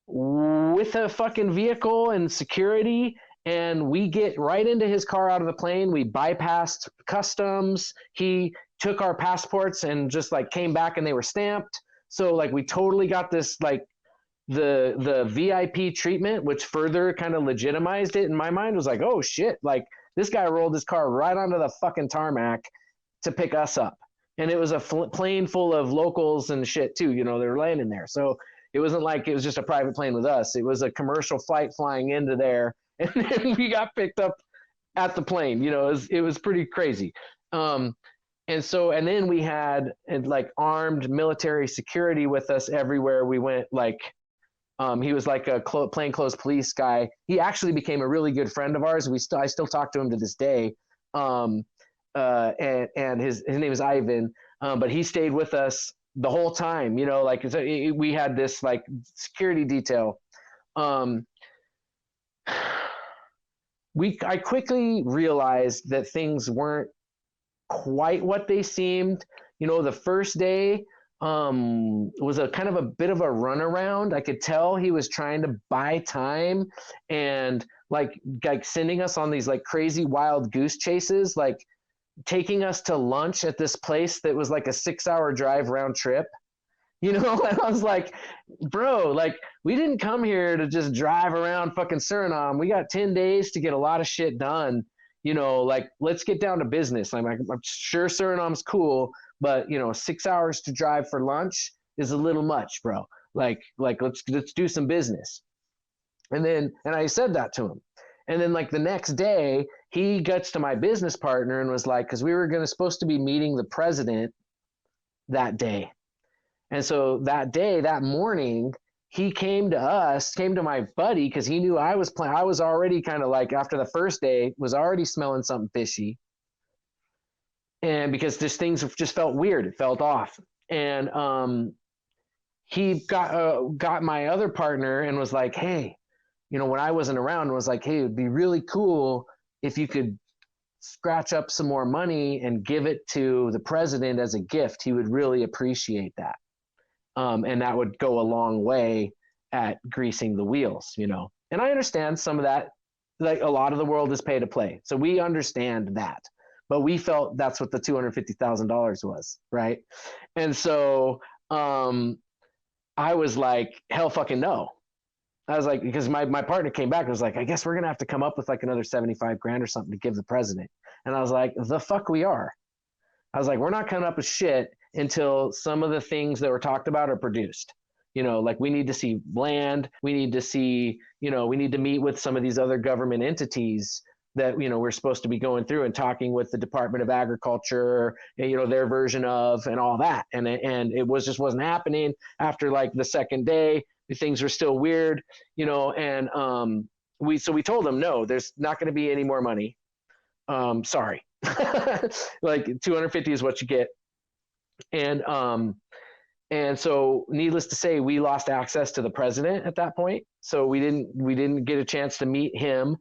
with a fucking vehicle and security, and we get right into his car out of the plane. We bypassed customs. He took our passports and just like came back and they were stamped. So like we totally got this like the VIP treatment, which further kind of legitimized it in my mind. It was like, oh shit, like this guy rolled his car right onto the fucking tarmac to pick us up. And it was a plane full of locals and shit too, you know, they were landing there. So it wasn't like it was just a private plane with us. It was a commercial flight flying into there. And then we got picked up at the plane, you know, it was pretty crazy. And then we had like armed military security with us everywhere we went. Like, he was like a plainclothes police guy. He actually became a really good friend of ours. I still talk to him to this day. And his name is Ivan. But he stayed with us the whole time, you know, like we had this like security detail. I quickly realized that things weren't quite what they seemed. You know, the first day was a kind of a bit of a runaround. I could tell he was trying to buy time and like sending us on these like crazy wild goose chases, like taking us to lunch at this place that was like a 6-hour drive round trip, you know. And I was like, bro, like we didn't come here to just drive around fucking Suriname. We got 10 days to get a lot of shit done, you know, like let's get down to business. I'm sure Suriname's cool, but you know, 6 hours to drive for lunch is a little much, bro. Like let's do some business. And I said that to him. And then like the next day, he gets to my business partner and was like, because we were supposed to be meeting the president that day. And so that morning, he came to my buddy, because he knew I was already kind of like, after the first day, was already smelling something fishy. And because this things just felt weird, it felt off. And he got my other partner and was like, hey, you know, when I wasn't around, was like, hey, it'd be really cool if you could scratch up some more money and give it to the president as a gift. He would really appreciate that. And that would go a long way at greasing the wheels, you know. And I understand some of that, like a lot of the world is pay to play. So we understand that. But we felt that's what the $250,000 was, right? And so I was like, hell fucking no. I was like, because my partner came back and was like, I guess we're going to have to come up with like another 75 grand or something to give the president. And I was like, the fuck we are. I was like, we're not coming up with shit until some of the things that were talked about are produced. You know, like we need to see land. We need to see, you know, we need to meet with some of these other government entities that, you know, we're supposed to be going through and talking with the Department of Agriculture, and, you know, their version of, and all that. And it wasn't happening after like the second day. Things were still weird, you know, and we told them, no, there's not going to be any more money. Sorry. Like 250 is what you get. And so needless to say, we lost access to the president at that point. So we didn't get a chance to meet him.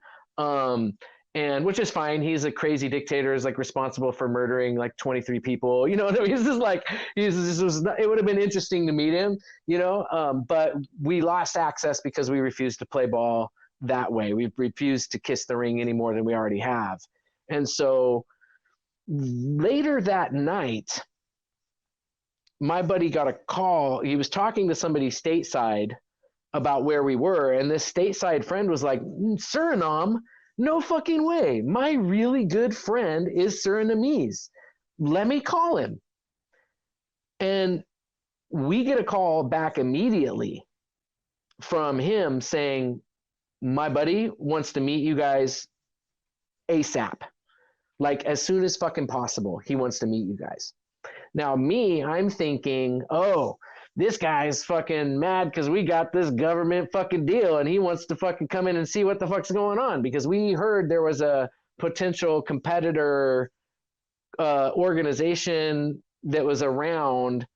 And which is fine. He's a crazy dictator, is like responsible for murdering like 23 people. You know what I mean? He's just like, it would have been interesting to meet him, you know? But we lost access because we refused to play ball that way. We refused to kiss the ring any more than we already have. And so later that night, my buddy got a call. He was talking to somebody stateside about where we were. And this stateside friend was like, Suriname? No fucking way. My really good friend is Surinamese. Let me call him. And we get a call back immediately from him saying, my buddy wants to meet you guys ASAP. Like as soon as fucking possible, he wants to meet you guys. Now I'm thinking, oh, this guy's fucking mad because we got this government fucking deal and he wants to fucking come in and see what the fuck's going on, because we heard there was a potential competitor organization that was around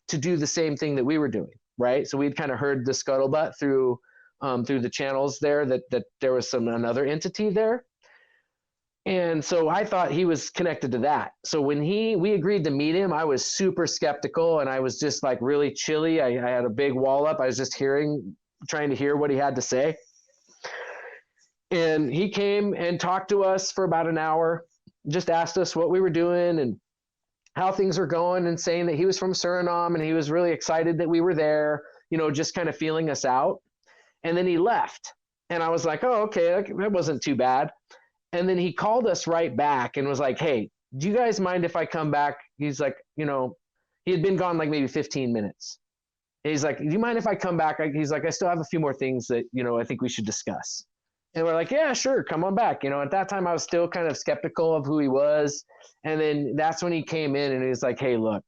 to do the same thing that we were doing, right? So we'd kind of heard the scuttlebutt through the channels there that there was another entity there. And so I thought he was connected to that. So when we agreed to meet him, I was super skeptical, and I was just like really chilly. I had a big wall up. I was just trying to hear what he had to say. And he came and talked to us for about an hour, just asked us what we were doing and how things are going, and saying that he was from Suriname and he was really excited that we were there, just kind of feeling us out. And then he left. And I was like, oh, okay, that wasn't too bad. And then he called us right back and was like, hey, do you guys mind if I come back? He's like, he had been gone like maybe 15 minutes. And he's like, do you mind if I come back? He's like, I still have a few more things that, I think we should discuss. And we're like, yeah, sure, come on back. At that time I was still kind of skeptical of who he was. And then that's when he came in and he was like, hey, look,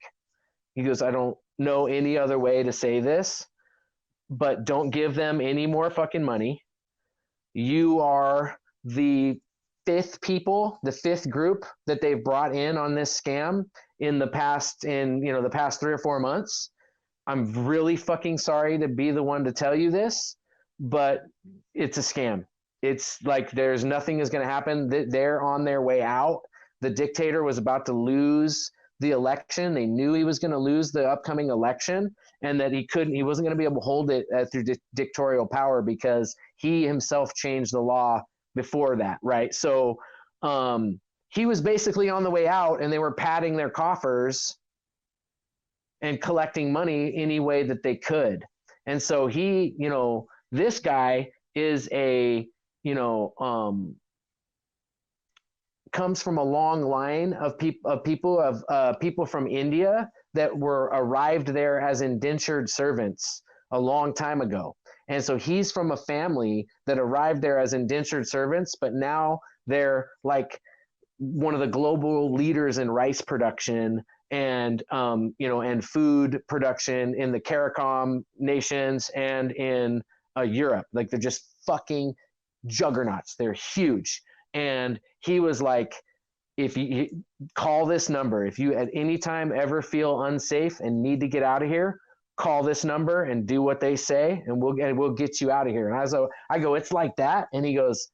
he goes, I don't know any other way to say this, but don't give them any more fucking money. You are the fifth group that they've brought in on this scam in the past 3 or 4 months. I'm really fucking sorry to be the one to tell you this, but it's a scam. It's like there's nothing is going to happen. They're on their way out. The dictator was about to lose the election. They knew he was going to lose the upcoming election, and that he wasn't going to be able to hold it through dictatorial power, because he himself changed the law before that, right? So he was basically on the way out, and they were padding their coffers and collecting money any way that they could. And so this guy is comes from a long line of people from India that were arrived there as indentured servants a long time ago. And so he's from a family that arrived there as indentured servants, but now they're like one of the global leaders in rice production and and food production in the CARICOM nations and in Europe. Like, they're just fucking juggernauts. They're huge. And he was like, if you call this number, if you at any time ever feel unsafe and need to get out of here, call this number and do what they say, and we'll get you out of here. And I go, it's like that? And he goes,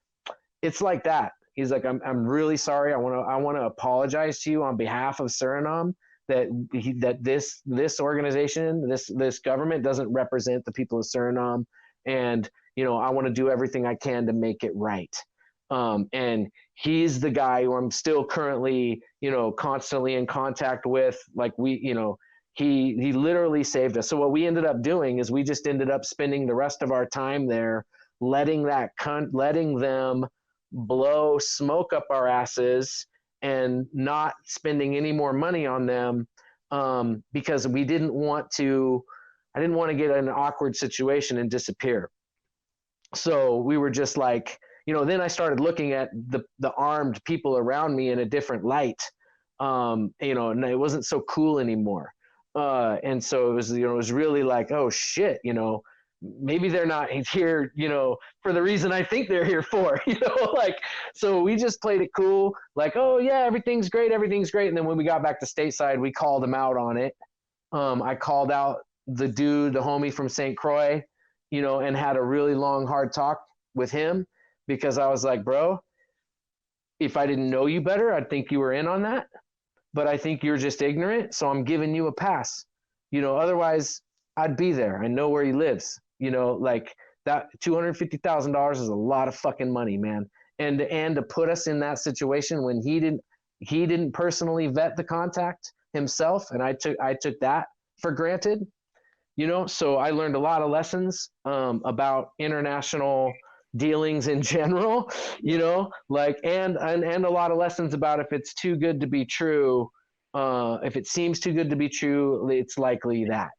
it's like that. He's like, I'm really sorry. I want to apologize to you on behalf of Suriname that this organization, this government doesn't represent the people of Suriname, and I want to do everything I can to make it right. And he's the guy who I'm still currently, constantly in contact with. Like, he literally saved us. So what we ended up doing is we just ended up spending the rest of our time there, letting them blow smoke up our asses and not spending any more money on them, because I didn't want to get in an awkward situation and disappear. So we were just like, then I started looking at the armed people around me in a different light, and it wasn't so cool anymore. And so it was really like, oh shit, maybe they're not here, for the reason I think they're here for, like, so we just played it cool, like, oh yeah, everything's great. And then when we got back to stateside, we called them out on it. I called out the homie from St. Croix, and had a really long, hard talk with him, because I was like, bro, if I didn't know you better, I'd think you were in on that. But I think you're just ignorant, so I'm giving you a pass. Otherwise I'd be there. I know where he lives. Like, that $250,000 is a lot of fucking money, man. And to put us in that situation when he didn't personally vet the contact himself, and I took that for granted. So I learned a lot of lessons about international dealings in general, like, and a lot of lessons about if it's too good to be true, if it seems too good to be true, it's likely that,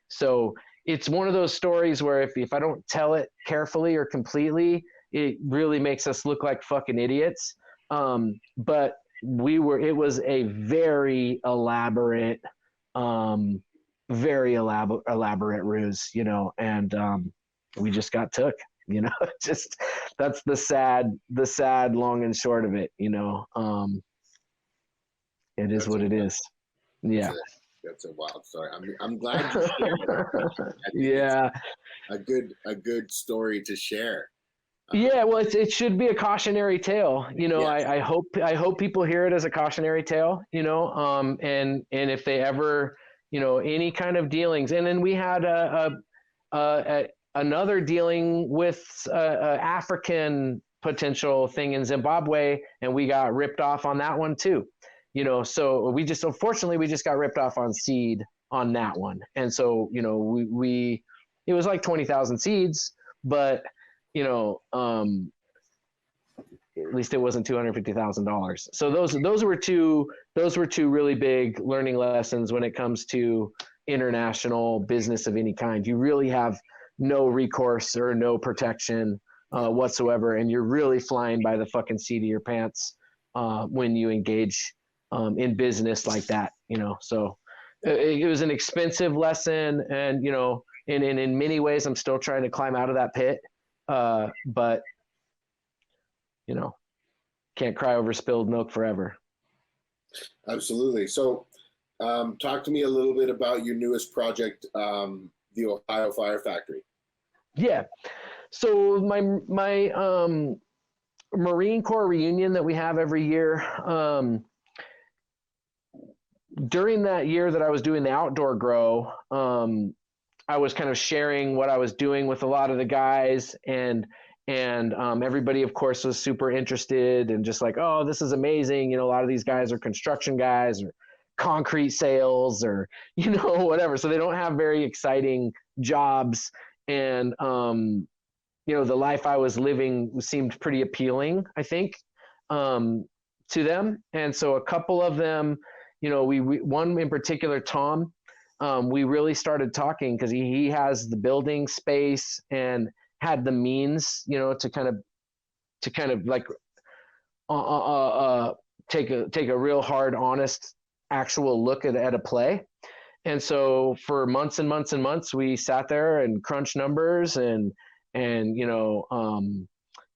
so it's one of those stories where if I don't tell it carefully or completely, it really makes us look like fucking idiots. But it was a very elaborate ruse, and we just got took. you know. Just that's the sad long and short of it, you know. It is what it is. Yeah. That's a wild story. I'm glad you shared it. I think Yeah. it's a good story to share. Yeah, well, it should be a cautionary tale. You know, Yes. I hope people hear it as a cautionary tale. You know, and if they ever, you know, any kind of dealings, and then we had another dealing with a African potential thing in Zimbabwe, and we got ripped off on that one too. You know, so unfortunately we just got ripped off on seed on that one, and so you know we it was like 20,000 seeds, but you know, at least it wasn't $250,000. So those were two really big learning lessons when it comes to international business of any kind. You really have no recourse or no protection whatsoever, and you're really flying by the fucking seat of your pants when you engage in business like that. You know, so it was an expensive lesson, and you know, in many ways, I'm still trying to climb out of that pit. But you know, can't cry over spilled milk forever. Absolutely. So, talk to me a little bit about your newest project, the Ohio Fire Factory. Yeah. So my Marine Corps reunion that we have every year. During that year that I was doing the outdoor grow, I was kind of sharing what I was doing with a lot of the guys, and everybody, of course, was super interested and just like, oh, this is amazing. You know, a lot of these guys are construction guys or concrete sales or, you know, whatever. So they don't have very exciting jobs. And, you know, the life I was living seemed pretty appealing, I think, to them. And so a couple of them, you know, we one in particular, Tom, we really started talking because he has the building space and had the means, you know, to kind of like take a real hard, honest, actual look at a play. And so for months and months and months, we sat there and crunched numbers and you know,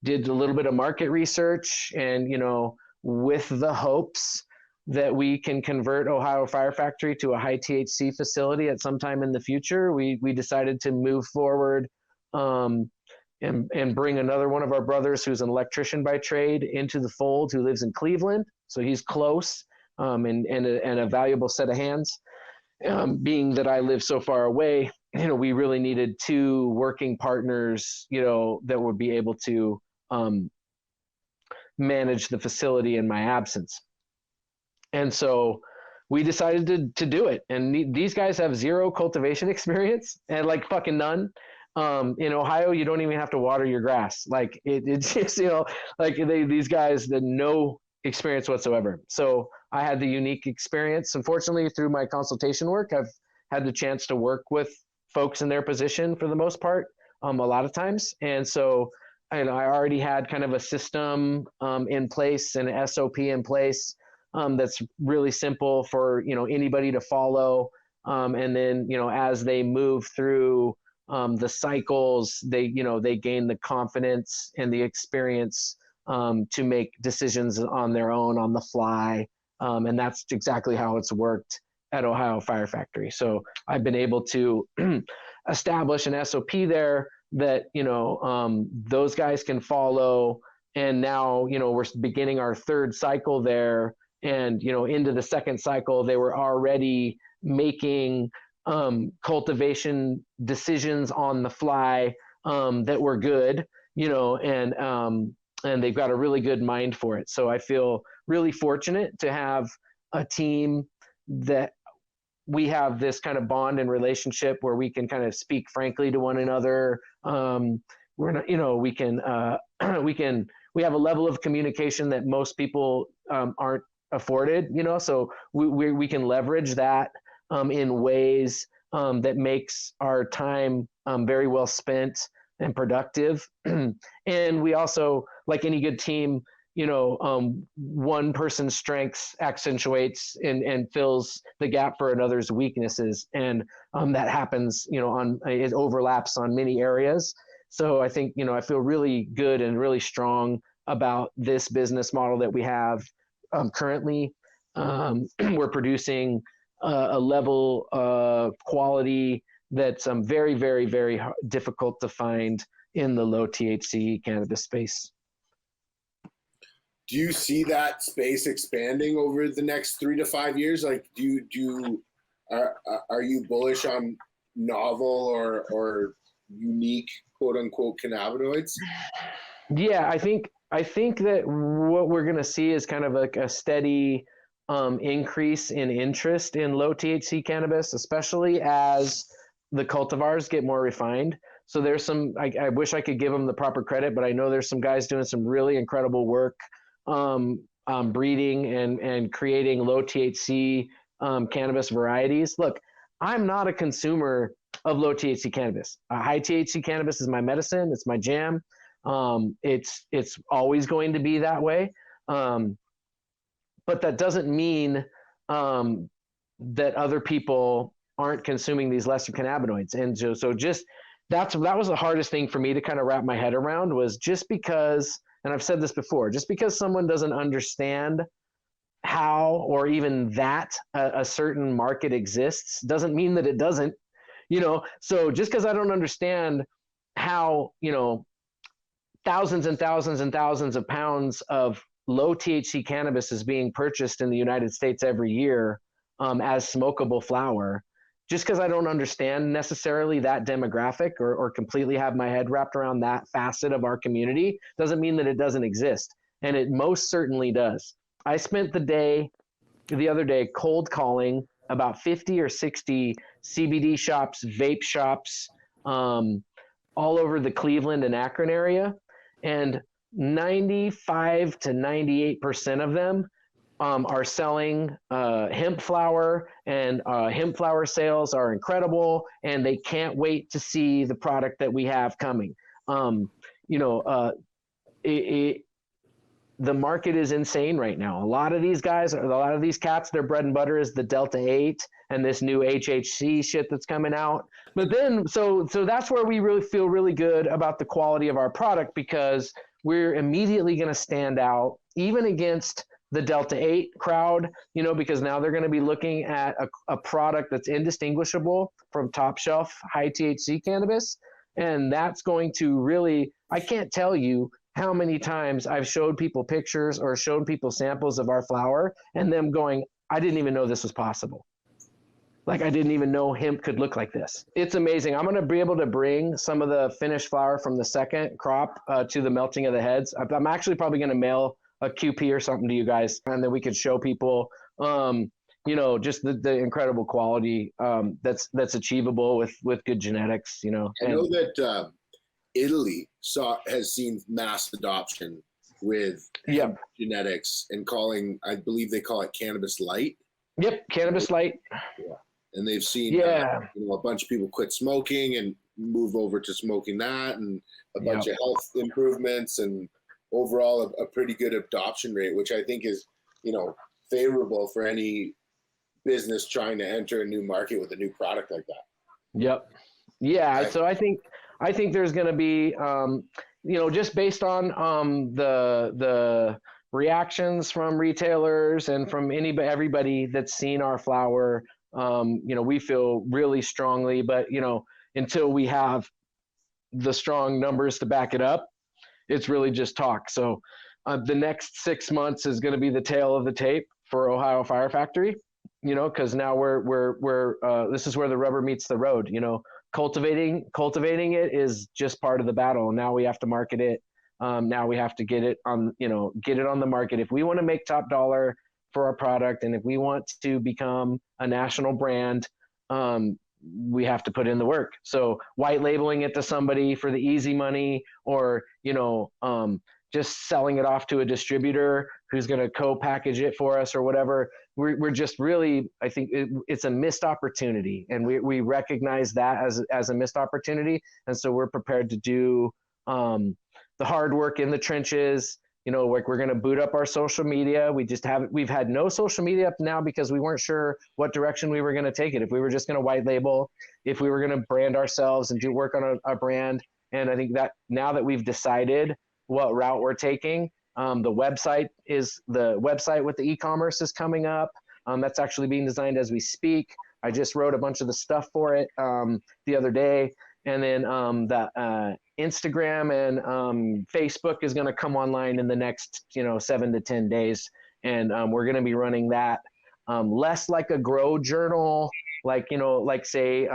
did a little bit of market research, and you know, with the hopes that we can convert Ohio Fire Factory to a high THC facility at some time in the future, we decided to move forward and bring another one of our brothers who's an electrician by trade into the fold, who lives in Cleveland. So he's close and a valuable set of hands. Being that I live so far away, you know, we really needed two working partners, you know, that would be able to manage the facility in my absence. And so we decided to do it. And these guys have zero cultivation experience, and like fucking none. In Ohio, you don't even have to water your grass. Like it's just, you know, like these guys had no experience whatsoever. So I had the unique experience. Unfortunately, through my consultation work, I've had the chance to work with folks in their position for the most part, a lot of times. And so I already had kind of a system in place, an SOP in place that's really simple for, you know, anybody to follow. And then, you know, as they move through the cycles, they gain the confidence and the experience to make decisions on their own on the fly. And that's exactly how it's worked at Ohio Fire Factory. So I've been able to establish an SOP there that, you know, those guys can follow. And now, you know, we're beginning our third cycle there. And, you know, into the second cycle, they were already making cultivation decisions on the fly that were good, you know, and they've got a really good mind for it. So I feel really fortunate to have a team that we have this kind of bond and relationship where we can kind of speak frankly to one another. We're not, you know, we have a level of communication that most people aren't afforded, you know, so we can leverage that in ways that makes our time very well spent and productive. And we also, like any good team, you know, one person's strengths accentuates and fills the gap for another's weaknesses. And that happens, you know, it overlaps on many areas. So I think, I feel really good and really strong about this business model that we have currently. We're producing a level of quality that's very, very, very difficult to find in the low THC cannabis space. Do you see that space expanding over the next 3 to 5 years? Like, are you bullish on novel or unique quote unquote cannabinoids? Yeah, I think that what we're going to see is kind of like a steady increase in interest in low THC cannabis, especially as the cultivars get more refined. So there's some, I wish I could give them the proper credit, but I know there's some guys doing some really incredible work breeding and creating low THC cannabis varieties. Look, I'm not a consumer of low THC cannabis. High THC cannabis is my medicine. It's my jam. It's always going to be that way. But that doesn't mean that other people aren't consuming these lesser cannabinoids. And so just that was the hardest thing for me to kind of wrap my head around, was just because, and I've said this before, just because someone doesn't understand how or even that a certain market exists doesn't mean that it doesn't, so just because I don't understand how, thousands and thousands and thousands of pounds of low THC cannabis is being purchased in the United States every year as smokable flower, just because I don't understand necessarily that demographic or completely have my head wrapped around that facet of our community doesn't mean that it doesn't exist. And it most certainly does. I spent the other day cold calling about 50 or 60 CBD shops, vape shops, all over the Cleveland and Akron area. And 95 to 98% of them are selling hemp flower, and hemp flower sales are incredible, and they can't wait to see the product that we have coming. The market is insane right now. A lot of these cats, their bread and butter is the Delta 8 and this new HHC shit that's coming out. But then, so that's where we really feel really good about the quality of our product, because we're immediately going to stand out even against the Delta 8 crowd, because now they're going to be looking at a product that's indistinguishable from top shelf high THC cannabis. And that's going to really, I can't tell you how many times I've showed people pictures or showed people samples of our flower and them going, I didn't even know this was possible. Like, I didn't even know hemp could look like this. It's amazing. I'm going to be able to bring some of the finished flower from the second crop to the melting of the heads. I'm actually probably going to mail a QP or something to you guys, and then we could show people, just the incredible quality that's achievable with good genetics, I know that Italy has seen mass adoption with genetics and I believe they call it cannabis light. Yep, cannabis light. Yeah. And they've seen a bunch of people quit smoking and move over to smoking that, and a bunch of health improvements, and overall a pretty good adoption rate, which I think is, favorable for any business trying to enter a new market with a new product like that. Yep. Yeah. So I think there's going to be, just based on the reactions from retailers and from everybody that's seen our flower, we feel really strongly, but, until we have the strong numbers to back it up, it's really just talk. So the next 6 months is going to be the tail of the tape for Ohio Fire Factory, because now we're this is where the rubber meets the road. Cultivating it is just part of the battle. Now we have to market it. Now we have to get it on the market. If we want to make top dollar for our product, and if we want to become a national brand, we have to put in the work. So white labeling it to somebody for the easy money, or, just selling it off to a distributor who's going to co-package it for us or whatever. We're just really, I think it's a missed opportunity, and we recognize that as a missed opportunity. And so we're prepared to do the hard work in the trenches. Like, we're going to boot up our social media. We've had no social media up now because we weren't sure what direction we were going to take it. If we were just going to white label, if we were going to brand ourselves and do work on a brand, And I think that now that we've decided what route we're taking, the website with the e-commerce is coming up. That's actually being designed as we speak. I just wrote a bunch of the stuff for it the other day. And then the Instagram and Facebook is going to come online in the next 7 to 10 days. And we're going to be running that less like a grow journal, like say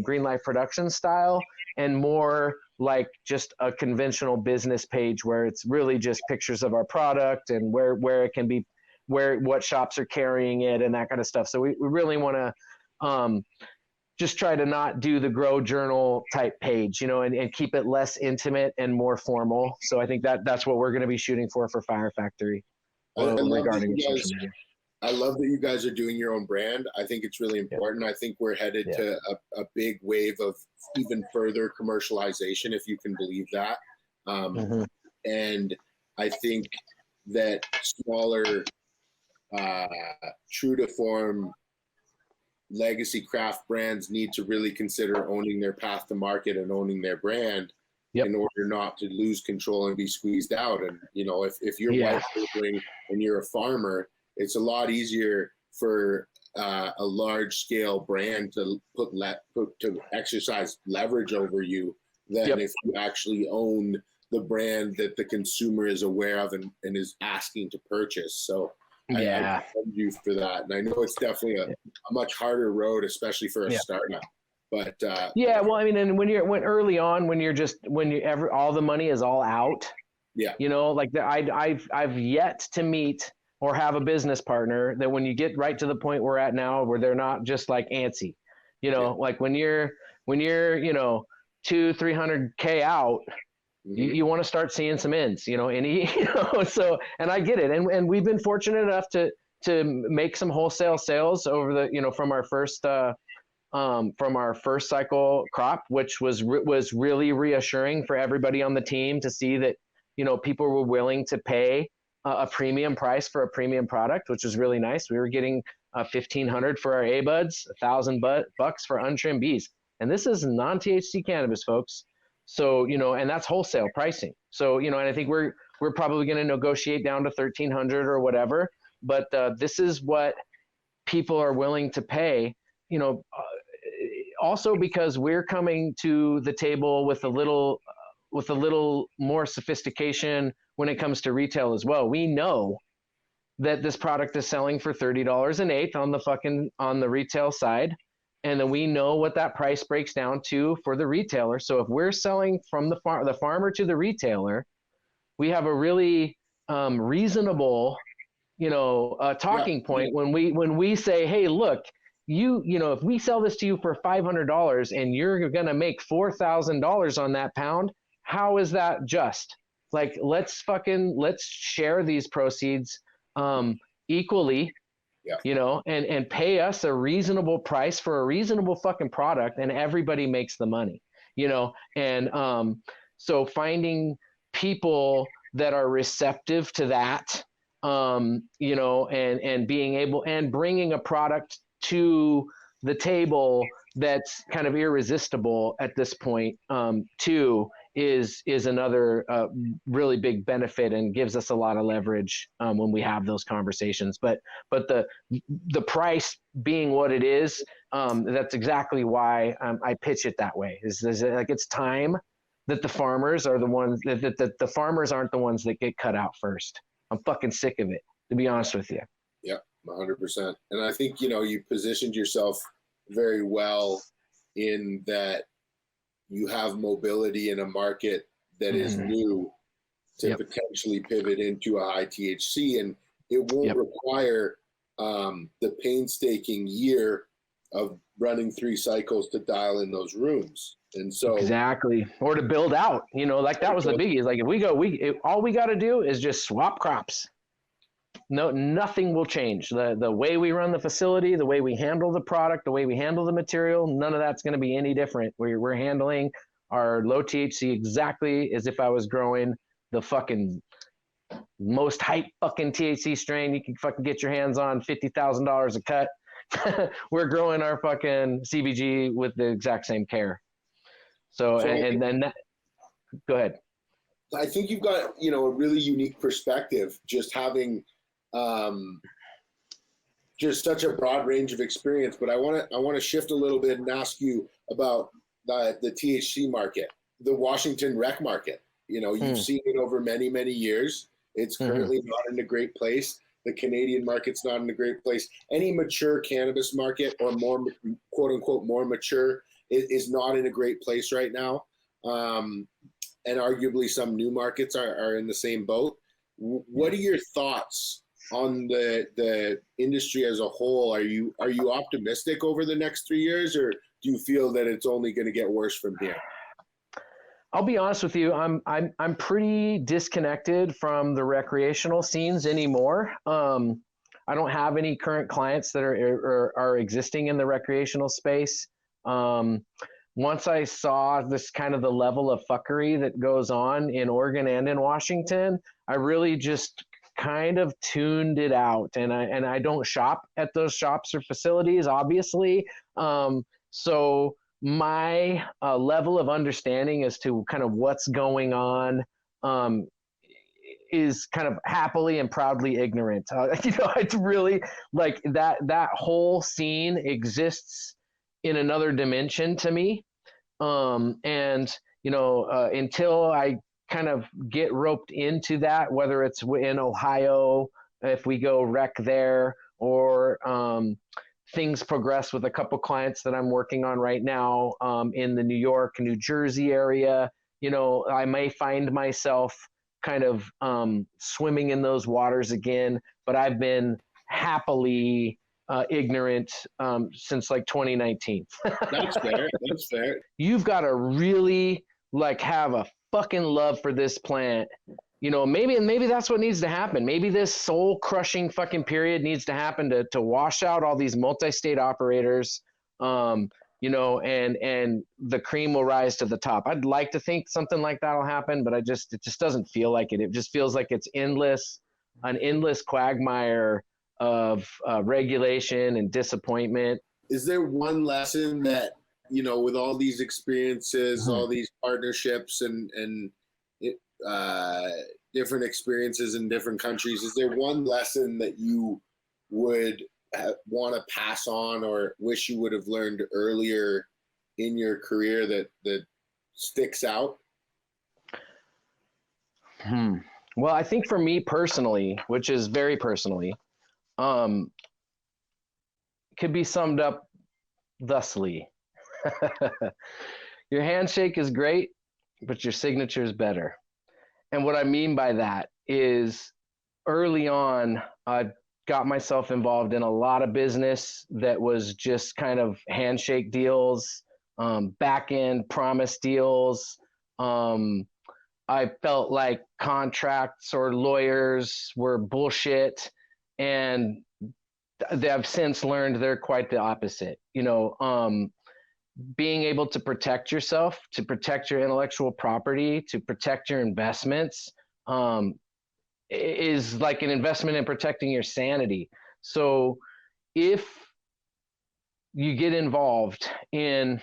Green Life Production style, and more like just a conventional business page where it's really just pictures of our product and where it can be, what shops are carrying it and that kind of stuff. So we really want to just try to not do the grow journal type page, and keep it less intimate and more formal. So I think that's what we're going to be shooting for Fire Factory regarding social media. I love that you guys are doing your own brand. I think it's really important. I think we're headed to a big wave of even further commercialization, if you can believe that. And I think that smaller, true to form legacy craft brands need to really consider owning their path to market and owning their brand in order not to lose control and be squeezed out. And, if you're white labeling and you're a farmer, it's a lot easier for a large scale brand to to exercise leverage over you than if you actually own the brand that the consumer is aware of and is asking to purchase. So I commend you for that. And I know it's definitely a much harder road, especially for a startup. But well, I mean, and when early on, when all the money is all out, like I've yet to meet or have a business partner that when you get right to the point we're at now, where they're not just like antsy, like when you're 200-300K out, you want to start seeing some ends, so, and I get it. And we've been fortunate enough to make some wholesale sales over the, from our first cycle crop, which was really reassuring for everybody on the team to see that, people were willing to pay a premium price for a premium product, which was really nice. We were getting $1,500 for our A-buds, $1,000 bucks for untrimmed bees. And this is non-THC cannabis, folks. So, and that's wholesale pricing. So, and I think we're probably going to negotiate down to $1,300 or whatever. But this is what people are willing to pay, also because we're coming to the table with a little more sophistication when it comes to retail as well. We know that this product is selling for $30 an eighth on the retail side. And then we know what that price breaks down to for the retailer. So if we're selling from the farmer to the retailer, we have a really reasonable, talking point when we say, hey, look, if we sell this to you for $500 and you're going to make $4,000 on that pound, how is that just? Like, let's share these proceeds equally, and pay us a reasonable price for a reasonable fucking product, and everybody makes the money, and so finding people that are receptive to that, and being able and bringing a product to the table that's kind of irresistible at this point, too, is another really big benefit and gives us a lot of leverage when we have those conversations. But the price being what it is, that's exactly why I pitch it that way. Is like it's time that the farmers are the ones that the farmers aren't the ones that get cut out first. I'm fucking sick of it, to be honest with you. Yeah, 100%. And I think you positioned yourself very well in that you have mobility in a market that is new to potentially pivot into a high THC, and it won't require the painstaking year of running 3 cycles to dial in those rooms. And so exactly, or to build out, like that was the biggie. Is like if all we got to do is just swap crops. No, nothing will change. The way we run the facility, the way we handle the product, the way we handle the material, none of that's going to be any different. We're handling our low THC exactly as if I was growing the fucking most hype fucking THC strain you can fucking get your hands on, $50,000 a cut. We're growing our fucking CBG with the exact same care. So and then that. Go ahead. I think you've got, a really unique perspective, just having just such a broad range of experience. But I want to shift a little bit and ask you about the THC market, the Washington rec market. You've seen it over many, many years. It's currently not in a great place. The Canadian market's not in a great place. Any mature cannabis market, or more, quote unquote, more mature, is not in a great place right now. And arguably some new markets are in the same boat. What are your thoughts on the industry as a whole? Are you optimistic over the next 3 years, or do you feel that it's only going to get worse from here? I'll be honest with you. I'm pretty disconnected from the recreational scenes anymore. I don't have any current clients that are existing in the recreational space. Once I saw this kind of the level of fuckery that goes on in Oregon and in Washington, I really just kind of tuned it out. And I don't shop at those shops or facilities, obviously. So my level of understanding as to kind of what's going on is kind of happily and proudly ignorant. It's really like that whole scene exists in another dimension to me. Until I kind of get roped into that, whether it's in Ohio, if we go rec there, or things progress with a couple clients that I'm working on right now in the New York, New Jersey area, I may find myself kind of swimming in those waters again, but I've been happily ignorant since like 2019. That's fair. That's fair. You've got to really have a fucking love for this plant. Maybe that's what needs to happen. Maybe this soul crushing fucking period needs to happen to wash out all these multi-state operators, and the cream will rise to the top. I'd like to think something like that will happen, but it just doesn't feel like it. It just feels like it's an endless quagmire of regulation and disappointment. Is there one lesson that, with all these experiences, all these partnerships and different experiences in different countries, is there one lesson that you would want to pass on or wish you would have learned earlier in your career that sticks out? Well, I think for me personally, which is very personally, could be summed up thusly. Your handshake is great, but your signature is better. And what I mean by that is early on, I got myself involved in a lot of business that was just kind of handshake deals, back end promise deals. I felt like contracts or lawyers were bullshit, and I've since learned they're quite the opposite. Being able to protect yourself, to protect your intellectual property, to protect your investments, is like an investment in protecting your sanity. So if you get involved in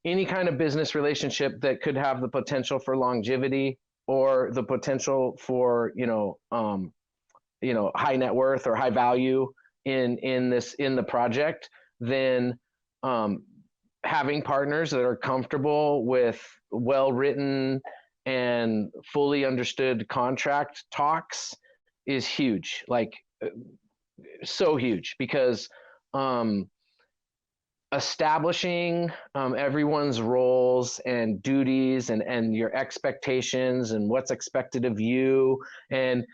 any kind of business relationship that could have the potential for longevity or the potential for high net worth or high value in the project, then having partners that are comfortable with well-written and fully understood contract talks is huge, so huge, because establishing everyone's roles and duties and your expectations and what's expected of you, and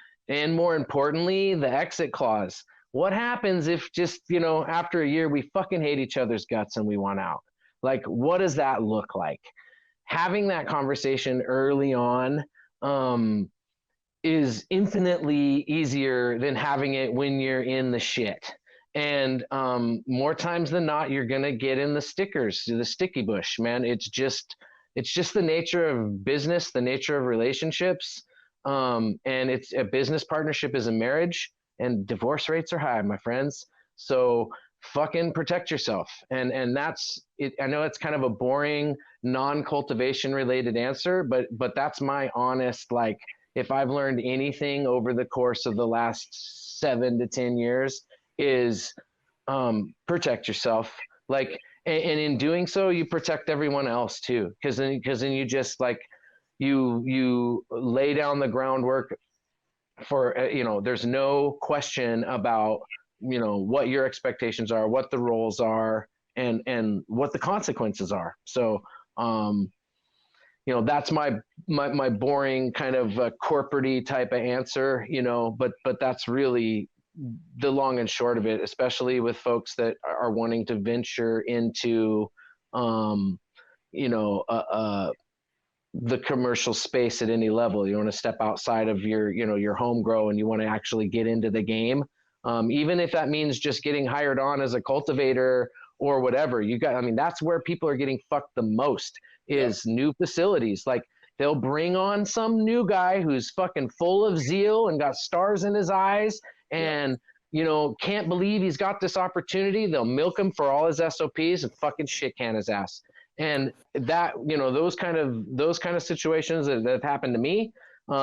more importantly, the exit clause. What happens if just, after a year, we fucking hate each other's guts and we want out? What does that look like? Having that conversation early on is infinitely easier than having it when you're in the shit. And more times than not, you're going to get in the sticky bush, man. It's just the nature of business, the nature of relationships. And it's a business partnership is a marriage, and divorce rates are high, my friends. So fucking protect yourself. And that's I know it's kind of a boring, non-cultivation related answer, but that's my honest, like, if I've learned anything over the course of the last 7 to 10 years is protect yourself. Like, and in doing so, you protect everyone else too. Cause then you just like, you lay down the groundwork for, there's no question about, what your expectations are, what the roles are, and what the consequences are. So, that's my boring kind of corporate-y type of answer, but that's really the long and short of it, especially with folks that are wanting to venture into, the commercial space at any level. You want to step outside of your home grow, and you want to actually get into the game. Even if that means just getting hired on as a cultivator or whatever, that's where people are getting fucked the most is new facilities. Like, they'll bring on some new guy who's fucking full of zeal and got stars in his eyes and, can't believe he's got this opportunity. They'll milk him for all his SOPs and fucking shit can his ass. And that, those kind of situations that have happened to me,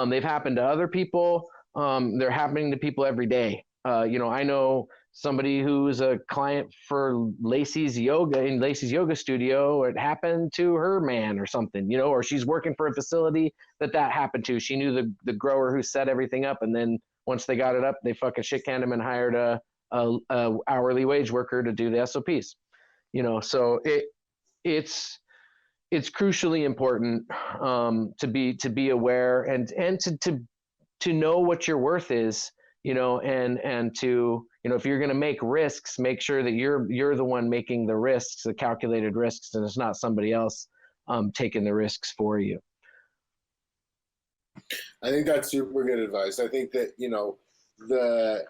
they've happened to other people. They're happening to people every day. I know somebody who's a client for Lacey's yoga studio. It happened to her man or something, or she's working for a facility that happened to. She knew the grower who set everything up. And then once they got it up, they fucking shit canned him and hired a hourly wage worker to do the SOPs, so it's crucially important to be aware and to know what your worth is, and to, if you're going to make risks, make sure that you're the one making the risks, the calculated risks, and it's not somebody else taking the risks for you. I think that's super good advice. I think that, the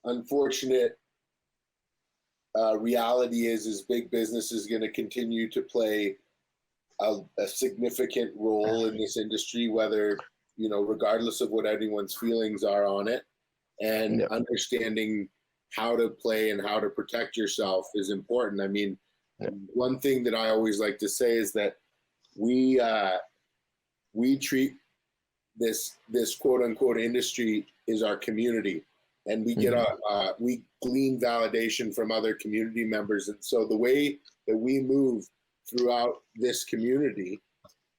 unfortunate reality is big business is going to continue to play a significant role in this industry, whether, regardless of what anyone's feelings are on it, and understanding how to play and how to protect yourself is important. I mean, one thing that I always like to say is that we treat this quote unquote industry is our community, and we get we glean validation from other community members. And so the way that we move throughout this community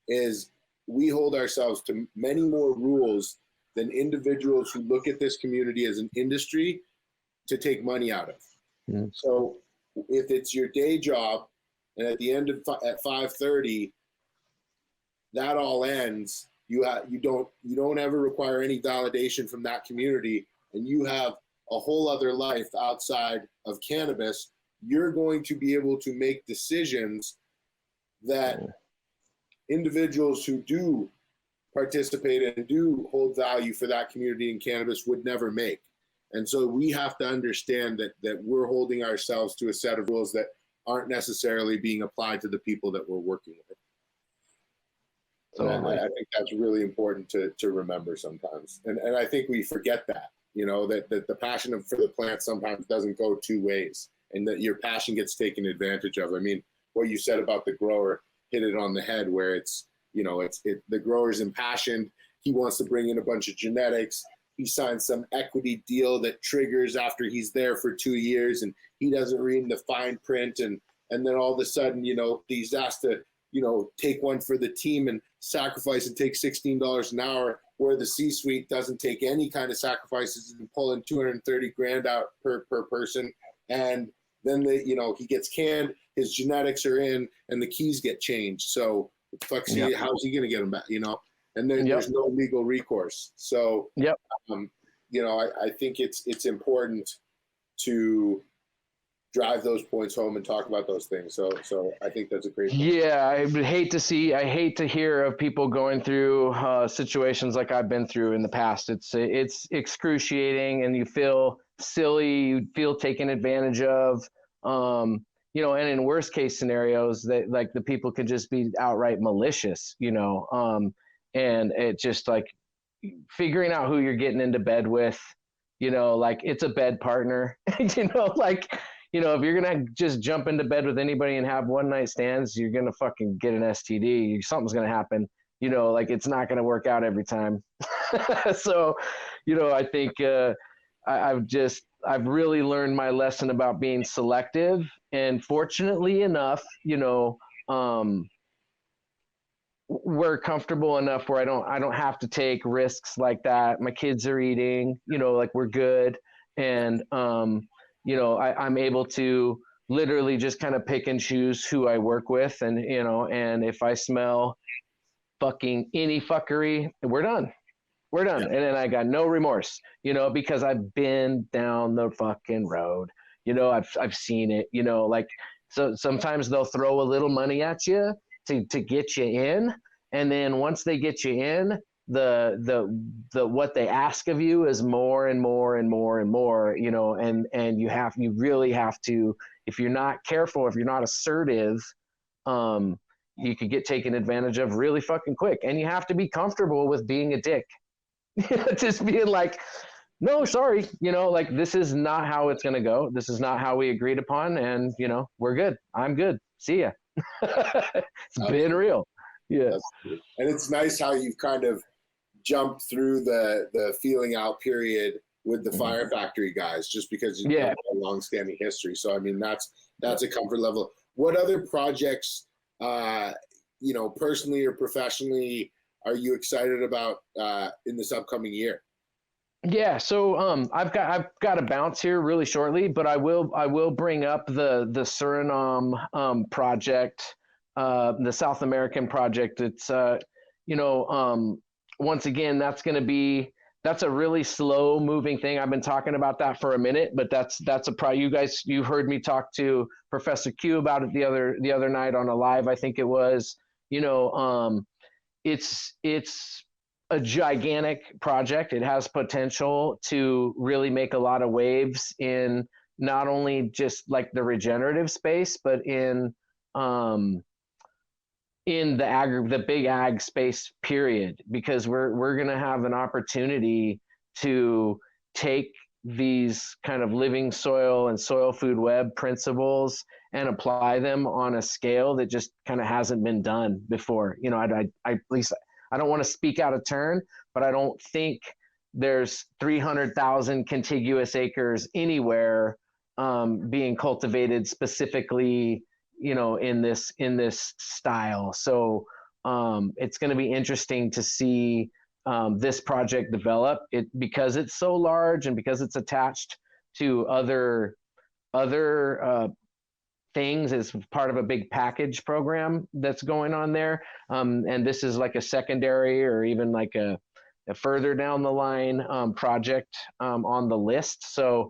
is we hold ourselves to many more rules than individuals who look at this community as an industry to take money out of. So if it's your day job and at the end of at 5:30 that all ends, you don't ever require any validation from that community, and you have a whole other life outside of cannabis, you're going to be able to make decisions that individuals who do participate and do hold value for that community in cannabis would never make. And so we have to understand that we're holding ourselves to a set of rules that aren't necessarily being applied to the people that we're working with. So I think that's really important to remember sometimes. And I think we forget that, that the passion for the plant sometimes doesn't go two ways, and that your passion gets taken advantage of. I mean, what you said about the grower hit it on the head, where it's the grower's impassioned. He wants to bring in a bunch of genetics. He signs some equity deal that triggers after he's there for 2 years, and he doesn't read the fine print. And then all of a sudden, he's asked to, take one for the team and sacrifice and take $16 an hour, where the C-suite doesn't take any kind of sacrifices and pull in $230,000 out per person. And then he gets canned, his genetics are in, and the keys get changed. So how's he going to get them back, And then there's no legal recourse. So, I think it's important to drive those points home and talk about those things. So I think that's a great point. Yeah, I hate to hear of people going through situations like I've been through in the past. It's excruciating, and you feel silly, you feel taken advantage of. And in worst case scenarios, that like the people could just be outright malicious, and it just like figuring out who you're getting into bed with, like it's a bed partner, like if you're gonna just jump into bed with anybody and have one night stands, you're gonna fucking get an STD. Something's gonna happen. Like it's not gonna work out every time. So, I think I've really learned my lesson about being selective, and fortunately enough, um, we're comfortable enough where I don't have to take risks like that. My kids are eating, like we're good. And, I'm able to literally just kind of pick and choose who I work with. And, and if I smell fucking any fuckery, we're done. We're done. And then I got no remorse, because I've been down the fucking road, I've seen it, like, so sometimes they'll throw a little money at you to get you in. And then once they get you in, the what they ask of you is more and more and more and more, and you really have to, if you're not careful, if you're not assertive, you could get taken advantage of really fucking quick. And you have to be comfortable with being a dick. Just being like, no, sorry, like this is not how it's going to go. This is not how we agreed upon. And, we're good. I'm good. See ya. It's been real. Yeah. And it's nice how you've kind of jumped through the feeling out period with the Fire Factory guys, just because you've got a long-standing history. So, I mean, that's a comfort level. What other projects, personally or professionally, are you excited about in this upcoming year? Yeah, so I've got to bounce here really shortly, but I will bring up the Suriname project, the South American project. It's once again, that's a really slow moving thing. I've been talking about that for a minute, but that's you heard me talk to Professor Q about it the other night on a live, I think it was. It's a gigantic project. It has potential to really make a lot of waves in not only just like the regenerative space, but in the big ag space period, because we're going to have an opportunity to take these kind of living soil and soil food web principles and apply them on a scale that just kind of hasn't been done before. I at least I don't want to speak out of turn, but I don't think there's 300,000 contiguous acres anywhere being cultivated specifically, in this style. So it's going to be interesting to see this project develop. Because it's so large and because it's attached to other things as part of a big package program that's going on there. And this is like a secondary or even like a further down the line project on the list. So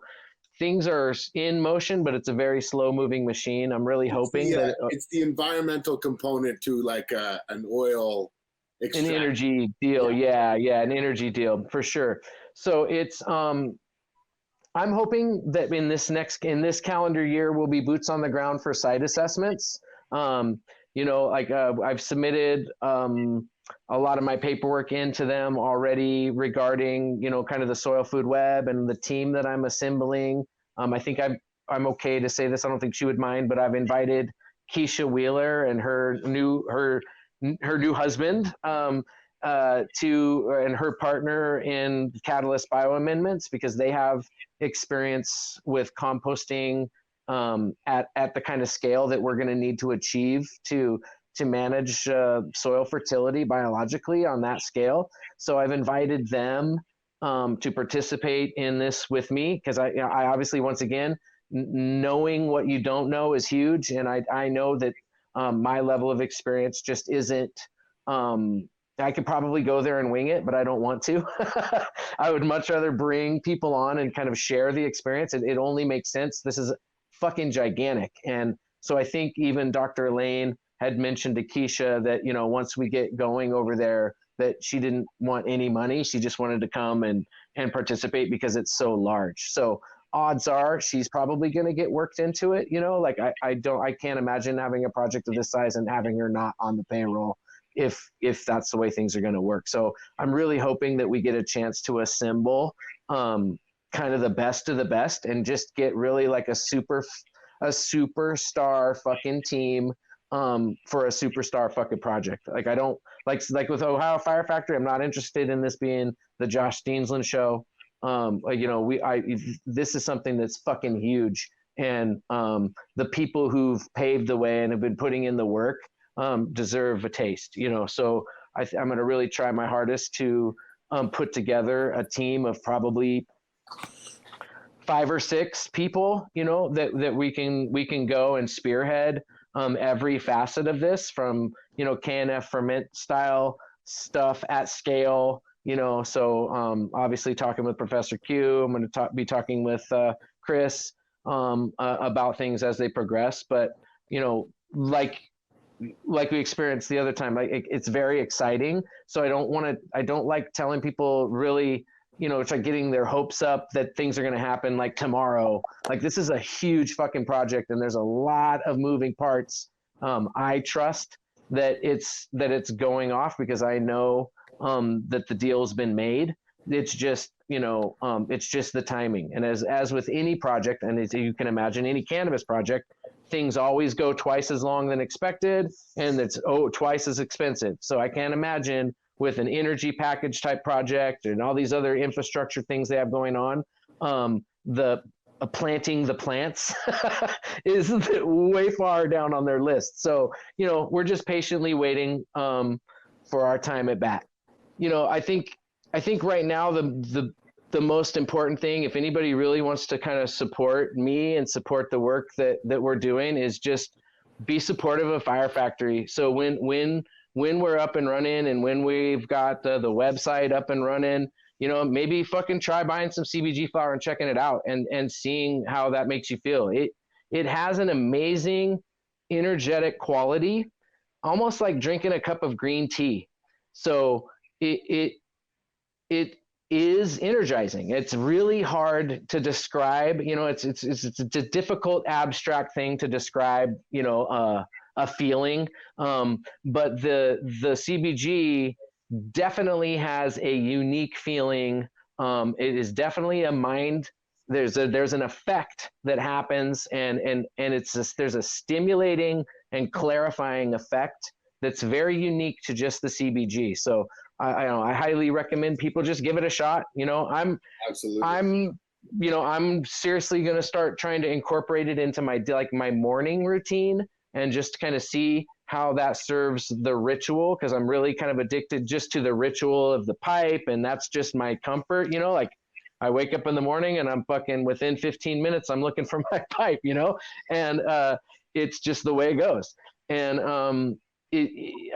things are in motion, but it's a very slow moving machine. I'm really hoping that it's the environmental component to like an oil extract. An energy deal. Yeah, an energy deal for sure. So it's I'm hoping that in this calendar year, we'll be boots on the ground for site assessments. I've submitted a lot of my paperwork into them already regarding, kind of the soil food web and the team that I'm assembling. I think I'm okay to say this. I don't think she would mind, but I've invited Keisha Wheeler and her new husband and her partner in Catalyst Bioamendments, because they have experience with composting at the kind of scale that we're going to need to achieve to manage soil fertility biologically on that scale. So I've invited them to participate in this with me, because I obviously, once again, knowing what you don't know is huge, and I know that my level of experience just isn't. I could probably go there and wing it, but I don't want to. I would much rather bring people on and kind of share the experience. It only makes sense. This is fucking gigantic. And so I think even Dr. Elaine had mentioned to Keisha that, once we get going over there, that she didn't want any money. She just wanted to come and participate because it's so large. So odds are she's probably going to get worked into it. I can't imagine having a project of this size and having her not on the payroll if that's the way things are going to work. So I'm really hoping that we get a chance to assemble kind of the best of the best and just get really like a super a superstar fucking team for a superstar fucking project. Like I don't like with Ohio Fire Factory, I'm not interested in this being the Josh Steensland show. You know, this is something that's fucking huge. And the people who've paved the way and have been putting in the work deserve a taste, you know. So I'm going to really try my hardest to put together a team of probably 5 or 6 people, you know, that we can go and spearhead every facet of this, from, you know, KNF ferment style stuff at scale, you know. So obviously talking with Professor Q, I'm going to be talking with Chris about things as they progress. But, you know, like we experienced the other time, it's very exciting. So I don't like telling people really, you know, it's like getting their hopes up that things are going to happen like tomorrow. Like this is a huge fucking project and there's a lot of moving parts. I trust that it's going off because I know that the deal's been made. It's just, you know, it's just the timing. And as with any project, and as you can imagine, any cannabis project, things always go twice as long than expected, and it's twice as expensive. So I can't imagine with an energy package type project and all these other infrastructure things they have going on, the planting the plants is way far down on their list. So, you know, we're just patiently waiting for our time at bat. You know, I think right now the most important thing, if anybody really wants to kind of support me and support the work that we're doing, is just be supportive of Fire Factory. So when we're up and running and when we've got the website up and running, you know, maybe fucking try buying some CBG flower and checking it out and seeing how that makes you feel. It has an amazing energetic quality, almost like drinking a cup of green tea. So it is energizing. It's really hard to describe, you know, it's a difficult abstract thing to describe, you know, a feeling. But the CBG definitely has a unique feeling. It is definitely a mind. There's an effect that happens and there's a stimulating and clarifying effect that's very unique to just the CBG. So I highly recommend people just give it a shot. You know, I'm seriously going to start trying to incorporate it into my morning routine and just kind of see how that serves the ritual. Cause I'm really kind of addicted just to the ritual of the pipe. And that's just my comfort, you know, like I wake up in the morning and I'm fucking within 15 minutes, I'm looking for my pipe, you know, and it's just the way it goes. And,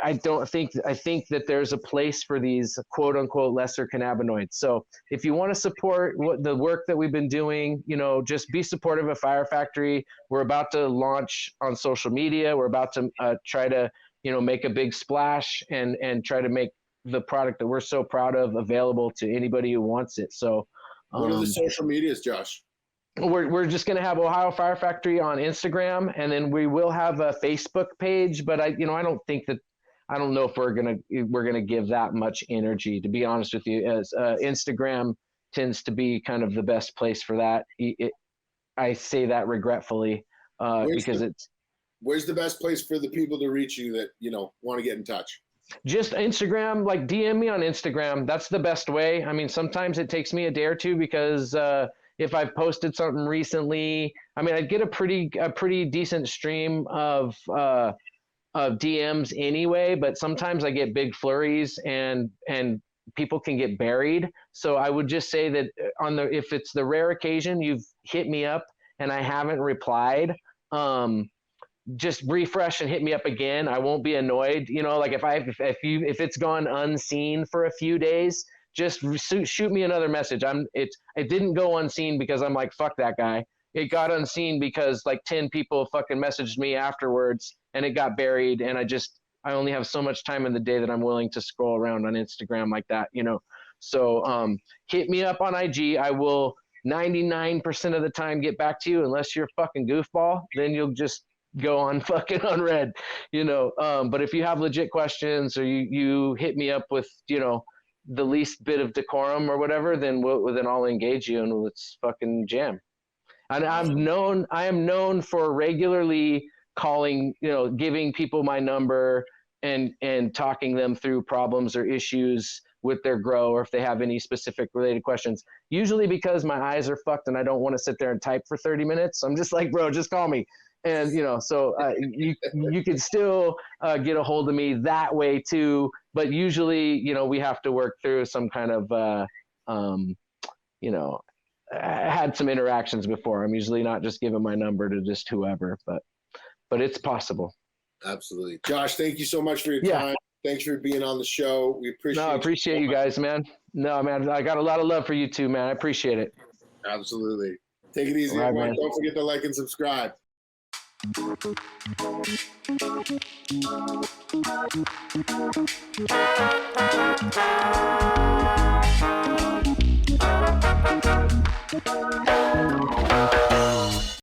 I think that there's a place for these quote unquote lesser cannabinoids. So if you want to support the work that we've been doing, you know, just be supportive of Fire Factory. We're about to launch on social media. We're about to try to, you know, make a big splash and try to make the product that we're so proud of available to anybody who wants it. So what are the social medias, Josh? We're just going to have Ohio Fire Factory on Instagram, and then we will have a Facebook page. But I don't know if we're gonna give that much energy, to be honest with you. As Instagram tends to be kind of the best place for that. I say that regretfully because where's the best place for the people to reach you that, you know, want to get in touch? Just Instagram, like DM me on Instagram. That's the best way. I mean, sometimes it takes me a day or two because if I've posted something recently, I mean, I get a pretty decent stream of DMs anyway, but sometimes I get big flurries and people can get buried. So I would just say that if it's the rare occasion you've hit me up and I haven't replied, just refresh and hit me up again. I won't be annoyed. You know, like if it's gone unseen for a few days, just shoot me another message. It didn't go unseen because I'm like, fuck that guy. It got unseen because like 10 people fucking messaged me afterwards and it got buried. And I only have so much time in the day that I'm willing to scroll around on Instagram like that, you know? So hit me up on IG. I will 99% of the time get back to you unless you're a fucking goofball. Then you'll just go on fucking unread, you know? But if you have legit questions or you hit me up with, you know, the least bit of decorum or whatever, then I'll engage you and let's fucking jam. And I am known for regularly calling, giving people my number and talking them through problems or issues with their grow, or if they have any specific related questions, usually because my eyes are fucked and I don't want to sit there and type for 30 minutes. I'm just like, bro, just call me. And, so you could still get a hold of me that way too. But usually, we have to work through some kind of, I had some interactions before. I'm usually not just giving my number to just whoever, but it's possible. Absolutely. Josh, thank you so much for your time. Thanks for being on the show. We appreciate it. No, I appreciate you guys, man. No, man, I got a lot of love for you too, man. I appreciate it. Absolutely. Take it easy, everyone. Don't forget to like and subscribe.